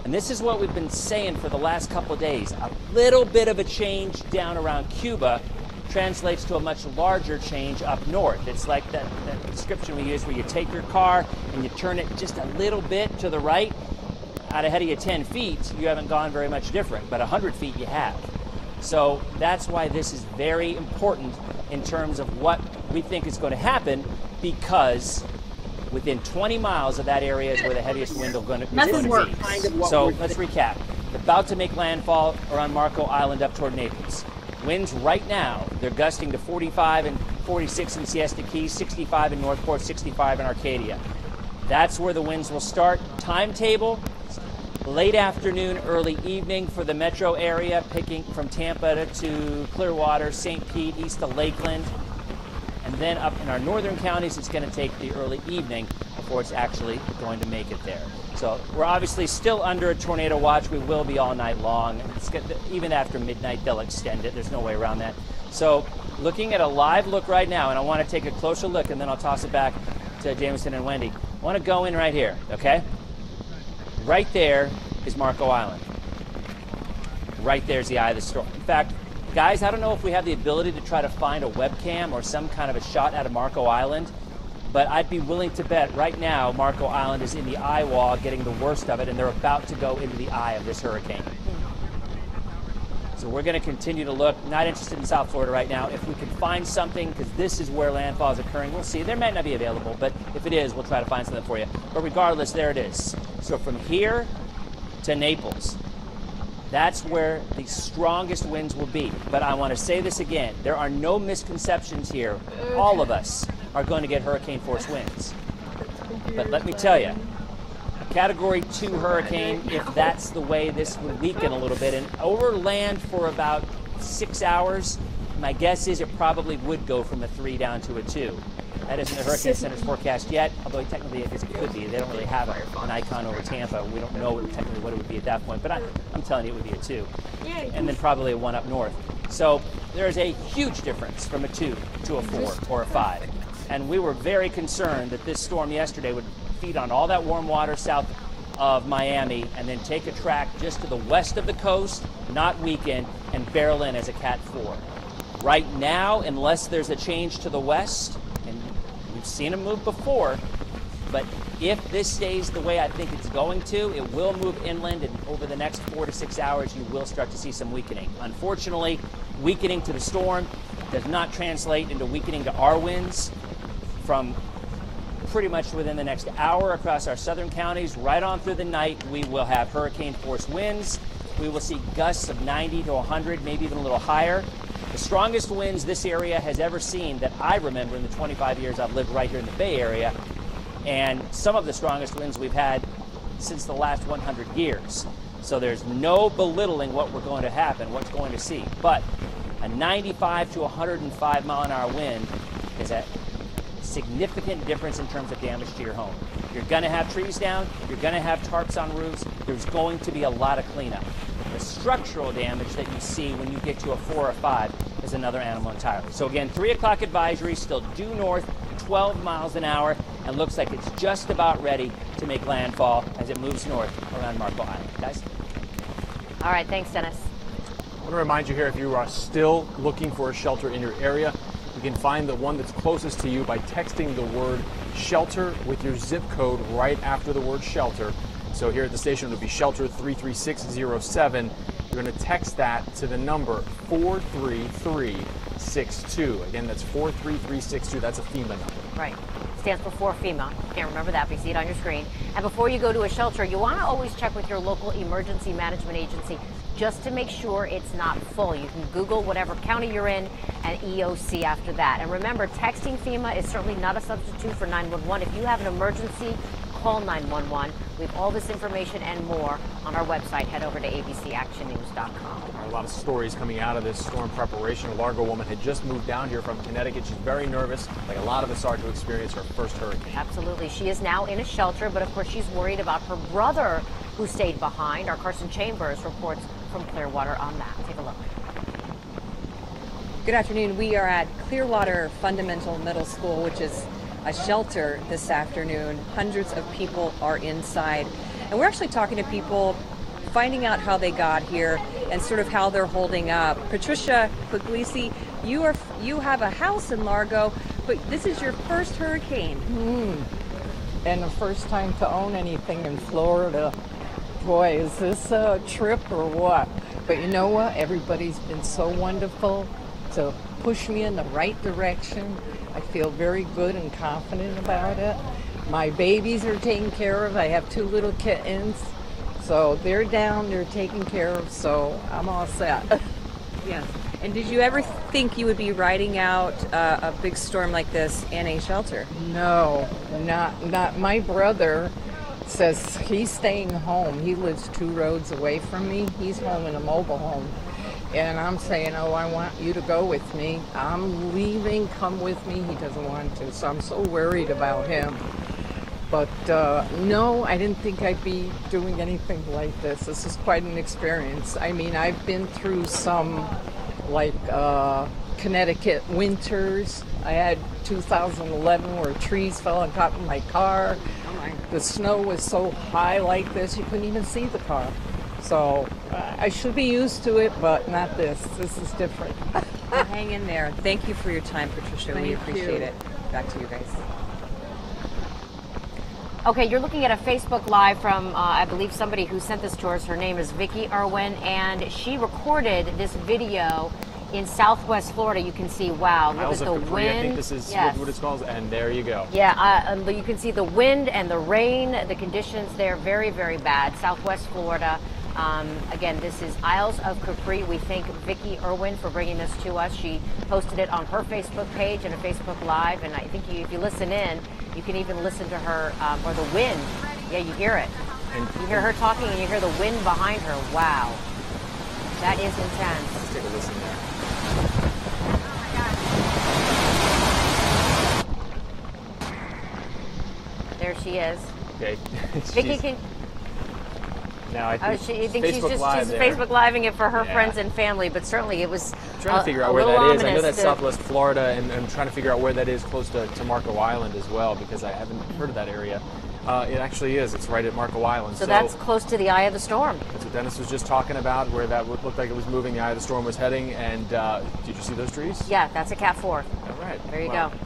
Speaker 16: And this is what we've been saying for the last couple of days. A little bit of a change down around Cuba translates to a much larger change up north. It's like that description we use where you take your car and you turn it just a little bit to the right. Out ahead of you 10 feet, you haven't gone very much different, but 100 feet you have. So that's why this is very important in terms of what we think is going to happen, because within 20 miles of that area is where the heaviest wind is going to be. So let's recap. About to make landfall around Marco Island up toward Naples. Winds right now, they're gusting to 45 and 46 in Siesta Key, 65 in Northport, 65 in Arcadia. That's where the winds will start. Timetable, late afternoon, early evening for the metro area, picking from Tampa to Clearwater, St. Pete, east to Lakeland. And then up in our northern counties, it's going to take the early evening before it's actually going to make it there. So we're obviously still under a tornado watch. We will be all night long. Even after midnight, they'll extend it. There's no way around that. So looking at a live look right now, and I want to take a closer look, and then I'll toss it back to Jameson and Wendy. I want to go in right here, okay? Right there is Marco Island. Right there's the eye of the storm. In fact, guys, I don't know if we have the ability to try to find a webcam or some kind of a shot out of Marco Island, but I'd be willing to bet right now Marco Island is in the eye wall getting the worst of it, and they're about to go into the eye of this hurricane. So we're going to continue to look. Not interested in South Florida right now. If we can find something, because this is where landfall is occurring, we'll see. There might not be available, but if it is, we'll try to find something for you. But regardless, there it is. So from here to Naples, that's where the strongest winds will be. But I want to say this again. There are no misconceptions here. All of us are going to get hurricane force winds. But let me tell you, a Category 2 hurricane, if that's the way this would weaken a little bit, and over land for about 6 hours, my guess is it probably would go from a 3 down to a 2. That isn't the Hurricane Center's forecast yet, although technically I guess it could be. They don't really have an icon over Tampa. We don't know technically what it would be at that point, but I'm telling you it would be a 2. And then probably a 1 up north. So there is a huge difference from a 2 to a 4 or a 5. And we were very concerned that this storm yesterday would feed on all that warm water south of Miami and then take a track just to the west of the coast, not weaken, and barrel in as a Cat 4. Right now, unless there's a change to the west, and we've seen them move before, but if this stays the way I think it's going to, it will move inland, and over the next 4 to 6 hours, you will start to see some weakening. Unfortunately, weakening to the storm does not translate into weakening to our winds. From pretty much within the next hour across our southern counties, right on through the night, we will have hurricane force winds. We will see gusts of 90 to 100, maybe even a little higher. The strongest winds this area has ever seen that I remember in the 25 years I've lived right here in the Bay Area, and some of the strongest winds we've had since the last 100 years. So there's no belittling what we're going to happen, what's going to see. But a 95 to 105 mile an hour wind is a significant difference in terms of damage to your home. You're going to have trees down, you're going to have tarps on roofs, there's going to be a lot of cleanup. The structural damage that you see when you get to a 4 or 5 is another animal entirely. So again, 3 o'clock advisory, still due north, 12 miles an hour, and looks like it's just about ready to make landfall as it moves north around Marco Island. Guys?
Speaker 5: All right, thanks, Dennis.
Speaker 20: I want to remind you here, if you are still looking for a shelter in your area, you can find the one that's closest to you by texting the word shelter with your zip code right after the word shelter. So here at the station, it'll be shelter 33607. You're going to text that to the number 43362. Again, that's 43362. That's a FEMA number.
Speaker 5: Right. Stands for FEMA. You can't remember that, but you see it on your screen. And before you go to a shelter, you want to always check with your local emergency management agency just to make sure it's not full. You can Google whatever county you're in and EOC after that. And remember, texting FEMA is certainly not a substitute for 911. If you have an emergency, call 911. We have all this information and more on our website. Head over to abcactionnews.com.
Speaker 20: A lot of stories coming out of this storm preparation. A Largo woman had just moved down here from Connecticut. She's very nervous, like a lot of us are, to experience her first hurricane.
Speaker 5: Absolutely. She is now in a shelter, but of course she's worried about her brother who stayed behind. Our Carson Chambers reports from Clearwater on that. Take a look.
Speaker 10: Good afternoon. We are at Clearwater Fundamental Middle School, which is a shelter this afternoon. Hundreds of people are inside. And we're actually talking to people finding out how they got here and sort of how they're holding up. Patricia Puglisi, you have a house in Largo, but this is your first hurricane.
Speaker 11: And the first time to own anything in Florida. Boy, is this a trip or what? But you know what? Everybody's been so wonderful to push me in the right direction. I feel very good and confident about it. My babies are taken care of. I have 2 little kittens. So they're down, they're taken care of, so I'm all set.
Speaker 10: Yes. And did you ever think you would be riding out a big storm like this in a shelter?
Speaker 11: No, not. My brother says he's staying home. He lives 2 roads away from me. He's home in a mobile home. And I'm saying, oh, I want you to go with me. I'm leaving, come with me. He doesn't want to, so I'm so worried about him. But no, I didn't think I'd be doing anything like this. This is quite an experience. I mean, I've been through some, like, Connecticut winters. I had 2011 where trees fell on top of my car. The snow was so high like this, you couldn't even see the car. So I should be used to it, but not this. This is different.
Speaker 10: Well, hang in there. Thank you for your time, Patricia. We
Speaker 11: Thank
Speaker 10: appreciate
Speaker 11: you.
Speaker 10: it. Back to you guys.
Speaker 5: Okay, you're looking at a Facebook Live from, I believe, somebody who sent this to us. Her name is Vicki Irwin, and she recorded this video in Southwest Florida. You can see, wow, look
Speaker 20: Isles
Speaker 5: at
Speaker 20: of
Speaker 5: the
Speaker 20: Capri,
Speaker 5: wind.
Speaker 20: I think this is
Speaker 5: Yes.
Speaker 20: what it's called, and there you go.
Speaker 5: Yeah, you can see the wind and the rain, the conditions there, very, very bad. Southwest Florida. Again, this is Isles of Capri. We thank Vicki Irwin for bringing this to us. She posted it on her Facebook page and a Facebook Live, and I think if you listen in, you can even listen to her, or the wind. Yeah, you hear it. You hear her talking and you hear the wind behind her. Wow. That is intense.
Speaker 20: Let's take a listen there.
Speaker 5: There she is.
Speaker 20: Okay.
Speaker 5: Vicki, can...
Speaker 20: Now I think,
Speaker 5: she thinks she's
Speaker 20: Facebook Live
Speaker 5: just
Speaker 20: there.
Speaker 5: Facebook Living it for her
Speaker 20: Yeah.
Speaker 5: friends and family, but certainly it was
Speaker 20: I'm trying to figure out where that is. I know that's Southwest Florida, and I'm trying to figure out where that is close to Marco Island as well, because I haven't heard of that area. It actually is. It's right at Marco Island.
Speaker 5: So that's close to the eye of the storm.
Speaker 20: That's what Dennis was just talking about, where that looked like it was moving. The eye of the storm was heading, and did you see those trees?
Speaker 5: Yeah, that's a Cat 4.
Speaker 20: All right.
Speaker 5: There you
Speaker 20: Well,
Speaker 5: go.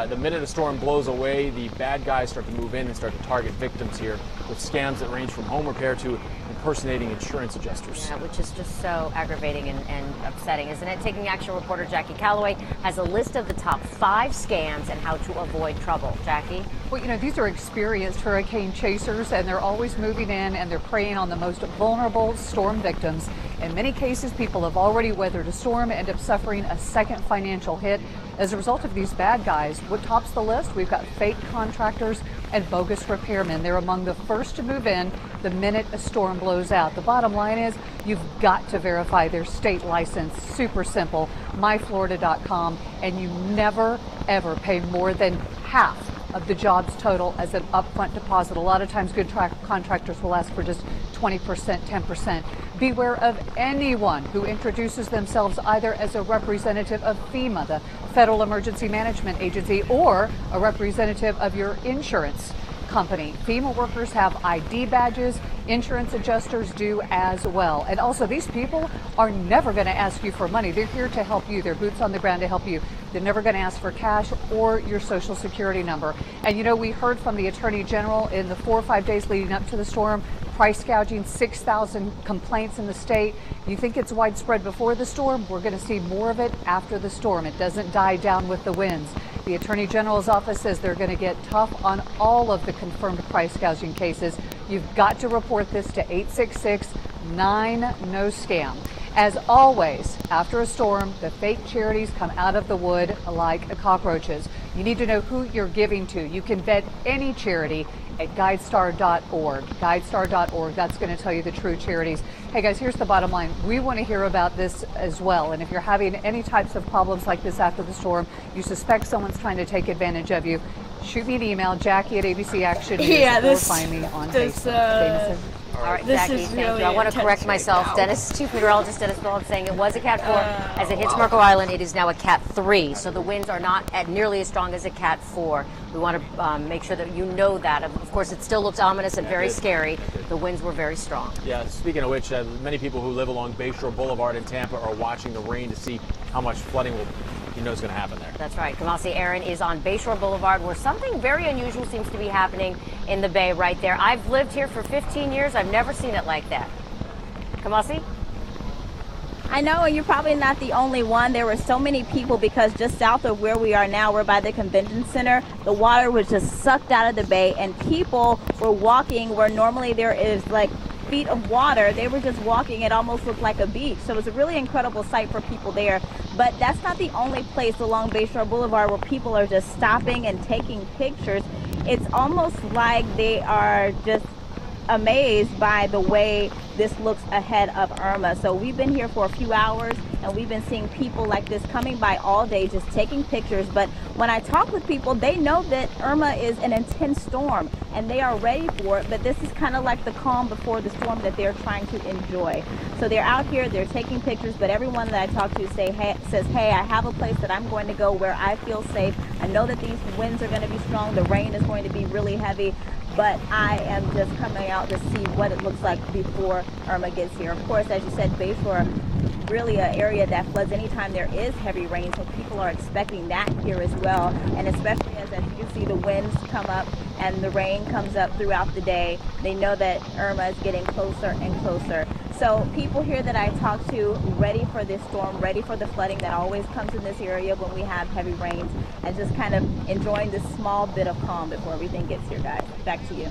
Speaker 20: The minute a storm blows away, the bad guys start to move in and start to target victims here with scams that range from home repair to impersonating insurance adjusters.
Speaker 5: Yeah, which is just so aggravating and upsetting, isn't it? Taking Action reporter Jackie Calloway has a list of the top 5 scams and how to avoid trouble. Jackie?
Speaker 12: Well, you know, these are experienced hurricane chasers, and they're always moving in, and they're preying on the most vulnerable storm victims. In many cases, people have already weathered a storm and end up suffering a second financial hit as a result of these bad guys. What tops the list? We've got fake contractors and bogus repairmen. They're among the first to move in the minute a storm blows out. The bottom line is you've got to verify their state license. Super simple, myflorida.com, and you never, ever pay more than half of the job's total as an upfront deposit. A lot of times good contractors will ask for just 20%, 10%. Beware of anyone who introduces themselves either as a representative of FEMA, the Federal Emergency Management Agency, or a representative of your insurance company. FEMA workers have ID badges. Insurance adjusters do as well. And also, these people are never going to ask you for money. They're here to help you. They're boots on the ground to help you. They're never going to ask for cash or your social security number. And you know, we heard from the Attorney General in the 4 or 5 days leading up to the storm, price gouging, 6,000 complaints in the state. You think it's widespread before the storm? We're going to see more of it after the storm. It doesn't die down with the winds. The Attorney General's office says they're going to get tough on all of the confirmed price gouging cases. You've got to report this to 866-9-NO-SCAM. As always, after a storm, the fake charities come out of the wood like cockroaches. You need to know who you're giving to. You can vet any charity at GuideStar.org. GuideStar.org, that's going to tell you the true charities. Hey guys, here's the bottom line. We want to hear about this as well. And if you're having any types of problems like this after the storm, you suspect someone's trying to take advantage of you, shoot me an email, Jackie at ABC Action News, or find me on Facebook.
Speaker 5: All right, Jackie, thank you. I want to correct myself. Dennis, Chief Meteorologist Dennis Phillips saying it was a Cat 4. As it hits Marco Island, it is now a Cat 3. So the winds are not nearly as strong as a Cat 4. We want to make sure that you know that. Of course, it still looks ominous and very scary. The winds were very strong.
Speaker 20: Yeah, speaking of which, many people who live along Bayshore Boulevard in Tampa are watching the rain to see how much flooding is going to happen there.
Speaker 5: That's right. Kamasi Aaron is on Bayshore Boulevard, where something very unusual seems to be happening in the bay right there. I've lived here for 15 years. I've never seen it like that. Kamasi?
Speaker 6: I know, and you're probably not the only one. There were so many people because just south of where we are now, we're by the convention center, the water was just sucked out of the bay, and people were walking where normally there is like feet of water. They were just walking. It almost looked like a beach. So it was a really incredible sight for people there. But that's not the only place along Bayshore Boulevard where people are just stopping and taking pictures. It's almost like they are just amazed by the way this looks ahead of Irma. So we've been here for a few hours and we've been seeing people like this coming by all day just taking pictures. But when I talk with people, they know that Irma is an intense storm and they are ready for it, but this is kind of like the calm before the storm that they're trying to enjoy. So they're out here, they're taking pictures, but everyone that I talk to says, hey, I have a place that I'm going to go where I feel safe. I know that these winds are going to be strong, the rain is going to be really heavy, but I am just coming out to see what it looks like before Irma gets here. Of course, as you said, Bayshore, really an area that floods anytime there is heavy rain, so people are expecting that here as well. And especially as you can see the winds come up and the rain comes up throughout the day, they know that Irma is getting closer and closer. So people here that I talk to ready for this storm, ready for the flooding that always comes in this area when we have heavy rains, and just kind of enjoying this small bit of calm before everything gets here, guys. Back to you.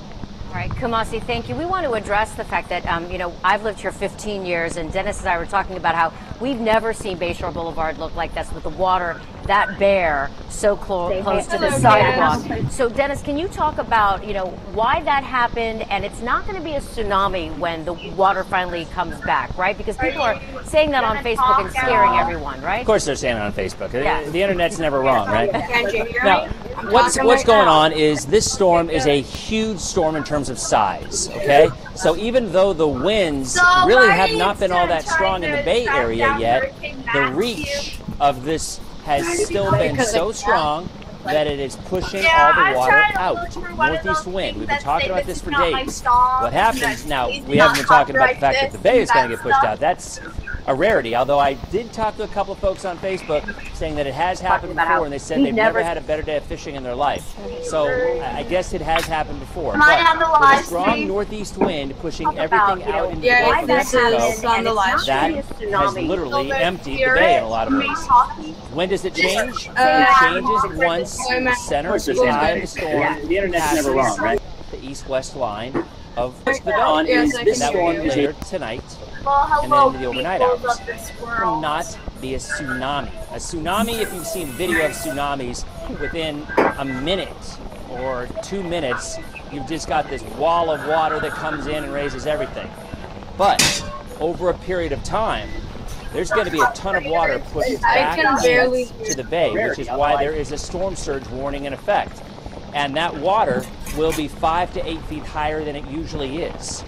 Speaker 5: All right, Kamasi, thank you. We want to address the fact that, I've lived here 15 years, and Dennis and I were talking about how we've never seen Bayshore Boulevard look like this with the water that bare so close to the sidewalk. So, Dennis, can you talk about, why that happened? And it's not going to be a tsunami when the water finally comes back, right? Because people are saying that on Facebook and scaring everyone, right?
Speaker 16: Of course they're saying it on Facebook.
Speaker 5: Yeah.
Speaker 16: The internet's never wrong, right? Now, what's going on is this storm is a huge storm in terms of size, okay? So even though the winds really have not been all that strong in the Bay Area yet, the reach of this has still been so strong that it is pushing all the water out. Northeast wind. We've been talking about this for days. What happens now, we haven't been talking about the fact that the bay is going to get pushed out. That's a rarity, although I did talk to a couple of folks on Facebook saying that it has happened before, and they said they've never had a better day of fishing in their life. So I guess it has happened before. But with a strong northeast wind pushing everything out into the Gulf of Mexico, that has literally emptied the bay in a lot of ways. When does it change? It changes once the center of the eye of the storm
Speaker 3: The internet's never wrong, right?
Speaker 16: the east-west line of the dawn. That will be later tonight. And then into the overnight hours. It will not be a tsunami. A tsunami, if you've seen video of tsunamis, within a minute or 2 minutes, you've just got this wall of water that comes in and raises everything. But over a period of time, there's going to be a ton of water pushed back to the bay, which is why there is a storm surge warning in effect. And that water will be 5 to 8 feet higher than it usually is.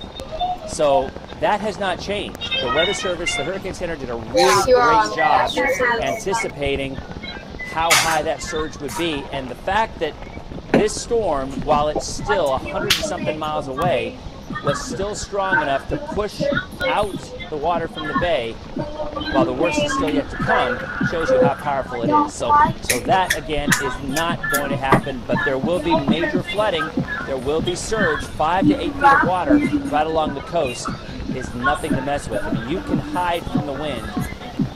Speaker 16: So that has not changed. The Weather Service, the Hurricane Center did a really great job anticipating how high that surge would be. And the fact that this storm, while it's still 100-something miles away, was still strong enough to push out the water from the bay while the worst is still yet to come, shows you how powerful it is. So that, again, is not going to happen, but there will be major flooding. There will be surge. 5 to 8 feet of water right along the coast is nothing to mess with. I mean, you can hide from the wind,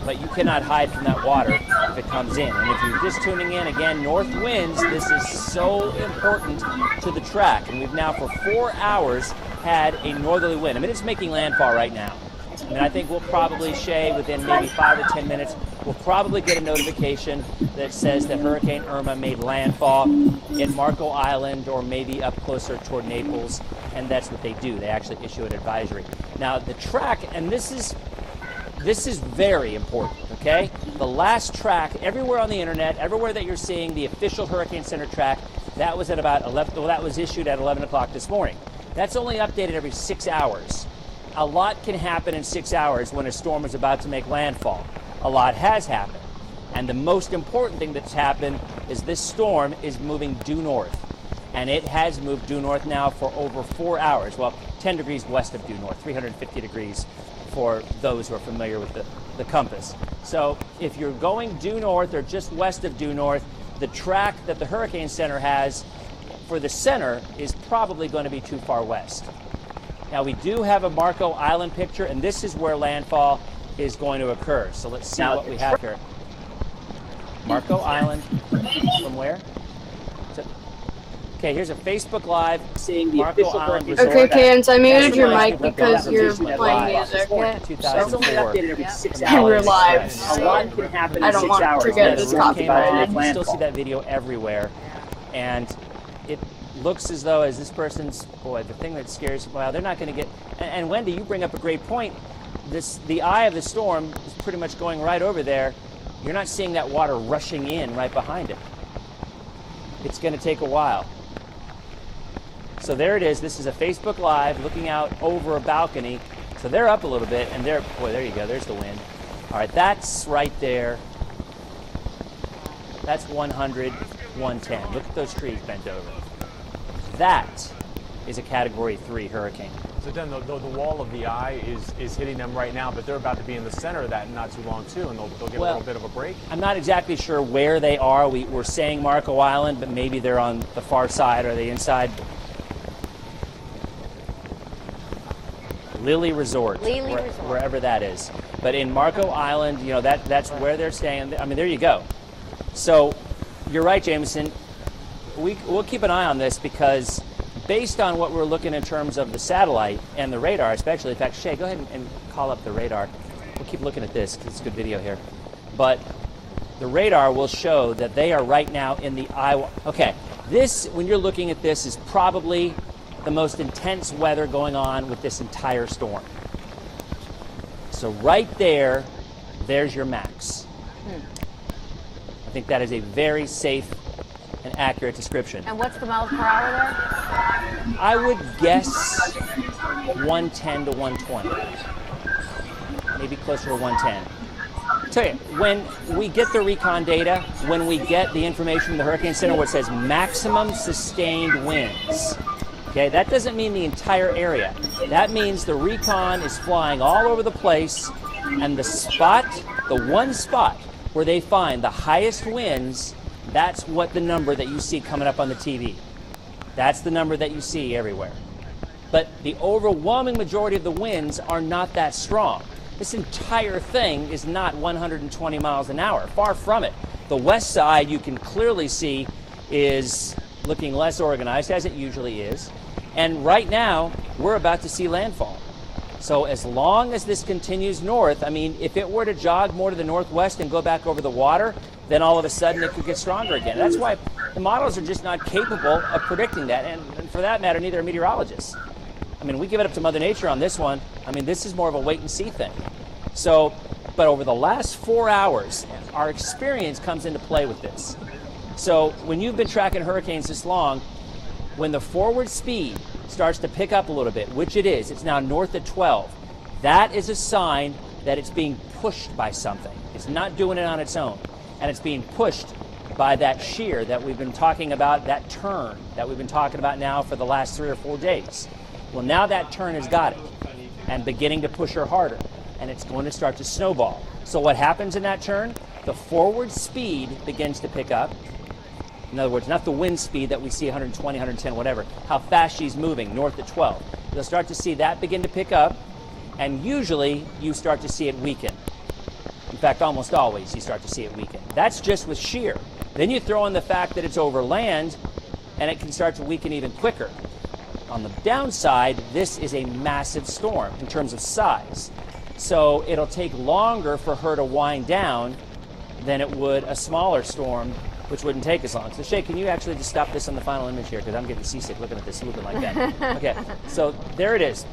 Speaker 16: but you cannot hide from that water if it comes in. And if you're just tuning in, again, north winds, this is so important to the track. And we've now for 4 hours had a northerly wind. I mean, it's making landfall right now. And I think we'll probably, Shay, within maybe 5 or 10 minutes, we'll probably get a notification that says that Hurricane Irma made landfall in Marco Island or maybe up closer toward Naples, and that's what they do. They actually issue an advisory. Now, the track, and this is very important, okay? The last track, everywhere on the internet, everywhere that you're seeing the official Hurricane Center track, that was at about 11, well, that was issued at 11 o'clock this morning. That's only updated every 6 hours. A lot can happen in 6 hours when a storm is about to make landfall. A lot has happened. And the most important thing that's happened is this storm is moving due north. And it has moved due north now for over 4 hours. Well, 10 degrees west of due north, 350 degrees for those who are familiar with the compass. So if you're going due north or just west of due north, the track that the Hurricane Center has for the center is probably going to be too far west. Now we do have a Marco Island picture, and this is where landfall is going to occur. So let's see what we have here. Marco Island, from where? Okay, here's a Facebook Live seeing the Marco Island Resort.
Speaker 13: Okay, Cans, I muted your mic because you're playing music.
Speaker 16: It's only updated every 6 hours.
Speaker 13: We're live.
Speaker 16: A lot can happen
Speaker 13: I
Speaker 16: in
Speaker 13: don't
Speaker 16: 6
Speaker 13: want
Speaker 16: hours.
Speaker 13: to get this copyrighted.
Speaker 16: You still see that video everywhere. And it looks as though, as this person's, boy, the thing that scares, well, they're not going to get, and Wendy, you bring up a great point. The eye of the storm is pretty much going right over there. You're not seeing that water rushing in right behind it. It's going to take a while. So there it is. This is a Facebook Live looking out over a balcony. So they're up a little bit, and they're, boy, there you go. There's the wind. All right, that's right there. That's 100, 110. Look at those trees bent over. That is a Category 3 hurricane.
Speaker 20: So then the wall of the eye is hitting them right now, but they're about to be in the center of that in not too long too, and they'll get a little bit of a break.
Speaker 16: I'm not exactly sure where they are. We're saying Marco Island, but maybe they're on the far side or the inside. Lily Resort, wherever that is. But in Marco Island, you know, that's where they're staying. I mean, there you go. So you're right, Jameson. We'll keep an eye on this because based on what we're looking in terms of the satellite and the radar, especially, in fact, Shay, go ahead and call up the radar. We'll keep looking at this because it's a good video here. But the radar will show that they are right now in the eye. Okay, this, when you're looking at this, is probably the most intense weather going on with this entire storm. So right there, there's your max. I think that is a very safe and accurate description.
Speaker 5: And what's the miles per hour there?
Speaker 16: I would guess 110 to 120. Maybe closer to 110. I'll tell you, when we get the recon data, when we get the information from the Hurricane Center where it says maximum sustained winds, okay, that doesn't mean the entire area. That means the recon is flying all over the place, and the spot, the one spot where they find the highest winds, that's what the number that you see coming up on the TV. That's the number that you see everywhere. But the overwhelming majority of the winds are not that strong. This entire thing is not 120 miles an hour. Far from it. The west side, you can clearly see, is looking less organized, as it usually is. And right now, we're about to see landfall. So as long as this continues north, I mean, if it were to jog more to the northwest and go back over the water, then all of a sudden it could get stronger again. That's why the models are just not capable of predicting that. And for that matter, neither are meteorologists. I mean, we give it up to Mother Nature on this one. I mean, this is more of a wait and see thing. So, but over the last 4 hours, our experience comes into play with this. So when you've been tracking hurricanes this long, when the forward speed starts to pick up a little bit, which it is, it's now north at 12, that is a sign that it's being pushed by something. It's not doing it on its own. And it's being pushed by that shear that we've been talking about, that turn that we've been talking about now for the last 3 or 4 days. Well, now that turn has got it and beginning to push her harder, and it's going to start to snowball. So what happens in that turn? The forward speed begins to pick up. In other words, not the wind speed that we see 120, 110, whatever, how fast she's moving, north at 12. You'll start to see that begin to pick up, and usually you start to see it weaken. In fact, almost always you start to see it weaken. That's just with shear. Then you throw in the fact that it's over land, and it can start to weaken even quicker. On the downside, this is a massive storm in terms of size. So it'll take longer for her to wind down than it would a smaller storm, which wouldn't take as long. So Shay, can you actually just stop this on the final image here? Because I'm getting seasick looking at this moving like that. Okay, so there it is.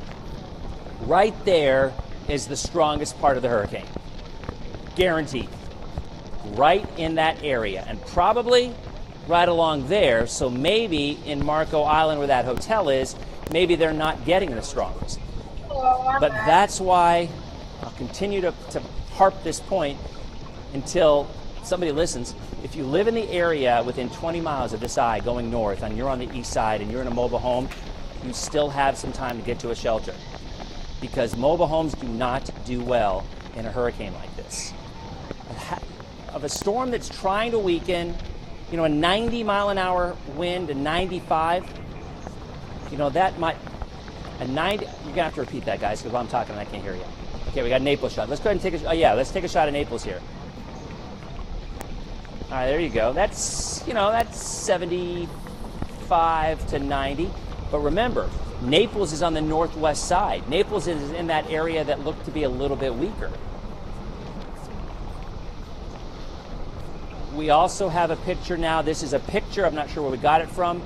Speaker 16: Right there is the strongest part of the hurricane. Guaranteed. Right in that area. And probably right along there, so maybe in Marco Island where that hotel is, maybe they're not getting the strongest. But that's why I'll continue to harp this point until somebody listens. If you live in the area within 20 miles of this eye going north and you're on the east side and you're in a mobile home, you still have some time to get to a shelter, because mobile homes do not do well in a hurricane like this. Of a storm that's trying to weaken, you know, a 90-mile-an-hour wind to 95, you know, that might, a 90, you're going to have to repeat that, guys, because while I'm talking I can't hear you. Okay, we got a Naples shot. Let's go ahead and take a, let's take a shot of Naples here. All right, there you go. That's, you know, that's 75 to 90. But remember, Naples is on the northwest side. Naples is in that area that looked to be a little bit weaker. We also have a picture now. This is a picture. I'm not sure where we got it from,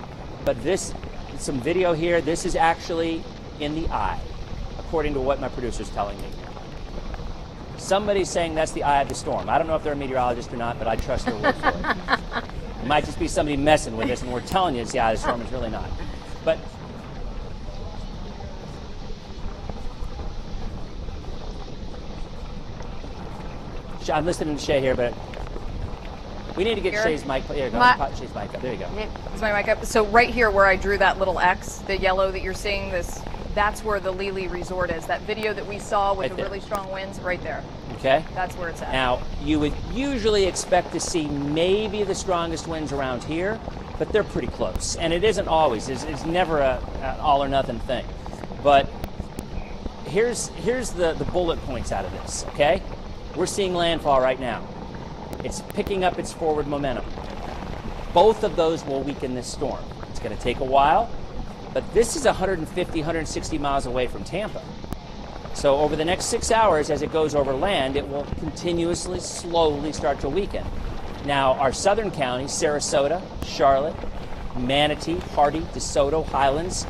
Speaker 16: but this, some video here. This is actually in the eye, according to what my producer's telling me. Somebody's saying that's the eye of the storm. I don't know if they're a meteorologist or not, but I trust their word for it. It might just be somebody messing with us, and we're telling you it's the eye of the storm. It's really not. But I'm listening to Shay here, but we need to get Shay's mic. Here, go pop Shay's mic up. There you go.
Speaker 14: Is my mic up? So right here where I drew that little X, the yellow that you're seeing, that's where the Lely Resort is. That video that we saw with the really strong winds, right there.
Speaker 16: Okay.
Speaker 14: That's where it's at.
Speaker 16: Now, you would usually expect to see maybe the strongest winds around here, but they're pretty close. And it isn't always. It's never an all or nothing thing. But here's the bullet points out of this, okay? We're seeing landfall right now. It's picking up its forward momentum. Both of those will weaken this storm. It's going to take a while, but this is 150, 160 miles away from Tampa. So over the next 6 hours, as it goes over land, it will continuously, slowly start to weaken. Now, our southern counties, Sarasota, Charlotte, Manatee, Hardee, DeSoto, Highlands,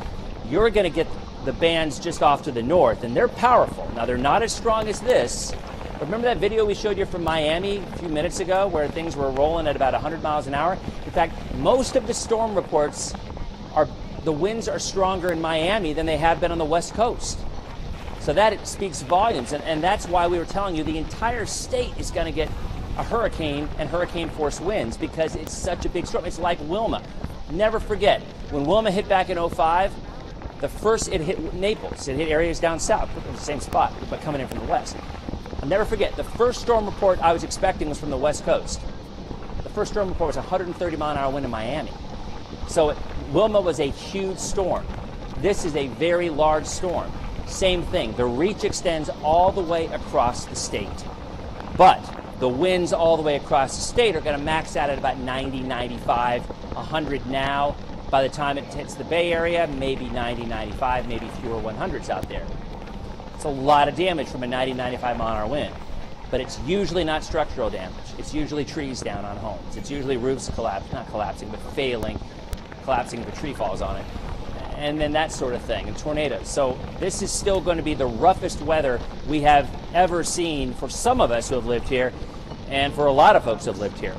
Speaker 16: you're going to get the bands just off to the north, and they're powerful. Now, they're not as strong as this. Remember that video we showed you from Miami a few minutes ago where things were rolling at about 100 miles an hour? In fact, most of the storm reports are the winds are stronger in Miami than they have been on the West Coast. So that speaks volumes, and that's why we were telling you the entire state is going to get a hurricane and hurricane force winds, because it's such a big storm. It's like Wilma. Never forget, when Wilma hit back in 05, it hit Naples. It hit areas down south, the same spot, but coming in from the west. I'll never forget, the first storm report I was expecting was from the West Coast. The first storm report was 130 mile an hour wind in Miami. So Wilma was a huge storm. This is a very large storm. Same thing. The reach extends all the way across the state. But the winds all the way across the state are going to max out at about 90, 95, 100 now. By the time it hits the Bay Area, maybe 90, 95, maybe fewer 100s out there. It's a lot of damage from a 90, 95 mile an hour wind. But it's usually not structural damage. It's usually trees down on homes. It's usually roofs not collapsing, but failing, collapsing if a tree falls on it. And then that sort of thing, and tornadoes. So this is still going to be the roughest weather we have ever seen for some of us who have lived here, and for a lot of folks who have lived here.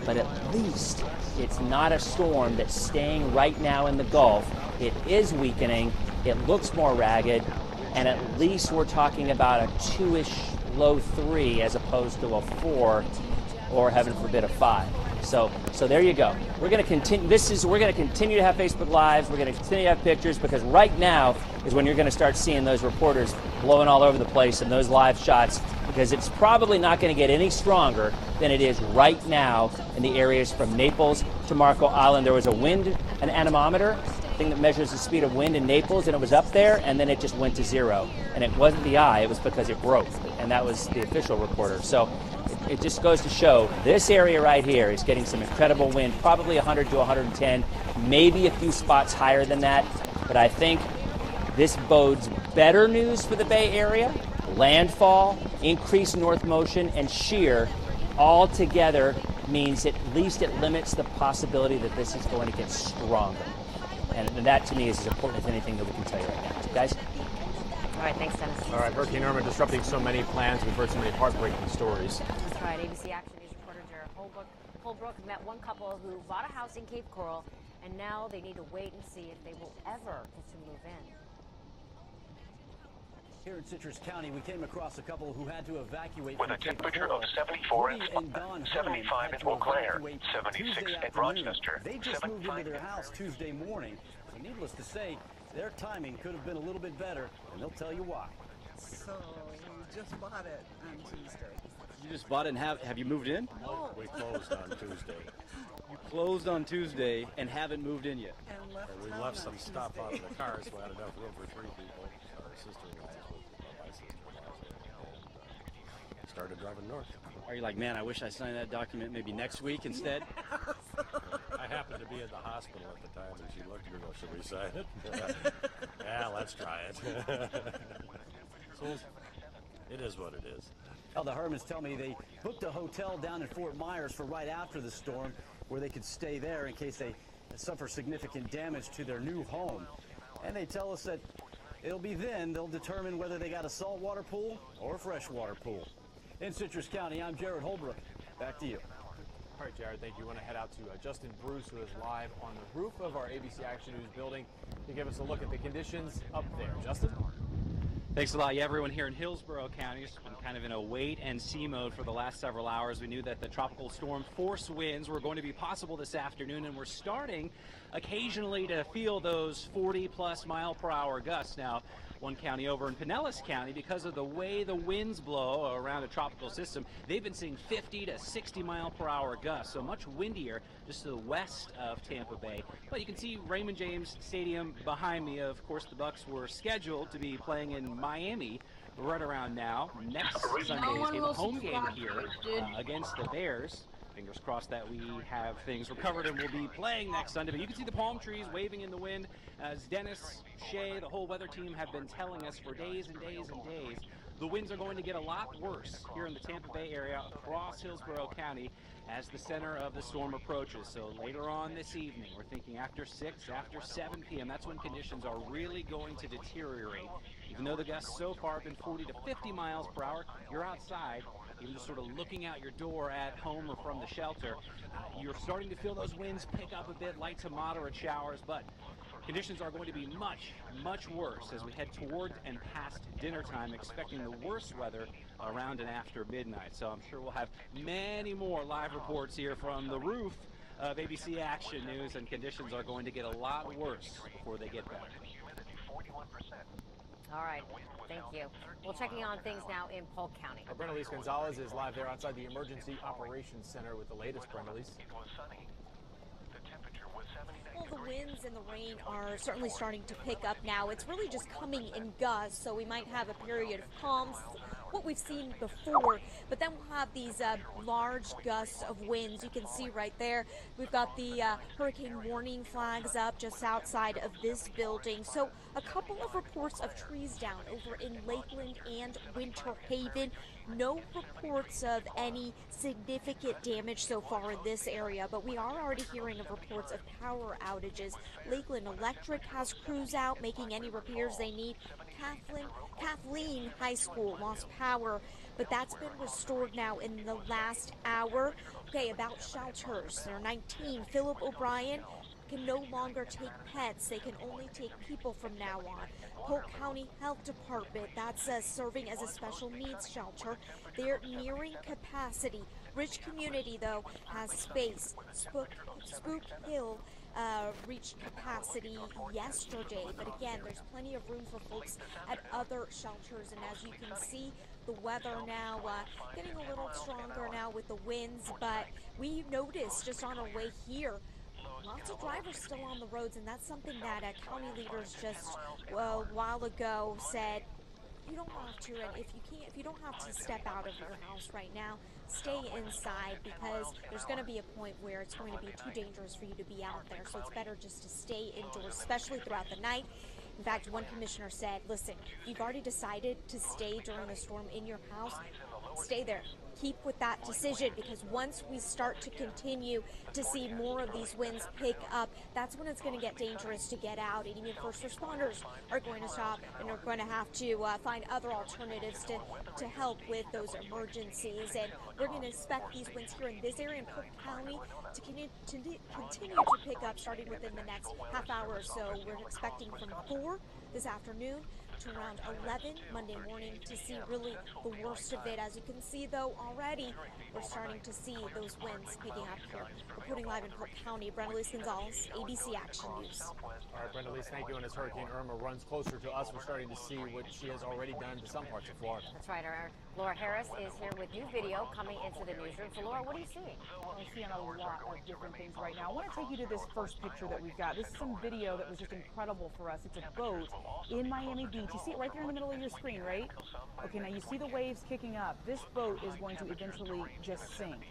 Speaker 16: But at least it's not a storm that's staying right now in the Gulf. It is weakening. It looks more ragged. And at least we're talking about a 2-ish low 3 as opposed to a 4 or, heaven forbid, a 5. So there you go. We're going to continue. We're going to continue to have Facebook Lives. We're going to continue to have pictures, because right now is when you're going to start seeing those reporters blowing all over the place and those live shots, because it's probably not going to get any stronger than it is right now in the areas from Naples to Marco Island. There was a wind, an anemometer thing that measures the speed of wind in Naples, and it was up there, and then it just went to 0. And it wasn't the eye, it was because it broke, and that was the official reporter. So it just goes to show this area right here is getting some incredible wind, probably 100 to 110, maybe a few spots higher than that. But I think this bodes better news for the Bay Area. Landfall, increased north motion, and shear all together means at least it limits the possibility that this is going to get stronger. And that, to me, is as important as anything that we can tell you right now. Guys?
Speaker 2: All right, thanks, Dennis.
Speaker 20: All right, Hurricane Irma disrupting so many plans. We've heard so many heartbreaking stories.
Speaker 2: That's right. ABC Action News reporter Jared Holbrook met one couple who bought a house in Cape Coral
Speaker 5: and now they need to wait and see if they will ever get to move in.
Speaker 15: Here in Citrus County, we came across a couple who had to evacuate
Speaker 18: with a temperature of 74 in Spartanburg, 75 in Eau Claire, 76 in Rochester.
Speaker 15: They just moved into their house Tuesday morning. So needless to say, their timing could have been a little bit better, and they'll tell you why.
Speaker 19: So we just bought it on Tuesday.
Speaker 15: You just bought it and have you moved in?
Speaker 19: No.
Speaker 15: We closed on Tuesday. You closed on Tuesday and haven't moved in yet?
Speaker 19: And
Speaker 24: we left some stuff out of the car, so we had enough room for 3 people. Our sister-in-laws with my sister-in-laws and started driving north.
Speaker 15: Are you like, man, I wish I signed that document maybe next week instead?
Speaker 24: I happened to be in the hospital at the time, and she looked at me and goes, should we sign it? Yeah, let's try it. So it is what it is.
Speaker 15: Well, the Hermans tell me they booked a hotel down in Fort Myers for right after the storm where they could stay there in case they suffer significant damage to their new home. And they tell us that it'll be then they'll determine whether they got a saltwater pool or a freshwater pool. In Citrus County, I'm Jared Holbrook. Back to you.
Speaker 20: All right, Jared, thank you. I want to head out to Justin Bruce, who is live on the roof of our ABC Action News building to give us a look at the conditions up there. Justin?
Speaker 25: Thanks a lot. Yeah, everyone here in Hillsborough County has been kind of in a wait-and-see mode for the last several hours. We knew that the tropical storm force winds were going to be possible this afternoon, and we're starting occasionally to feel those 40-plus mile-per-hour gusts. Now, one county over in Pinellas County, because of the way the winds blow around a tropical system, they've been seeing 50 to 60 mile-per-hour gusts, so much windier just to the west of Tampa Bay. But you can see Raymond James Stadium behind me. Of course, the Bucks were scheduled to be playing in Miami right around now. Next Sunday's game, a home game here against the Bears. Fingers crossed that we have things recovered and we'll be playing next Sunday. But you can see the palm trees waving in the wind as Dennis, Shea, the whole weather team have been telling us for days and days and days. The winds are going to get a lot worse here in the Tampa Bay area across Hillsborough County as the center of the storm approaches. So later on this evening, we're thinking after 6, after 7 p.m., that's when conditions are really going to deteriorate. Even though the gusts so far have been 40 to 50 miles per hour, you're outside, even just sort of looking out your door at home or from the shelter, you're starting to feel those winds pick up a bit, light to moderate showers, but conditions are going to be much, much worse as we head toward and past dinner time, expecting the worst weather around and after midnight. So I'm sure we'll have many more live reports here from the roof of ABC Action News, and conditions are going to get a lot worse before they get better.
Speaker 5: All right, thank you. Well, checking on things now in Polk County.
Speaker 20: Our Brenda Lise Gonzalez is live there outside the Emergency Operations Center with the latest. Brenda Lise.
Speaker 26: Well, the winds and the rain are certainly starting to pick up now. It's really just coming in gusts, so we might have a period of calms, what we've seen before, but then we'll have these large gusts of winds. You can see right there, we've got the hurricane warning flags up just outside of this building. So a couple of reports of trees down over in Lakeland and Winter Haven. No reports of any significant damage so far in this area, but we are already hearing of reports of power outages. Lakeland Electric has crews out making any repairs they need. Kathleen High School lost power, but that's been restored now in the last hour. Okay, about shelters. There are 19. Philip O'Brien can no longer take pets. They can only take people from now on. Polk County Health Department, that's serving as a special needs shelter. They're nearing capacity. Rich Community, though, has space. Spook Hill reached capacity yesterday, but again, there's plenty of room for folks at other shelters. And as you can see, the weather now getting a little stronger now with the winds, but we noticed just on our way here, lots of drivers still on the roads, and that's something that county leaders just a while ago said, you don't have to, and if you don't have to step out of your house right now, stay inside, because there's going to be a point where it's going to be too dangerous for you to be out there. So it's better just to stay indoors, especially throughout the night. In fact, one commissioner said, listen, you've already decided to stay during the storm in your house, stay there. Keep with that decision, because once we start to continue to see more of these winds pick up, that's when it's going to get dangerous to get out, and even first responders are going to stop and are going to have to find other alternatives to help with those emergencies. And we're going to expect these winds here in this area in Polk County to continue to pick up starting within the next half hour or so. We're expecting from 4 this afternoon to around 11 Monday morning to see really the worst of it. As you can see, though, already we're starting to see those winds picking up here. Reporting live in Polk County, Brenda Lise Gonzalez, ABC Action News.
Speaker 20: All right, Brenda Lise, thank you. And as Hurricane Irma runs closer to us, we're starting to see what she has already done to some parts of Florida.
Speaker 5: That's right. Our Laura Harris is here with new video coming into the newsroom. So, Laura, what are you seeing?
Speaker 9: I'm seeing a lot of different things right now. I want to take you to this first picture that we've got. This is some video that was just incredible for us. It's a boat in Miami Beach. You see it right there in the middle of your screen, right? Okay, now you see the waves kicking up. This boat is going to eventually just sink.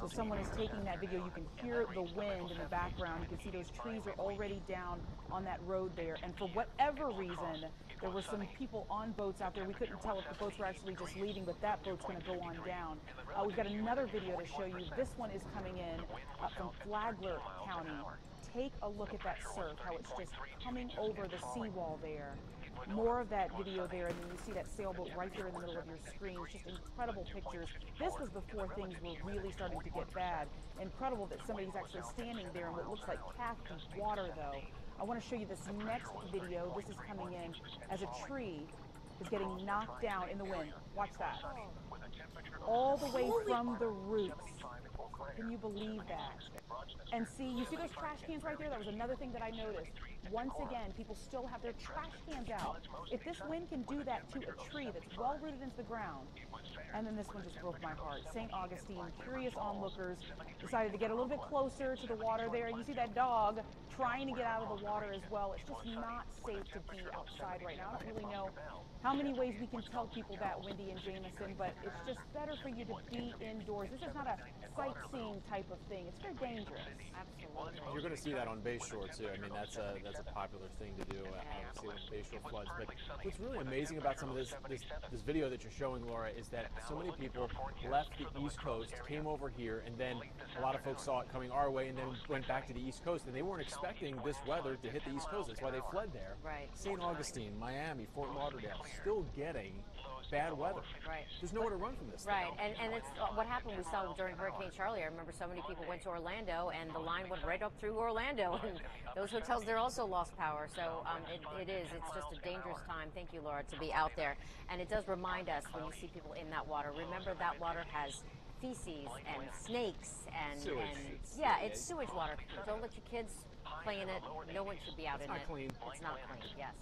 Speaker 9: So someone is taking that video. You can hear the wind in the background. You can see those trees are already down on that road there. And for whatever reason, there were some people on boats out there. We couldn't tell if the boats were actually just leaving, but that boat's going to go on down. We've got another video to show you. This one is coming in from Flagler County. Take a look at that surf, how it's just coming over the seawall there. More of that video there, and then you see that sailboat right there in the middle of your screen. It's just incredible pictures. This was before things were really starting to get bad. Incredible that somebody's actually standing there in what looks like calf water, though. I want to show you this next video. This is coming in as a tree is getting knocked down in the wind. Watch that. All the way from the roots. Can you believe that? And see, you see those trash cans right there? That was another thing that I noticed. Once again, people still have their trash cans out. If this wind can do that to a tree that's well rooted into the ground, and then this one just broke my heart. St. Augustine, curious onlookers decided to get a little bit closer to the water there. You see that dog trying to get out of the water as well. It's just not safe to be outside right now. I don't really know how many ways we can tell people that, Wendy and Jameson, but it's just better for you to be indoors. This is not a sightseeing type of thing. It's very dangerous.
Speaker 5: Absolutely.
Speaker 20: You're going to see that on Bayshore too. I mean, that's a popular thing to do, obviously, when Bayshore floods. But what's really amazing about some of this video that you're showing, Laura, is that so many people left the East Coast, came over here, and then a lot of folks saw it coming our way, and then went back to the East Coast, and they weren't expecting this weather to hit the East Coast. That's why they fled there.
Speaker 5: Right.
Speaker 20: St. Augustine, Miami, Fort Lauderdale, still getting bad weather.
Speaker 5: Right.
Speaker 20: There's nowhere to run from this.
Speaker 5: Right, and it's what happened. We saw during Hurricane Charlie. I remember so many people went to Orlando, and the line went right up through Orlando, and those hotels there also lost power. So it's just a dangerous time. Thank you, Laura, to be out there, and it does remind us when you see people in that water. Remember that water has feces and snakes and it's sewage water. Don't let your kids play in it. No one should be out in it.
Speaker 20: It's not clean.
Speaker 5: It's not clean. Yes.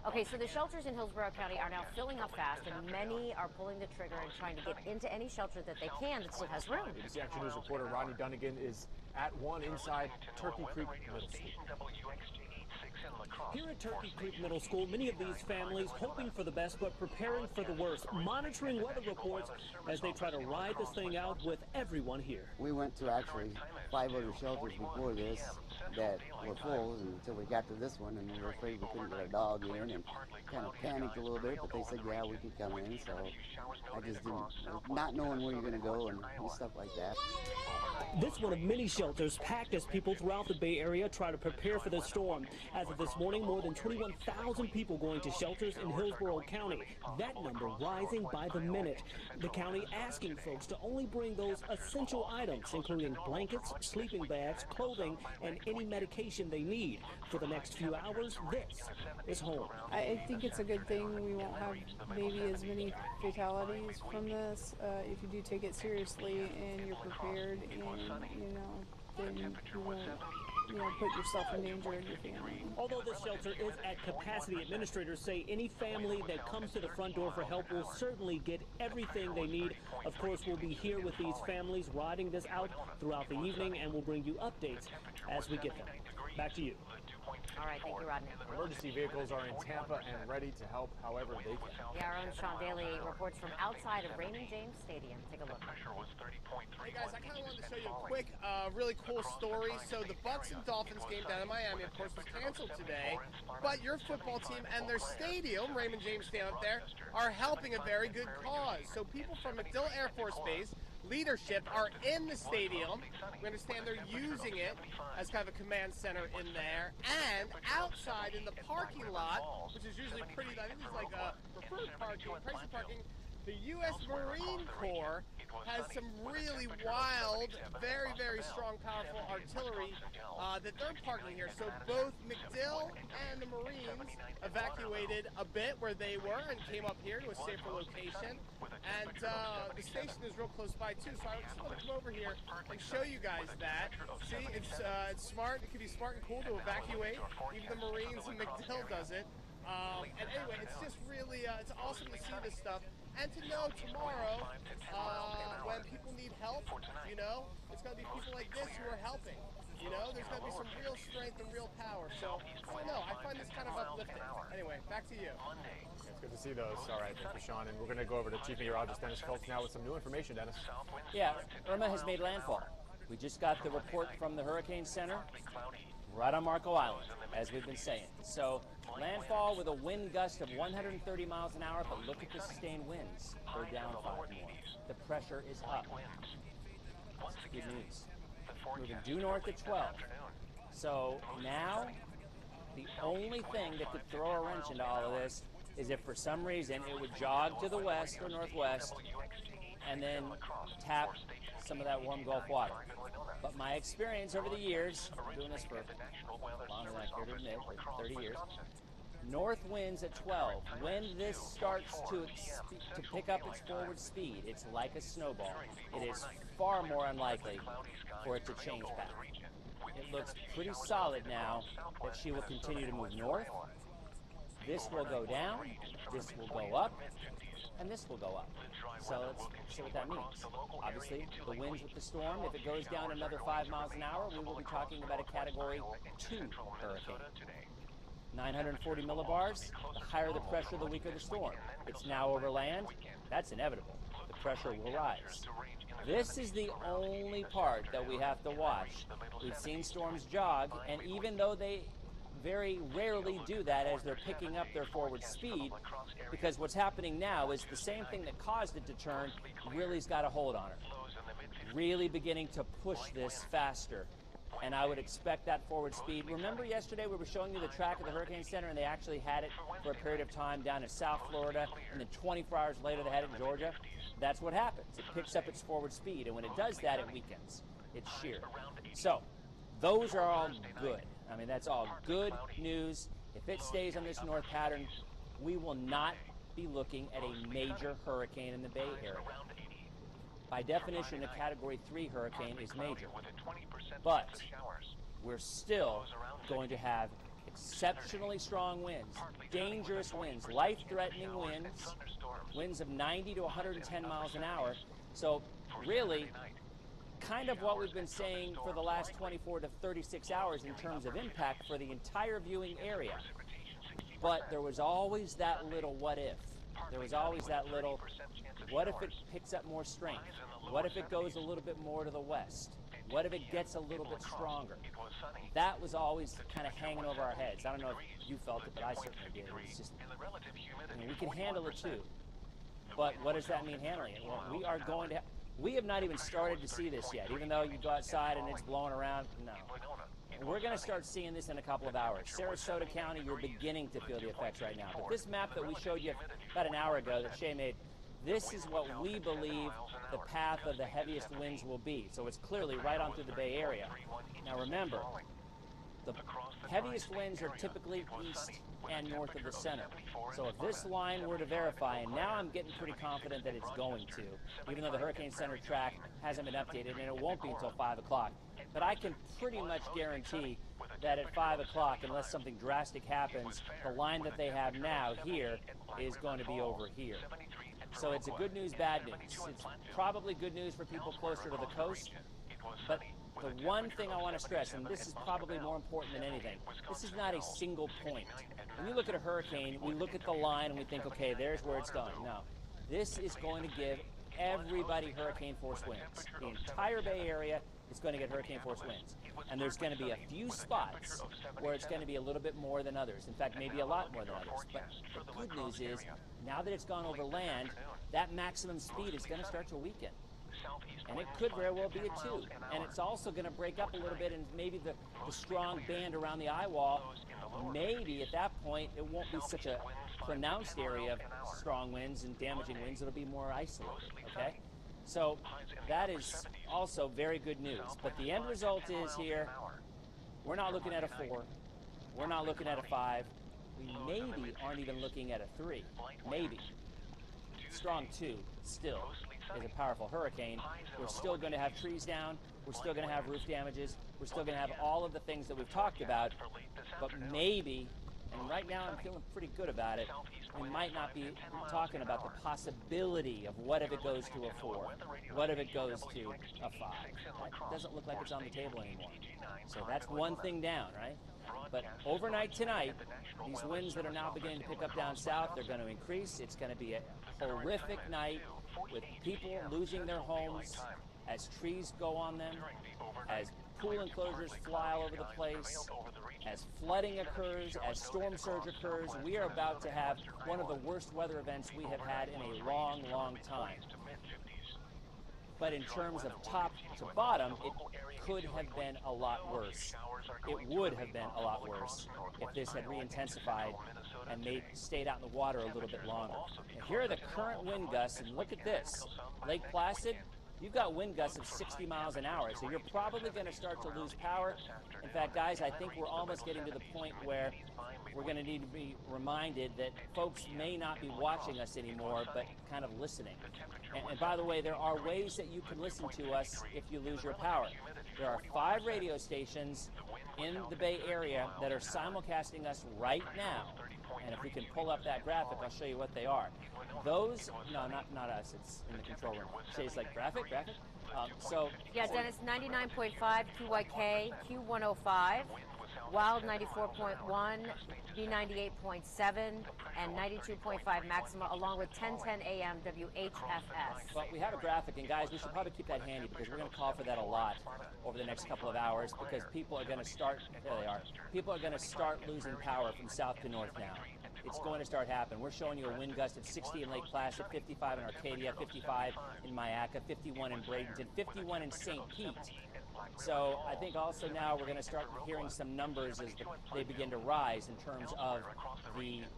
Speaker 5: Okay, so the shelters in Hillsborough County are now filling up fast, and many are pulling the trigger and trying to get into any shelter that they can that still has room.
Speaker 20: ABC Action News reporter Rodney Dunnigan is at one inside Turkey Creek Middle School.
Speaker 1: Here at Turkey Creek Middle School, many of these families hoping for the best but preparing for the worst, monitoring weather reports as they try to ride this thing out with everyone here.
Speaker 4: We went to actually 5 other shelters before this that were full until we got to this one, and we were afraid we couldn't get our dog in and kind of panicked a little bit, but they said, yeah, we could come in, so I just didn't, not knowing where you're going to go and stuff like that.
Speaker 1: This one of many shelters packed as people throughout the Bay Area try to prepare for the storm. As of this morning, more than 21,000 people going to shelters in Hillsborough County. That number rising by the minute. The county asking folks to only bring those essential items, including blankets, sleeping bags, clothing, and any medication they need. For the next few hours, this is home.
Speaker 13: I think it's a good thing. We won't have maybe as many fatalities from this if you do take it seriously and you're prepared, and then you won't put yourself in danger and your family.
Speaker 1: Although this shelter is at capacity, administrators say any family that comes to the front door for help will certainly get everything they need. Of course, we'll be here with these families riding this out throughout the evening, and we'll bring you updates as we get them. Back to you.
Speaker 5: All right, thank you, Rodney.
Speaker 20: Emergency vehicles are in Tampa and ready to help however they can.
Speaker 5: Yeah, our own Sean Daly reports from outside of Raymond James Stadium. Take a look.
Speaker 7: Hey guys, I kind of wanted to show you a quick, really cool story. So the Bucks and Dolphins game down in Miami, of course, was canceled today. But your football team and their stadium, Raymond James Stadium up there, are helping a very good cause. So people from MacDill Air Force Base leadership are in the stadium. We understand they're using it as kind of a command center in there. And outside in the parking lot, which is usually pretty, I think it's like preferred parking, pricey parking, the U.S. Marine Corps has some really wild, very, very strong, powerful artillery that they're parking here. So both MacDill and the Marines evacuated a bit where they were and came up here to a safer location. And the station is real close by too. So I just want to come over here and show you guys that. See, it's smart. It can be smart and cool to evacuate. Even the Marines and MacDill does it. And anyway, it's just really, it's awesome to see this stuff. And to know tomorrow, when people need help, you know, it's going to be people like this who are helping. You know, there's going to be some real strength and real power. So, I don't know, I find this kind of uplifting. Anyway, back to you.
Speaker 20: It's good to see those. All right, thank you, Sean. And we're going to go over to Chief Meteorologist Dennis Schultz now with some new information, Dennis.
Speaker 16: Yeah, Irma has made landfall. We just got the report from the Hurricane Center right on Marco Island, as we've been saying. So landfall with a wind gust of 130 miles an hour, but look at the sustained winds. They're down 5 more. The pressure is up. That's good news. Moving due north at 12. So now the only thing that could throw a wrench into all of this is if for some reason it would jog to the west or northwest and then tap some of that warm Gulf water. But my experience over the years, doing this for longer than I care to admit, 30 years, north winds at 12. When this starts to pick up its forward speed, it's like a snowball. It is far more unlikely for it to change path. It looks pretty solid now that she will continue to move north. This will go down, this will go up, and this will go up. So let's see what that means. Obviously, the winds with the storm, if it goes down another 5 miles an hour, we will be talking about a Category 2 hurricane. 940 millibars, the higher the pressure, the weaker the storm. It's now over land. That's inevitable. The pressure will rise. This is the only part that we have to watch. We've seen storms jog, and even though they very rarely do that as they're picking up their forward speed, because what's happening now is the same thing that caused it to turn really's got a hold on her. Really beginning to push this faster. And I would expect that forward speed. Remember yesterday we were showing you the track of the Hurricane Center and they actually had it for a period of time down in South Florida, and then 24 hours later they had it in Georgia? That's what happens. It picks up its forward speed, and when it does that, it weakens. It's sheer. So those are all good. I mean, that's all good news. If it stays on this north pattern, we will not be looking at a major hurricane in the Bay Area. By definition, a Category 3 hurricane is major. But we're still going to have exceptionally strong winds, dangerous winds, life-threatening winds, winds of 90 to 110 miles an hour. So really, kind of what we've been saying for the last 24 to 36 hours in terms of impact for the entire viewing area. But there was always that little what if. There was always that little, what if it picks up more strength? What if it goes a little bit more to the west? What if it gets a little bit stronger? That was always kind of hanging over our heads. I don't know if you felt it, but I certainly did. It was just, I mean, we can handle it too. But what does that mean, handling it? Well, we are going to, we have not even started to see this yet, even though you go outside and it's blowing around. No. We're going to start seeing this in a couple of hours. Sarasota County, you're beginning to feel the effects right now. But this map that we showed you about an hour ago that Shay made, this is what we believe the path of the heaviest winds will be. So it's clearly right on through the Bay Area. Now remember, the heaviest winds are typically east and north of the center. So if this line were to verify, and now I'm getting pretty confident that it's going to, even though the Hurricane Center track hasn't been updated, and it won't be until 5 o'clock. But I can pretty much guarantee that at 5 o'clock, unless something drastic happens, the line that they have now here is going to be over here. So it's a good news, bad news. It's probably good news for people closer to the coast. But the one thing I want to stress, and this is probably more important than anything, this is not a single point. When you look at a hurricane, we look at the line and we think, okay, there's where it's going. No, this is going to give everybody hurricane force winds. The entire Bay Area is going to get hurricane force winds. And there's going to be a few spots where it's going to be a little bit more than others. In fact, maybe a lot more than others. But the good news is, now that it's gone over land, that maximum speed is going to start to weaken. And it could very well be a 2. And it's also going to break up a little bit, and maybe the strong band around the eye wall, maybe at that point it won't be such a pronounced area of strong winds and damaging winds. It'll be more isolated, okay? So that is also very good news. But the end result is here, we're not looking at a 4. We're not looking at a 5. We maybe aren't even looking at a 3. Maybe. Strong 2 still is a powerful hurricane. We're still going to have trees down. We're still going to have roof damages. We're still going to have all of the things that we've talked about. But maybe, and right now I'm feeling pretty good about it, we might not be talking about the possibility of what if it goes to a 4? What if it goes to a 5? That doesn't look like it's on the table anymore. So that's one thing down, right? But overnight tonight, these winds that are now beginning to pick up down south, they're going to increase. It's going to be a horrific night with people losing their homes as trees go on them, as pool enclosures fly all over the place, as flooding occurs, as storm surge occurs. We are about to have one of the worst weather events we have had in a long, long time. But in terms of top to bottom, it could have been a lot worse. It would have been a lot worse if this had re-intensified and stayed out in the water a little bit longer. And here are the current wind gusts, and look at this. Lake Placid, you've got wind gusts of 60 miles an hour, so you're probably going to start to lose power. In fact, guys, I think we're almost getting to the point where we're going to need to be reminded that folks may not be watching us anymore, but kind of listening. And by the way, there are ways that you can listen to us if you lose your power. There are 5 radio stations in the Bay Area that are simulcasting us right now. And if we can pull up that graphic, I'll show you what they are. Those, no, not us, it's in the control room. Shay's like, graphic?
Speaker 5: Yeah, Dennis, 99.5 QYK, Q105, Wild 94.1, B98.7, and 92.5 Maxima, along with 1010 AM WHFS.
Speaker 16: Well, we have a graphic, and guys, we should probably keep that handy because we're going to call for that a lot over the next couple of hours because people are going to start, there they are, people are going to start losing power from south to north now. It's going to start happening. We're showing you a wind gust of 60 in Lake Placid, 55 in Arcadia, 55 in Mayaca, 51 in Bradenton, 51 in St. Pete. So I think also now we're going to start hearing some numbers as they begin to rise in terms of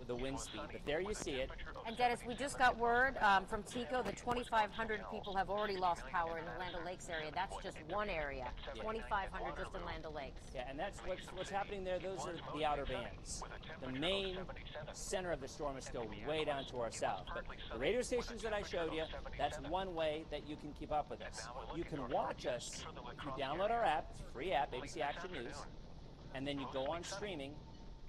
Speaker 16: the wind speed. But there you see it.
Speaker 5: And Dennis, we just got word from TECO that 2,500 people have already lost power in the Land O'Lakes area. That's just one area. 2,500 just in Land O'Lakes.
Speaker 16: Yeah, and that's what's happening there. Those are the outer bands. The main center of the storm is still way down to our south. But the radio stations that I showed you, that's one way that you can keep up with us. You can watch us if you download our app. It's a free app, ABC Action News, and then you go on streaming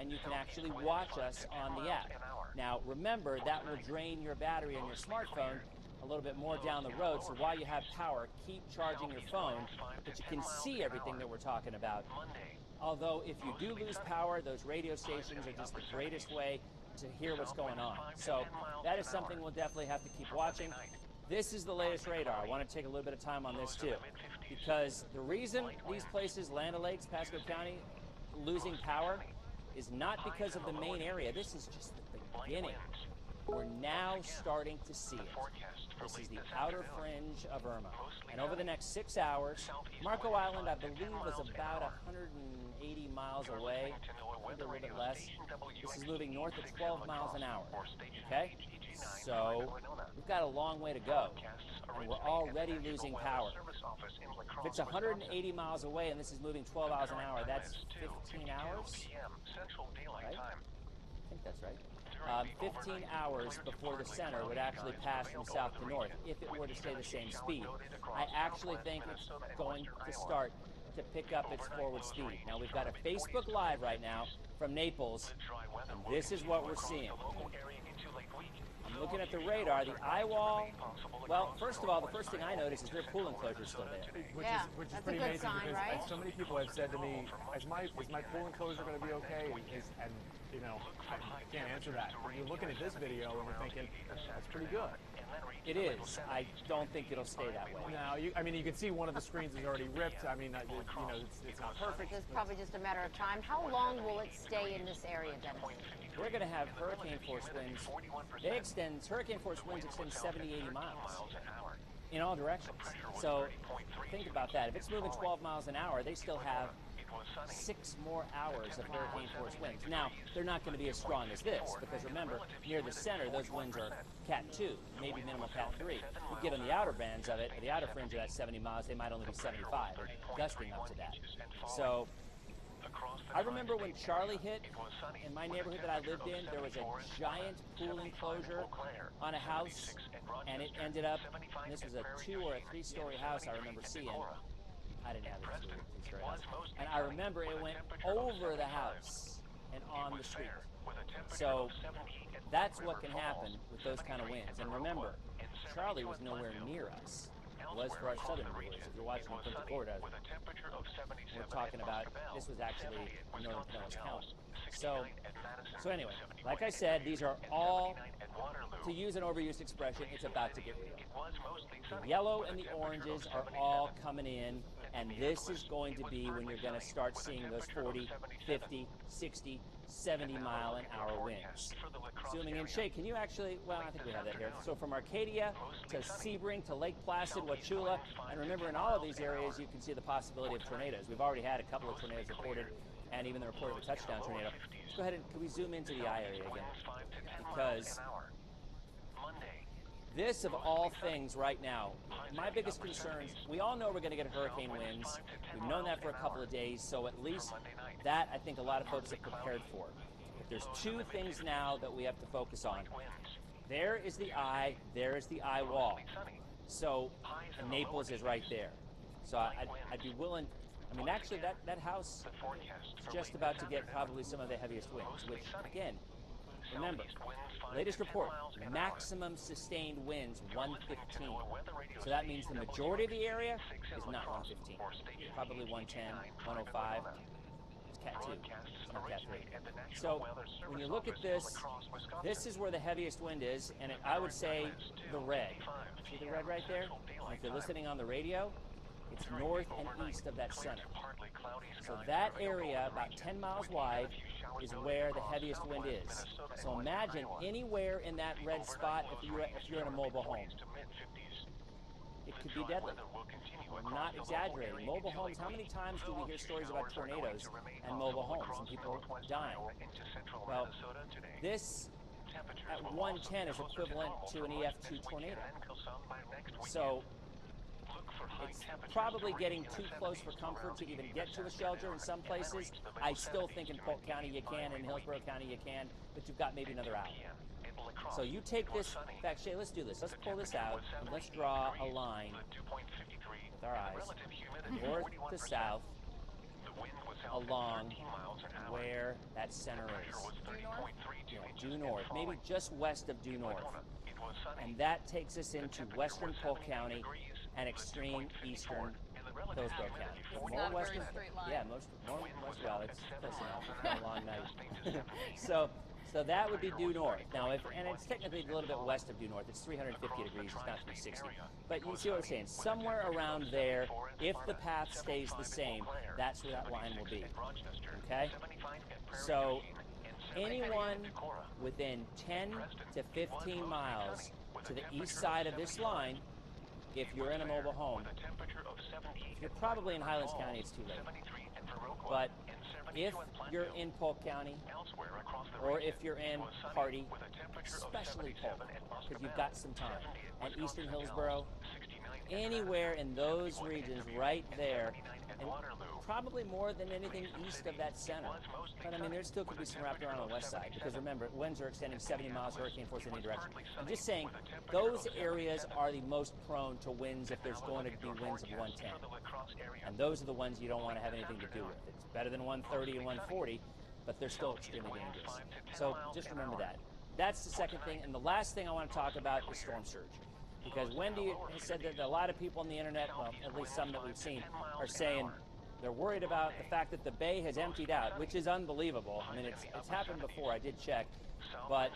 Speaker 16: and you can actually watch us on the app. Now remember, that will drain your battery on your smartphone a little bit more down the road, so while you have power, keep charging your phone, but you can see everything that we're talking about. Although if you do lose power, those radio stations are just the greatest way to hear what's going on. So that is something we'll definitely have to keep watching. This is the latest radar. I want to take a little bit of time on this too, because the reason these places, Land O'Lakes, Pasco County, losing power is not because of the main area. This is just the beginning. We're now starting to see it. This is the outer fringe of Irma. And over the next 6 hours, Marco Island, I believe, is about 180 miles away, maybe a little bit less. This is moving north at 12 miles an hour, okay? So we've got a long way to go, and we're already losing power. If it's 180 miles away and this is moving 12 miles an hour, that's 15 hours, right? I think that's right. 15 hours before the center would actually pass from south to north if it were to stay the same speed. I actually think it's going to start to pick up its forward speed. Now we've got a Facebook Live right now from Naples, and this is what we're seeing. I'm Looking at the radar, the eye wall, well, first of all, the first thing I noticed is their pool enclosure is still there.
Speaker 20: Which is pretty amazing because so many people have said to me, is my pool enclosure going to be okay? And you know, I can't answer that. You're looking at this video and you're thinking, that's pretty good.
Speaker 16: It is. I don't think it'll stay that way.
Speaker 20: No, I mean, you can see one of the screens is already ripped. I mean, you know, it's not perfect.
Speaker 5: It's probably just a matter of time. How long will it stay in this area, Dennis?
Speaker 16: We're going to have hurricane force winds. Hurricane force winds extend 70, 80 miles in all directions. So think about that. If it's moving 12 miles an hour, they still have 6 more hours of hurricane force winds. Now, they're not going to be as strong as this, because remember, near the center, those winds are Cat 2, maybe minimal Cat 3. You get on the outer bands of it, or the outer fringe of that 70 miles, they might only be 75, or gusting up to that. So, I remember when Charlie hit, in my neighborhood that I lived in, there was a giant pool enclosure on a house, and it ended up, and this was a 2 or a 3-story house I remember seeing. I didn't have a 2-story house. And I remember it went over the house and on the street. So that's what can happen with those kind of winds. And remember, Charlie was nowhere near us. It was for our southern viewers. If you're watching Punta Gorda, we're talking about, this was actually northern Pinellas County. So anyway, like I said, these are all, to use an overused expression, it's about to get real. The yellow and the oranges are all coming in, and this is going to be when you're going to start seeing those 40, 50, 60, 70 mile an hour winds. Zooming in, Shay, can you actually, well, I think we have that here. So from Arcadia to Sebring to Lake Placid, Wauchula, and remember in all of these areas you can see the possibility of tornadoes. We've already had a couple of tornadoes reported, and even the report of a touchdown tornado. Let's go ahead and, can we zoom into the eye area again? Because this, of all things right now, my biggest concerns, we all know we're going to get hurricane winds. We've known that for a couple of days, so at least that I think a lot of folks have prepared for. But there's 2 things now that we have to focus on. There is the eye, there is the eye wall. So Naples is right there. So I'd be willing, I mean, actually that house is just about to get probably some of the heaviest winds, which again, remember, latest report, maximum sustained winds 115. So that means the majority of the area is not 115. Probably 110, 105. It's Cat 2. It's not Cat 3. So when you look at this, this is where the heaviest wind is, and I would say the red. See the red right there? And if you're listening on the radio, it's north and east of that center. So that area, about 10 miles wide, is where the heaviest wind is. So imagine anywhere in that red spot if you're in a mobile home. It could be deadly. I'm not exaggerating. Mobile homes, how many times do we hear stories about tornadoes and mobile homes and people dying? Well, this at 110 is equivalent to an EF2 tornado. So it's probably getting too close for comfort to even get to a shelter in some places. I still think in Polk County you can, in Hillsborough County you can, but you've got maybe another hour. So you take this, in fact, Shay, let's do this. Let's pull this out, and let's draw a line with our eyes, north to south, along where that center is. Yeah, due north, maybe just west of due north. And that takes us into western Polk County and extreme eastern Hillsborough County. More western, yeah, more west. Well, it's close enough. It's been a long night. So that would be due north. Now, and it's technically a little bit west of due north. It's 350 degrees. It's not 360. But you see what I'm saying? Somewhere around there, if the path stays the same, that's where that line will be. Okay? So anyone within 10 to 15 miles to the east side of this line, if you're in a mobile home, if you're probably in Highlands County, it's too late. But if you're in Polk County, or if you're in Hardy, especially Polk, because you've got some time, and eastern Hillsborough, anywhere in those regions right there, and probably more than anything east of that center. But I mean, there still could be some wrapped around on the west side, because remember, winds are extending 70 miles hurricane force in any direction. I'm just saying, those areas are the most prone to winds if there's going to be winds of 110. And those are the ones you don't want to have anything to do with. It's better than 130 and 140, but they're still extremely dangerous. So just remember that. that's the second thing. And the last thing I want to talk about is storm surge. Because Wendy has said that a lot of people on the internet, well, at least some that we've seen, are saying they're worried about the fact that the bay has emptied out, which is unbelievable. I mean, it's happened before, I did check, but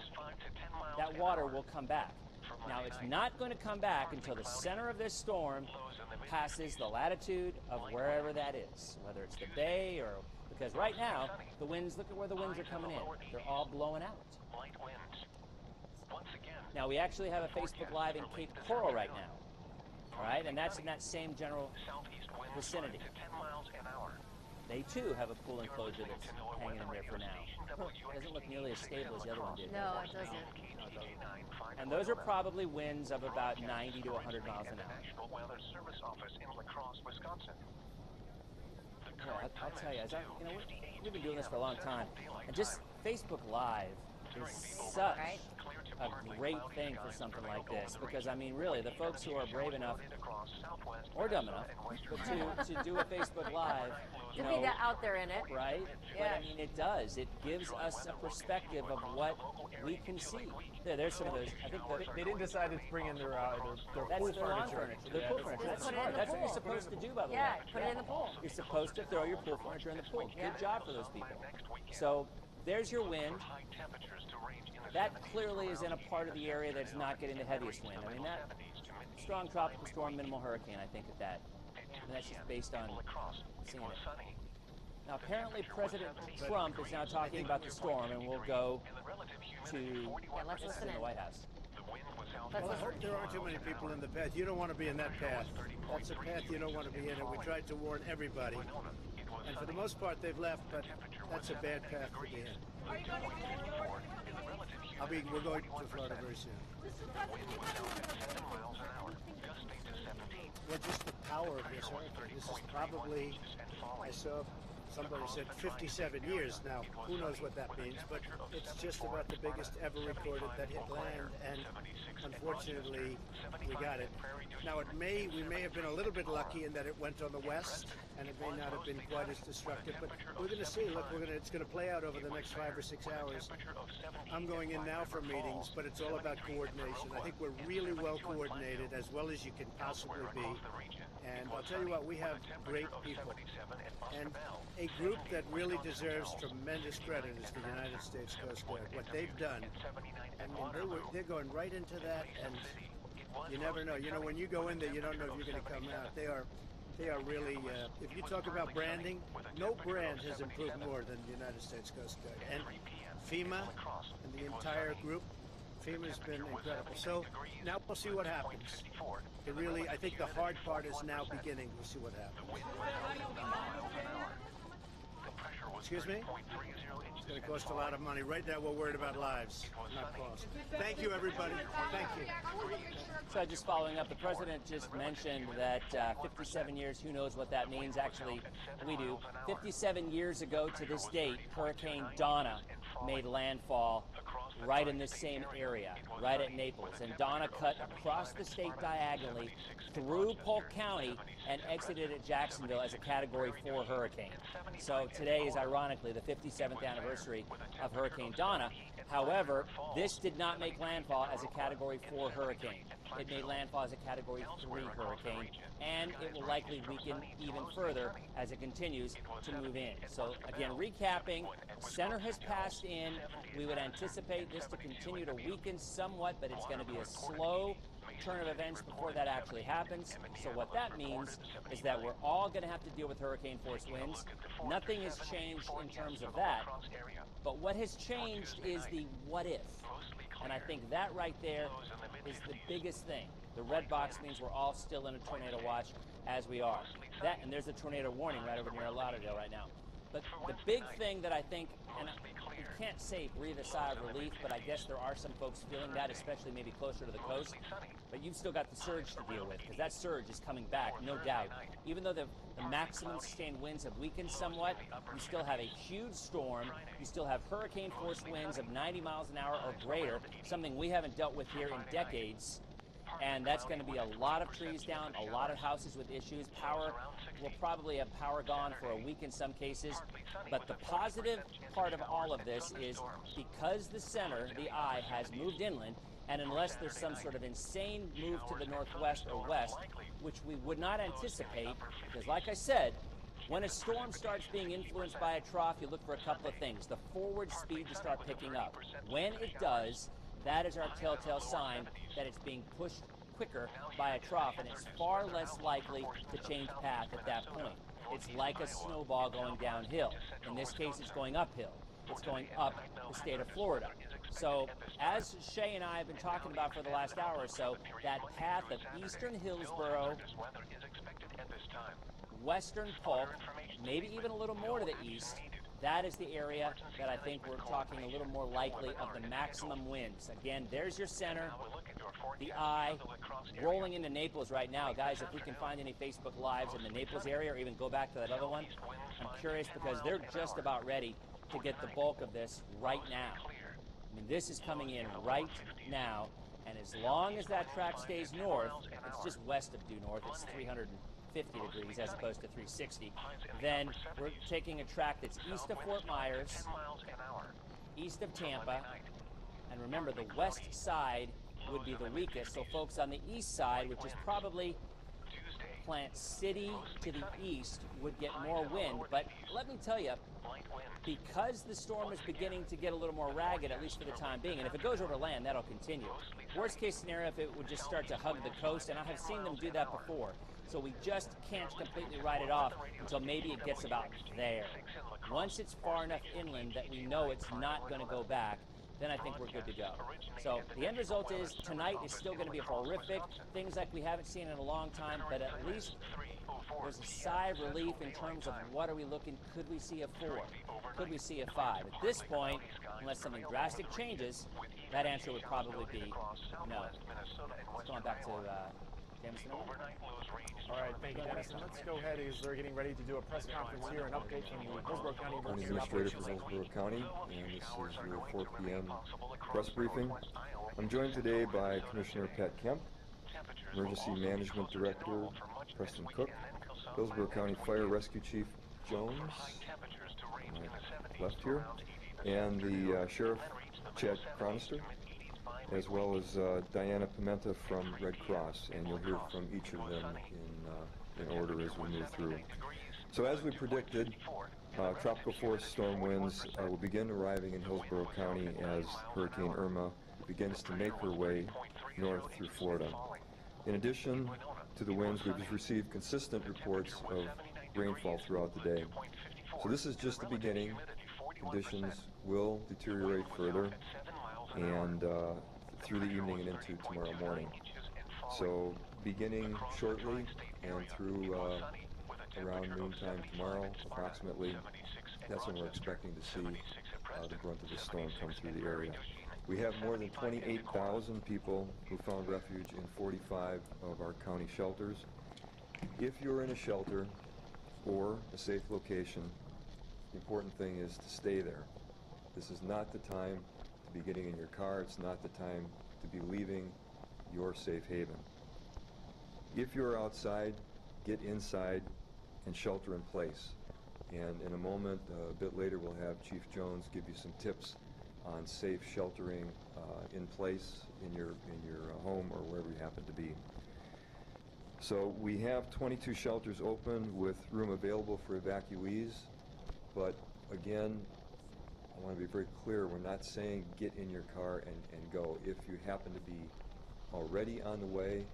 Speaker 16: that water will come back. Now, it's not going to come back until the center of this storm passes the latitude of wherever that is, whether it's the bay or, because right now, the winds, look at where the winds are coming in. They're all blowing out. Now, we actually have a Facebook Live in Cape Coral right now, all right, and that's in that same general vicinity. They, too, have a pool enclosure that's hanging in there for now. It doesn't look nearly as stable as the other one did.
Speaker 5: No, it doesn't.
Speaker 16: And those are probably winds of about 90 to 100 miles an hour. Yeah, I'll tell you, we've been doing this for a long time, and just Facebook Live is such a great thing for something like this, because I mean, really, the folks who are brave enough or dumb enough to do a Facebook Live,
Speaker 5: to be that out there in it,
Speaker 16: right?
Speaker 5: Yeah.
Speaker 16: But I mean, it does. It gives us a perspective of what we can see. There's some of those. I think
Speaker 20: they didn't decide to bring in their pool furniture.
Speaker 16: Their pool furniture. That's smart. That's what you're supposed to do, by the way.
Speaker 5: Yeah, put it in the pool.
Speaker 16: You're supposed to throw your pool furniture in the pool. Good job for those people. So there's your wind. That clearly is in a part of the area that's not getting the heaviest wind. I mean, that strong tropical storm, minimal hurricane, I think at that. And that's just based on seeing it. Now, apparently President Trump is now talking about the storm, and we'll go to
Speaker 5: let's listen
Speaker 16: in the White House.
Speaker 8: Well, I hope there aren't too many people in the path. You don't want to be in that path. That's a path you don't want to be in, and we tried to warn everybody. And for the most part, they've left, but that's a bad path to be in. We're going to Florida very soon. Well, just the power of this hurricane. This is probably, I saw somebody said 57 years now. Who knows what that means, but it's just about the biggest ever recorded that hit land, and unfortunately, we got it. Now, we may have been a little bit lucky in that it went on the west, and it may not have been quite as destructive, but we're going to see. Look, it's going to play out over the next 5 or 6 hours. I'm going in now for meetings, but it's all about coordination. I think we're really well coordinated, as well as you can possibly be. And I'll tell you what, we have great people. And a group that really deserves tremendous credit is the United States Coast Guard. What they've done, I mean, they're going right into that, and you never know. You know, when you go in there, you don't know if you're going to come out. They are really, if you talk about branding, no brand has improved more than the United States Coast Guard. And FEMA and the entire group, FEMA's been incredible. So now we'll see what happens. I think the hard part is now beginning. We'll see what happens. Excuse me? It's going to cost a lot of money. Right now we're worried about lives, not cost. Thank you, everybody. Thank you.
Speaker 16: So just following up, the president just mentioned that 57 years, who knows what that means. Actually, we do. 57 years ago to this date, Hurricane Donna made landfall right in this same area, right at Naples. And Donna cut across the state diagonally through Polk County and exited at Jacksonville as a Category 4 hurricane. So today is ironically the 57th anniversary of Hurricane Donna. However, this did not make landfall as a Category 4 hurricane. It made landfall as a Category 3 hurricane, and it will likely weaken even further as it continues to move in. So again, recapping, center has passed in. We would anticipate this to continue to weaken somewhat, but it's going to be a slow turn of events before that actually happens. So what that means is that we're all going to have to deal with hurricane force winds. Nothing has changed in terms of that, but what has changed is the what if. And I think that right there is the biggest thing. The red box means we're all still in a tornado watch as we are. That, and there's a tornado warning right over near Lauderdale right now. But the big thing that I think, and you can't say breathe a sigh of relief, but I guess there are some folks feeling that, especially maybe closer to the coast. But you've still got the surge to deal with, because that surge is coming back, no doubt. Even though the maximum sustained winds have weakened somewhat, you still have a huge storm. You still have hurricane force winds of 90 miles an hour or greater, something we haven't dealt with here in decades. and that's going to be a lot of trees down, a lot of houses with issues. Power will probably have power gone for a week in some cases. But the positive part of all of this is because the center, the eye, has moved inland, and unless there's some sort of insane move to the northwest or west, which we would not anticipate, because like I said, when a storm starts being influenced by a trough, you look for a couple of things. The forward speed to start picking up. When it does, that is our telltale sign that it's being pushed quicker by a trough, and it's far less likely to change path at that point. It's like a snowball going downhill. In this case, it's going uphill. It's going up the state of Florida. So, as Shay and I have been talking about for the last hour or so, that path of eastern Hillsborough, western Polk, maybe even a little more to the east, that is the area that I think we're talking a little more likely of the maximum winds. Again, there's your center, the eye, rolling into Naples right now. Guys, if we can find any Facebook Lives in the Naples area or even go back to that other one, I'm curious because they're just about ready to get the bulk of this right now. I mean, this is coming in right now, and as long as that track stays north, it's just west of due north, it's 350 degrees as opposed to 360, then we're taking a track that's east of Fort Myers, east of Tampa, and remember the west side would be the weakest, so folks on the east side, which is probably Plant City to the east, would get more wind. But let me tell you, because the storm is beginning to get a little more ragged, at least for the time being, and if it goes over land, that'll continue. Worst case scenario, if it would just start to hug the coast, and I have seen them do that before. So we just can't completely write it off until maybe it gets about there. Once it's far enough inland that we know it's not going to go back, then I think we're good to go. So the end result is tonight is still going to be horrific, things like we haven't seen in a long time, but at least there's a sigh of relief in terms of what are we looking, could we see a 4? Could we see a 5? At this point, unless something drastic changes, that answer would probably be no. Let's go on back to Jameson.
Speaker 20: All right, thank you, Dennis. And let's go ahead as they're getting ready to do a press conference here, an update from the Hillsborough County
Speaker 10: County
Speaker 20: Emergency
Speaker 10: Administrator
Speaker 20: Operations
Speaker 10: for
Speaker 20: Center.
Speaker 10: Hillsborough County, and this is your 4 p.m. press briefing. I'm joined today by Commissioner Pat Kemp, Emergency Management Director Preston Cook, Hillsborough County Fire Rescue Chief Jones, left here, and the Sheriff Chad Cronister, as well as Diana Pimenta from Red Cross, and you'll hear from each of them in order as we move through. So as we predicted, tropical force storm winds will begin arriving in Hillsborough County as Hurricane Irma begins to make her way north through Florida. In addition to the winds, we've received consistent reports of rainfall throughout the day. So this is just the beginning. Conditions will deteriorate further and through the evening and into tomorrow morning. So beginning shortly and through around noontime tomorrow, approximately, that's when we're expecting to see the brunt of the storm come through the area. We have more than 28,000 people who found refuge in 45 of our county shelters. If you're in a shelter or a safe location, the important thing is to stay there. This is not the time to be getting in your car. It's not the time to be leaving your safe haven. If you're outside, get inside and shelter in place. And in a moment, a bit later, we'll have Chief Jones give you some tips on safe sheltering in place in your home or wherever you happen to be. So we have 22 shelters open with room available for evacuees, but again, I want to be very clear, we're not saying get in your car and go. If you happen to be already on the way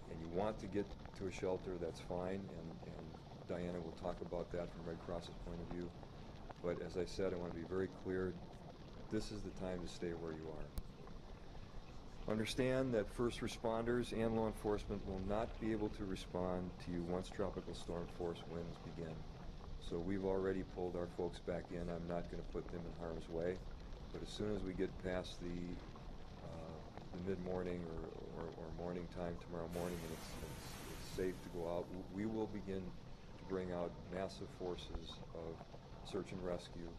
Speaker 10: and you want to get to a shelter, that's fine, and Diana will talk about that from Red Cross's point of view. But as I said, I want to be very clear, this is the time to stay where you are. Understand that first responders and law enforcement will not be able to respond to you once tropical storm force winds begin. So we've already pulled our folks back in. I'm not going to put them in harm's way. But as soon as we get past the mid-morning or morning time tomorrow morning and it's safe to go out, we will begin to bring out massive forces of search and rescue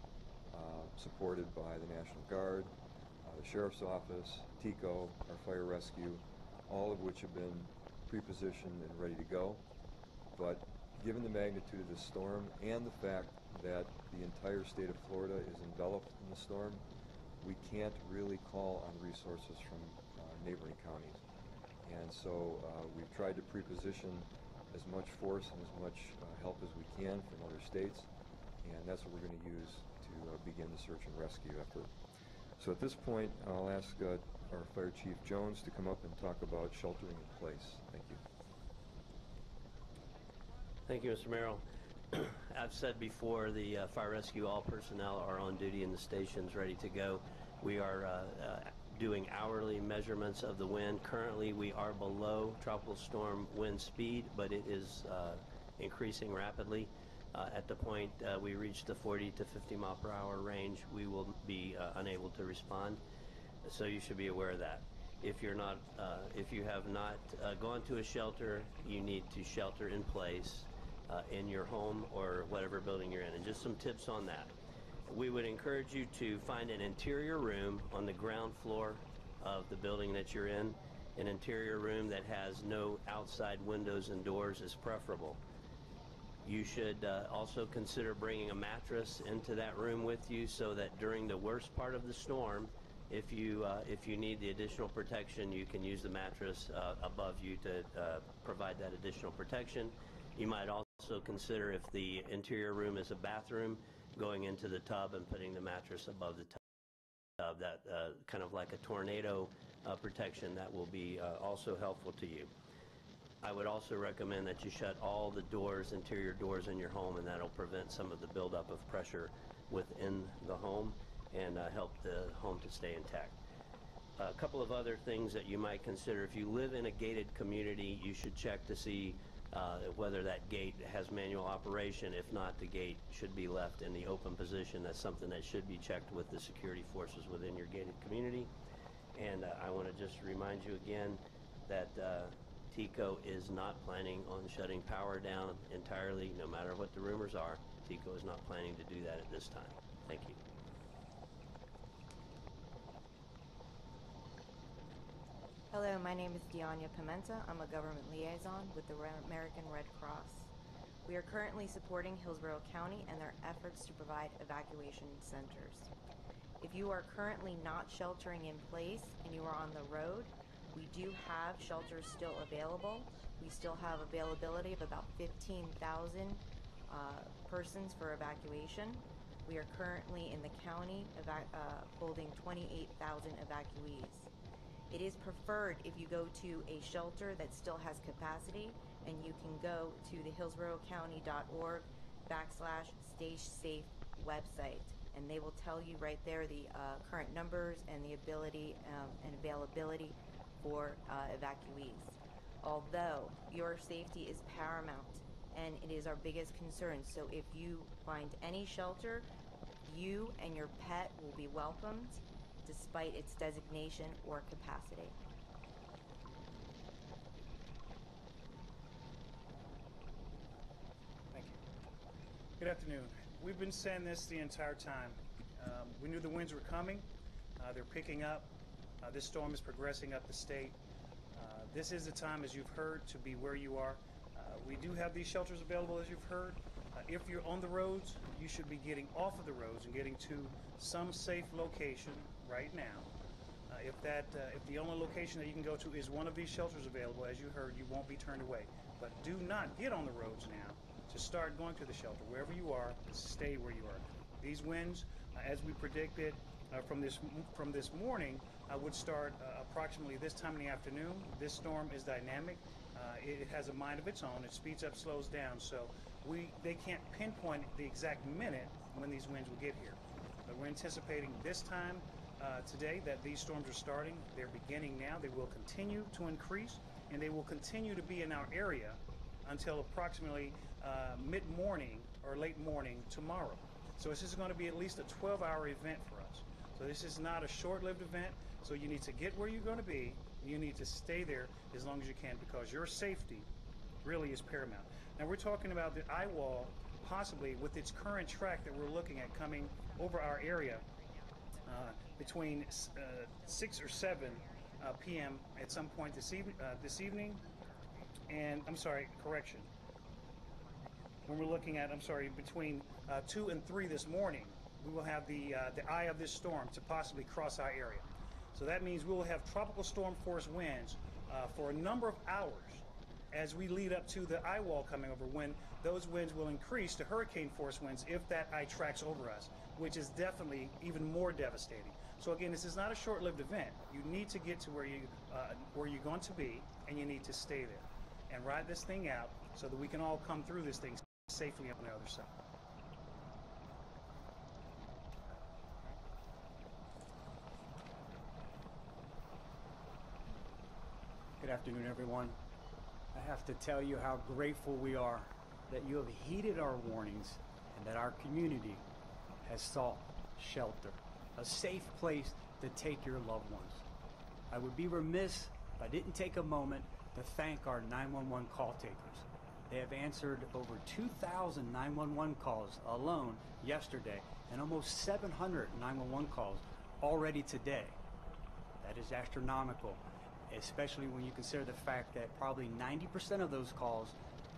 Speaker 10: supported by the National Guard, the Sheriff's Office, TICO, our fire rescue, all of which have been pre-positioned and ready to go. But given the magnitude of the storm and the fact that the entire state of Florida is enveloped in the storm, we can't really call on resources from neighboring counties. And so we've tried to pre-position as much force and as much help as we can from other states, and that's what we're going to use to begin the search and rescue effort. So at this point, I'll ask our Fire Chief Jones to come up and talk about sheltering in place. Thank you.
Speaker 11: Thank you, Mr. Merrill. I've said before, the fire rescue, all personnel are on duty in the stations ready to go. We are doing hourly measurements of the wind. Currently, we are below tropical storm wind speed, but it is increasing rapidly. At the point we reach the 40 to 50 mile per hour range, we will be unable to respond. So you should be aware of that. If you're not, if you have not gone to a shelter, you need to shelter in place in your home or whatever building you're in. And just some tips on that. We would encourage you to find an interior room on the ground floor of the building that you're in. An interior room that has no outside windows and doors is preferable. You should also consider bringing a mattress into that room with you so that during the worst part of the storm, if you need the additional protection, you can use the mattress above you to provide that additional protection. You might also consider, if the interior room is a bathroom, going into the tub and putting the mattress above the tub. That kind of like a tornado protection, that will be also helpful to you. I would also recommend that you shut all the doors, interior doors in your home, and that'll prevent some of the buildup of pressure within the home and help the home to stay intact. A couple of other things that you might consider: if you live in a gated community, you should check to see whether that gate has manual operation. If not, the gate should be left in the open position. That's something that should be checked with the security forces within your gated community. And I want to just remind you again that TICO is not planning on shutting power down entirely, no matter what the rumors are. TICO is not planning to do that at this time. Thank you.
Speaker 12: Hello, my name is Deania Pimenta. I'm a government liaison with the American Red Cross. We are currently supporting Hillsborough County and their efforts to provide evacuation centers. If you are currently not sheltering in place and you are on the road, we do have shelters still available. We still have availability of about 15,000 persons for evacuation. We are currently in the county holding 28,000 evacuees. It is preferred if you go to a shelter that still has capacity, and you can go to the hillsboroughcounty.org/StageSafe website, and they will tell you right there the current numbers and the ability and availability for evacuees. Although your safety is paramount and it is our biggest concern, so if you find any shelter, you and your pet will be welcomed despite its designation or capacity.
Speaker 8: Thank you. Good afternoon. We've been saying this the entire time. We knew the winds were coming. They're picking up. This storm is progressing up the state. This is the time, as you've heard, to be where you are. We do have these shelters available, as you've heard. If you're on the roads, you should be getting off of the roads and getting to some safe location right now. If the only location that you can go to is one of these shelters available, as you heard, you won't be turned away. But do not get on the roads now to start going to the shelter. Wherever you are, stay where you are. These winds, as we predicted from this morning, would start approximately this time in the afternoon. This storm is dynamic. It has a mind of its own. It speeds up, slows down. So they can't pinpoint the exact minute when these winds will get here. But we're anticipating this time today that these storms are starting. They're beginning now. They will continue to increase, and they will continue to be in our area until approximately mid-morning or late morning tomorrow. So this is going to be at least a 12-hour event for us. So this is not a short-lived event. So you need to get where you're going to be. You need to stay there as long as you can, because your safety really is paramount. Now we're talking about the eye wall, possibly with its current track that we're looking at coming over our area. between 6 or 7 p.m. at some point this evening, and I'm sorry, correction. When we're looking at, between 2 and 3 this morning, we will have the eye of this storm to possibly cross our area. So that means we will have tropical storm force winds for a number of hours as we lead up to the eye wall coming over, when those winds will increase to hurricane force winds if that eye tracks over us, which is definitely even more devastating. So again, this is not a short-lived event. You need to get to where you're going to be, and you need to stay there and ride this thing out so that we can all come through this thing safely on the other side.
Speaker 3: Good afternoon, everyone. I have to tell you how grateful we are that you have heeded our warnings and that our community has sought shelter, a safe place to take your loved ones. I would be remiss if I didn't take a moment to thank our 911 call takers. They have answered over 2,000 911 calls alone yesterday and almost 700 911 calls already today. That is astronomical, especially when you consider the fact that probably 90% of those calls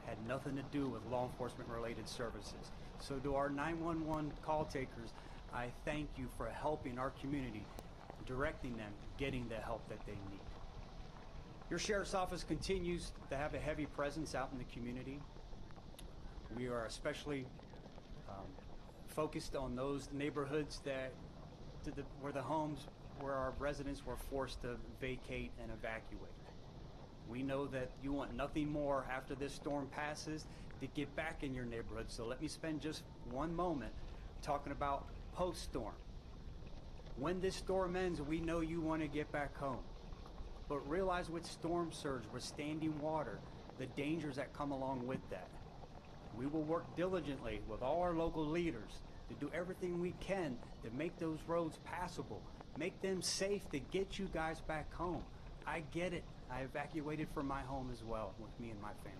Speaker 3: had nothing to do with law enforcement related services. So to our 911 call takers, I thank you for helping our community, directing them, getting the help that they need. Your sheriff's office continues to have a heavy presence out in the community. We are especially focused on those neighborhoods where our residents were forced to vacate and evacuate. We know that you want nothing more after this storm passes to get back in your neighborhood, so let me spend just one moment talking about post-storm. When this storm ends, we know you want to get back home. But realize with storm surge, with standing water, the dangers that come along with that. We will work diligently with all our local leaders to do everything we can to make those roads passable, make them safe to get you guys back home. I get it. I evacuated from my home as well with me and my family.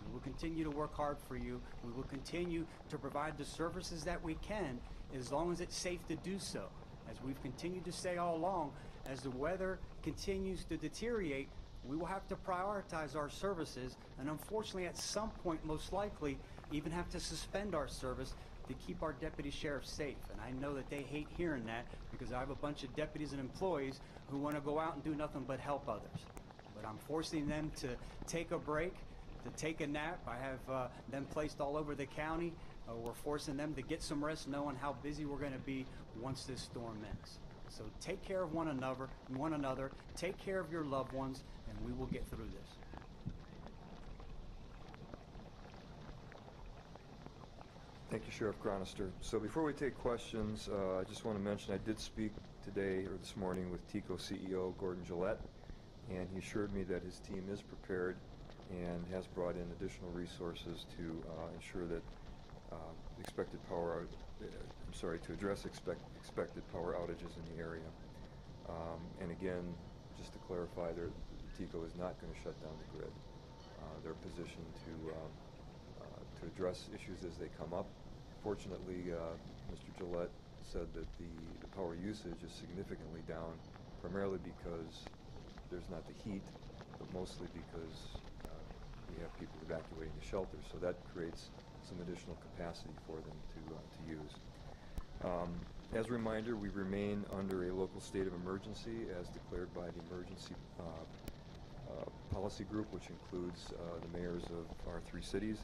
Speaker 3: We will continue to work hard for you. We will continue to provide the services that we can as long as it's safe to do so. As we've continued to say all along, as the weather continues to deteriorate, we will have to prioritize our services and unfortunately at some point most likely even have to suspend our service to keep our deputy sheriffs safe. And I know that they hate hearing that because I have a bunch of deputies and employees who want to go out and do nothing but help others. But I'm forcing them to take a break, to take a nap. I have them placed all over the county. We're forcing them to get some rest knowing how busy we're going to be once this storm ends. So take care of one another, take care of your loved ones, and we will get through this.
Speaker 10: Thank you, Sheriff Chronister. So before we take questions, I just want to mention I did speak today or this morning with TECO CEO Gordon Gillette, and he assured me that his team is prepared and has brought in additional resources to ensure that to address expected power outages in the area. And again, just to clarify, TECO is not going to shut down the grid. They're positioned to address issues as they come up. Fortunately, Mr. Gillette said that the power usage is significantly down, primarily because there's not the heat, but mostly because we have people evacuating the shelters. So that creates some additional capacity for them to use. As a reminder, we remain under a local state of emergency as declared by the Emergency Policy Group, which includes the mayors of our 3 cities.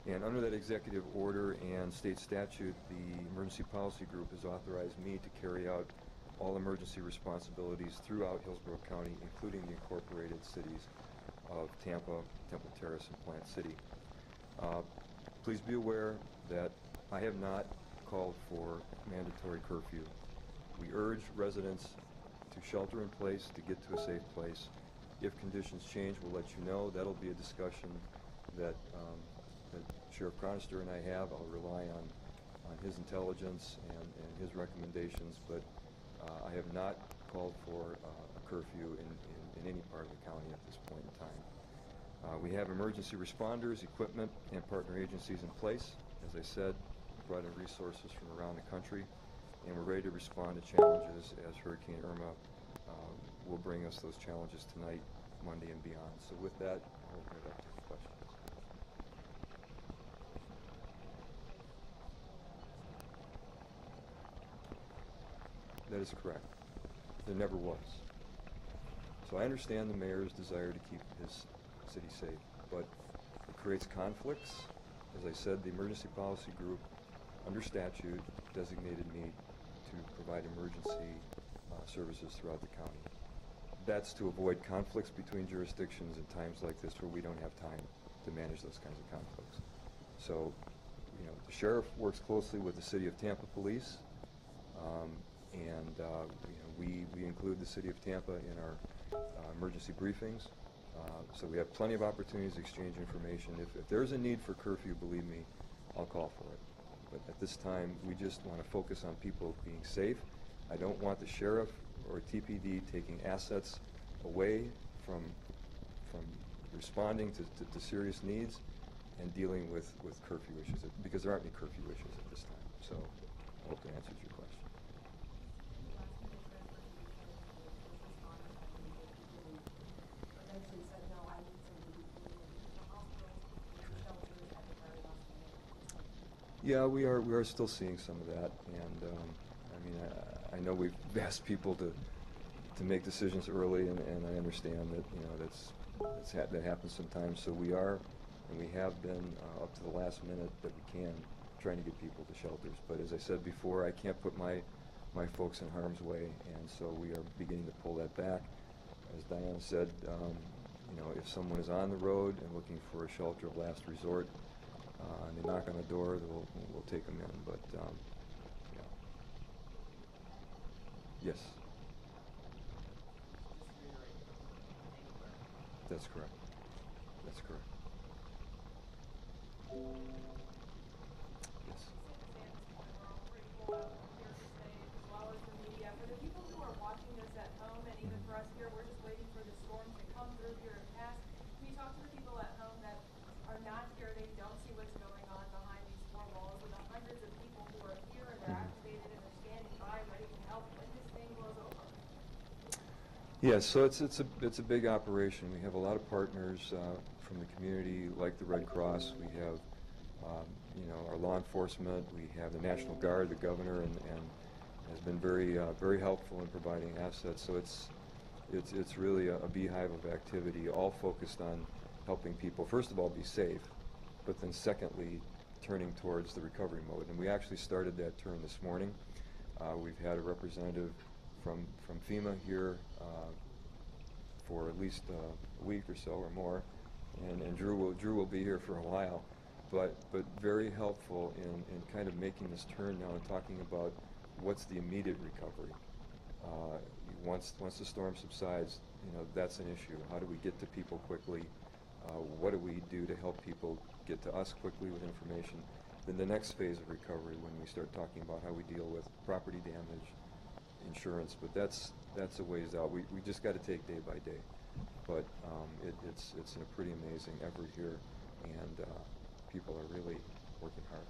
Speaker 10: And under that executive order and state statute, the Emergency Policy Group has authorized me to carry out all emergency responsibilities throughout Hillsborough County, including the incorporated cities of Tampa, Temple Terrace, and Plant City. Please be aware that I have not called for mandatory curfew. We urge residents to shelter in place, to get to a safe place. If conditions change, we'll let you know. That'll be a discussion that Sheriff Chronister and I have. I'll rely on his intelligence and his recommendations, but I have not called for a curfew in any part of the county at this point in time. We have emergency responders, equipment, and partner agencies in place. As I said, brought in resources from around the country, and we're ready to respond to challenges as Hurricane Irma will bring us those challenges tonight, Monday, and beyond. So with that, I'll open it up to questions. That is correct. There never was. So I understand the mayor's desire to keep his city safe, but it creates conflicts. As I said, the emergency policy group, under statute, designated me to provide emergency services throughout the county. That's to avoid conflicts between jurisdictions at times like this where we don't have time to manage those kinds of conflicts. So, you know, the sheriff works closely with the City of Tampa Police, and you know, we include the City of Tampa in our emergency briefings. So we have plenty of opportunities to exchange information. If there's a need for curfew, believe me, I'll call for it. But at this time, we just want to focus on people being safe. I don't want the sheriff or TPD taking assets away from responding to serious needs and dealing with curfew issues, because there aren't any curfew issues at this time. So I hope that answers your question. Yeah, we are still seeing some of that, and I mean, I know we've asked people to make decisions early, and I understand that, you know, that happens sometimes. So we are, and we have been up to the last minute that we can, trying to get people to shelters. But as I said before, I can't put my folks in harm's way, and so we are beginning to pull that back. As Diana said, you know, if someone is on the road and looking for a shelter of last resort, and they knock on the door, we'll take them in. But yeah. Yes. That's correct. That's correct. Yes.
Speaker 6: For the people who are watching this at home, and even for us here, we're just waiting for the storm to come through here and pass. Can you talk to the people at home that are not here, they don't see what's going on behind these four walls, with the hundreds of people who are here and they're activated and they're standing by ready to help when this thing blows over?
Speaker 10: Yes, so it's a big operation. We have a lot of partners from the community, like the Red Cross. We have you know, our law enforcement. We have the National Guard, the governor, and has been very helpful in providing assets. So it's really a beehive of activity, all focused on helping people, first of all, be safe, but then secondly, turning towards the recovery mode. And we actually started that turn this morning. We've had a representative from FEMA here for at least a week or so or more, and Drew will be here for a while, but very helpful in kind of making this turn now and talking about what's the immediate recovery. Once the storm subsides, you know, that's an issue. How do we get to people quickly? What do we do to help people get to us quickly with information? Then the next phase of recovery, when we start talking about how we deal with property damage, insurance, but that's a ways out. We just got to take day by day. But it's a pretty amazing effort here, and people are really working hard.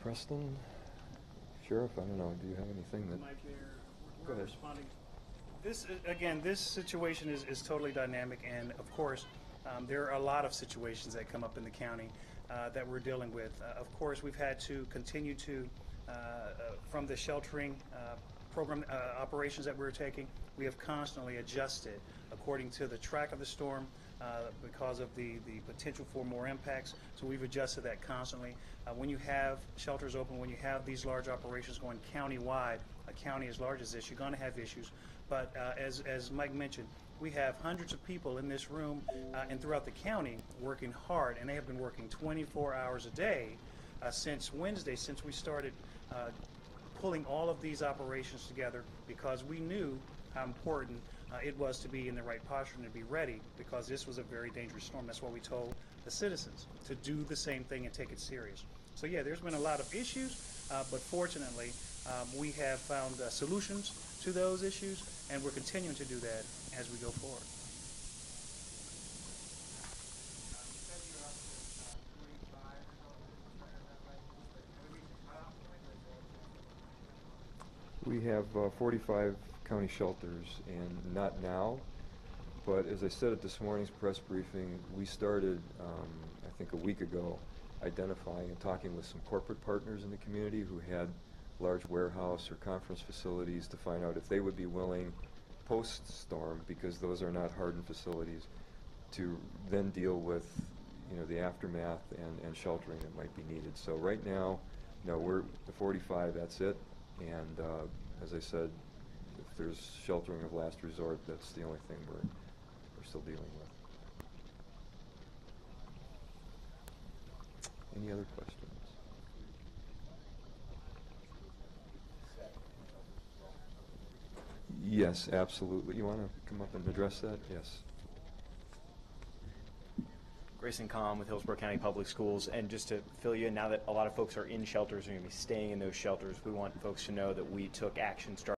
Speaker 10: Preston, Sheriff, I don't know. Do you have anything that?
Speaker 14: Mike here.
Speaker 10: Go ahead.
Speaker 14: Responding. This situation is totally dynamic, and of course, there are a lot of situations that come up in the county that we're dealing with. Of course, we've had to continue to, from the sheltering program operations that we're taking, we have constantly adjusted according to the track of the storm because of the potential for more impacts. So we've adjusted that constantly. When you have shelters open, when you have these large operations going county-wide, a county as large as this, you're going to have issues. But as Mike mentioned, we have hundreds of people in this room and throughout the county working hard, and they have been working 24 hours a day since Wednesday, since we started pulling all of these operations together, because we knew how important it was to be in the right posture and to be ready, because this was a very dangerous storm. That's why we told the citizens to do the same thing and take it serious. So yeah, there's been a lot of issues, but fortunately we have found solutions to those issues, and we're continuing to do that as we go forward.
Speaker 10: have 45 county shelters, and not now, but as I said at this morning's press briefing, we started, I think a week ago, identifying and talking with some corporate partners in the community who had large warehouse or conference facilities to find out if they would be willing post-storm, because those are not hardened facilities, to then deal with, you know, the aftermath and sheltering that might be needed. So right now, no, we're the 45, that's it. And as I said, if there's sheltering of last resort, that's the only thing we're still dealing with. Any other questions? Yes, absolutely. You want to come up and address that? Yes.
Speaker 2: Grayson Calm with Hillsborough County Public Schools, and just to fill you in, now that a lot of folks are in shelters and going to be staying in those shelters, we want folks to know that we took action starting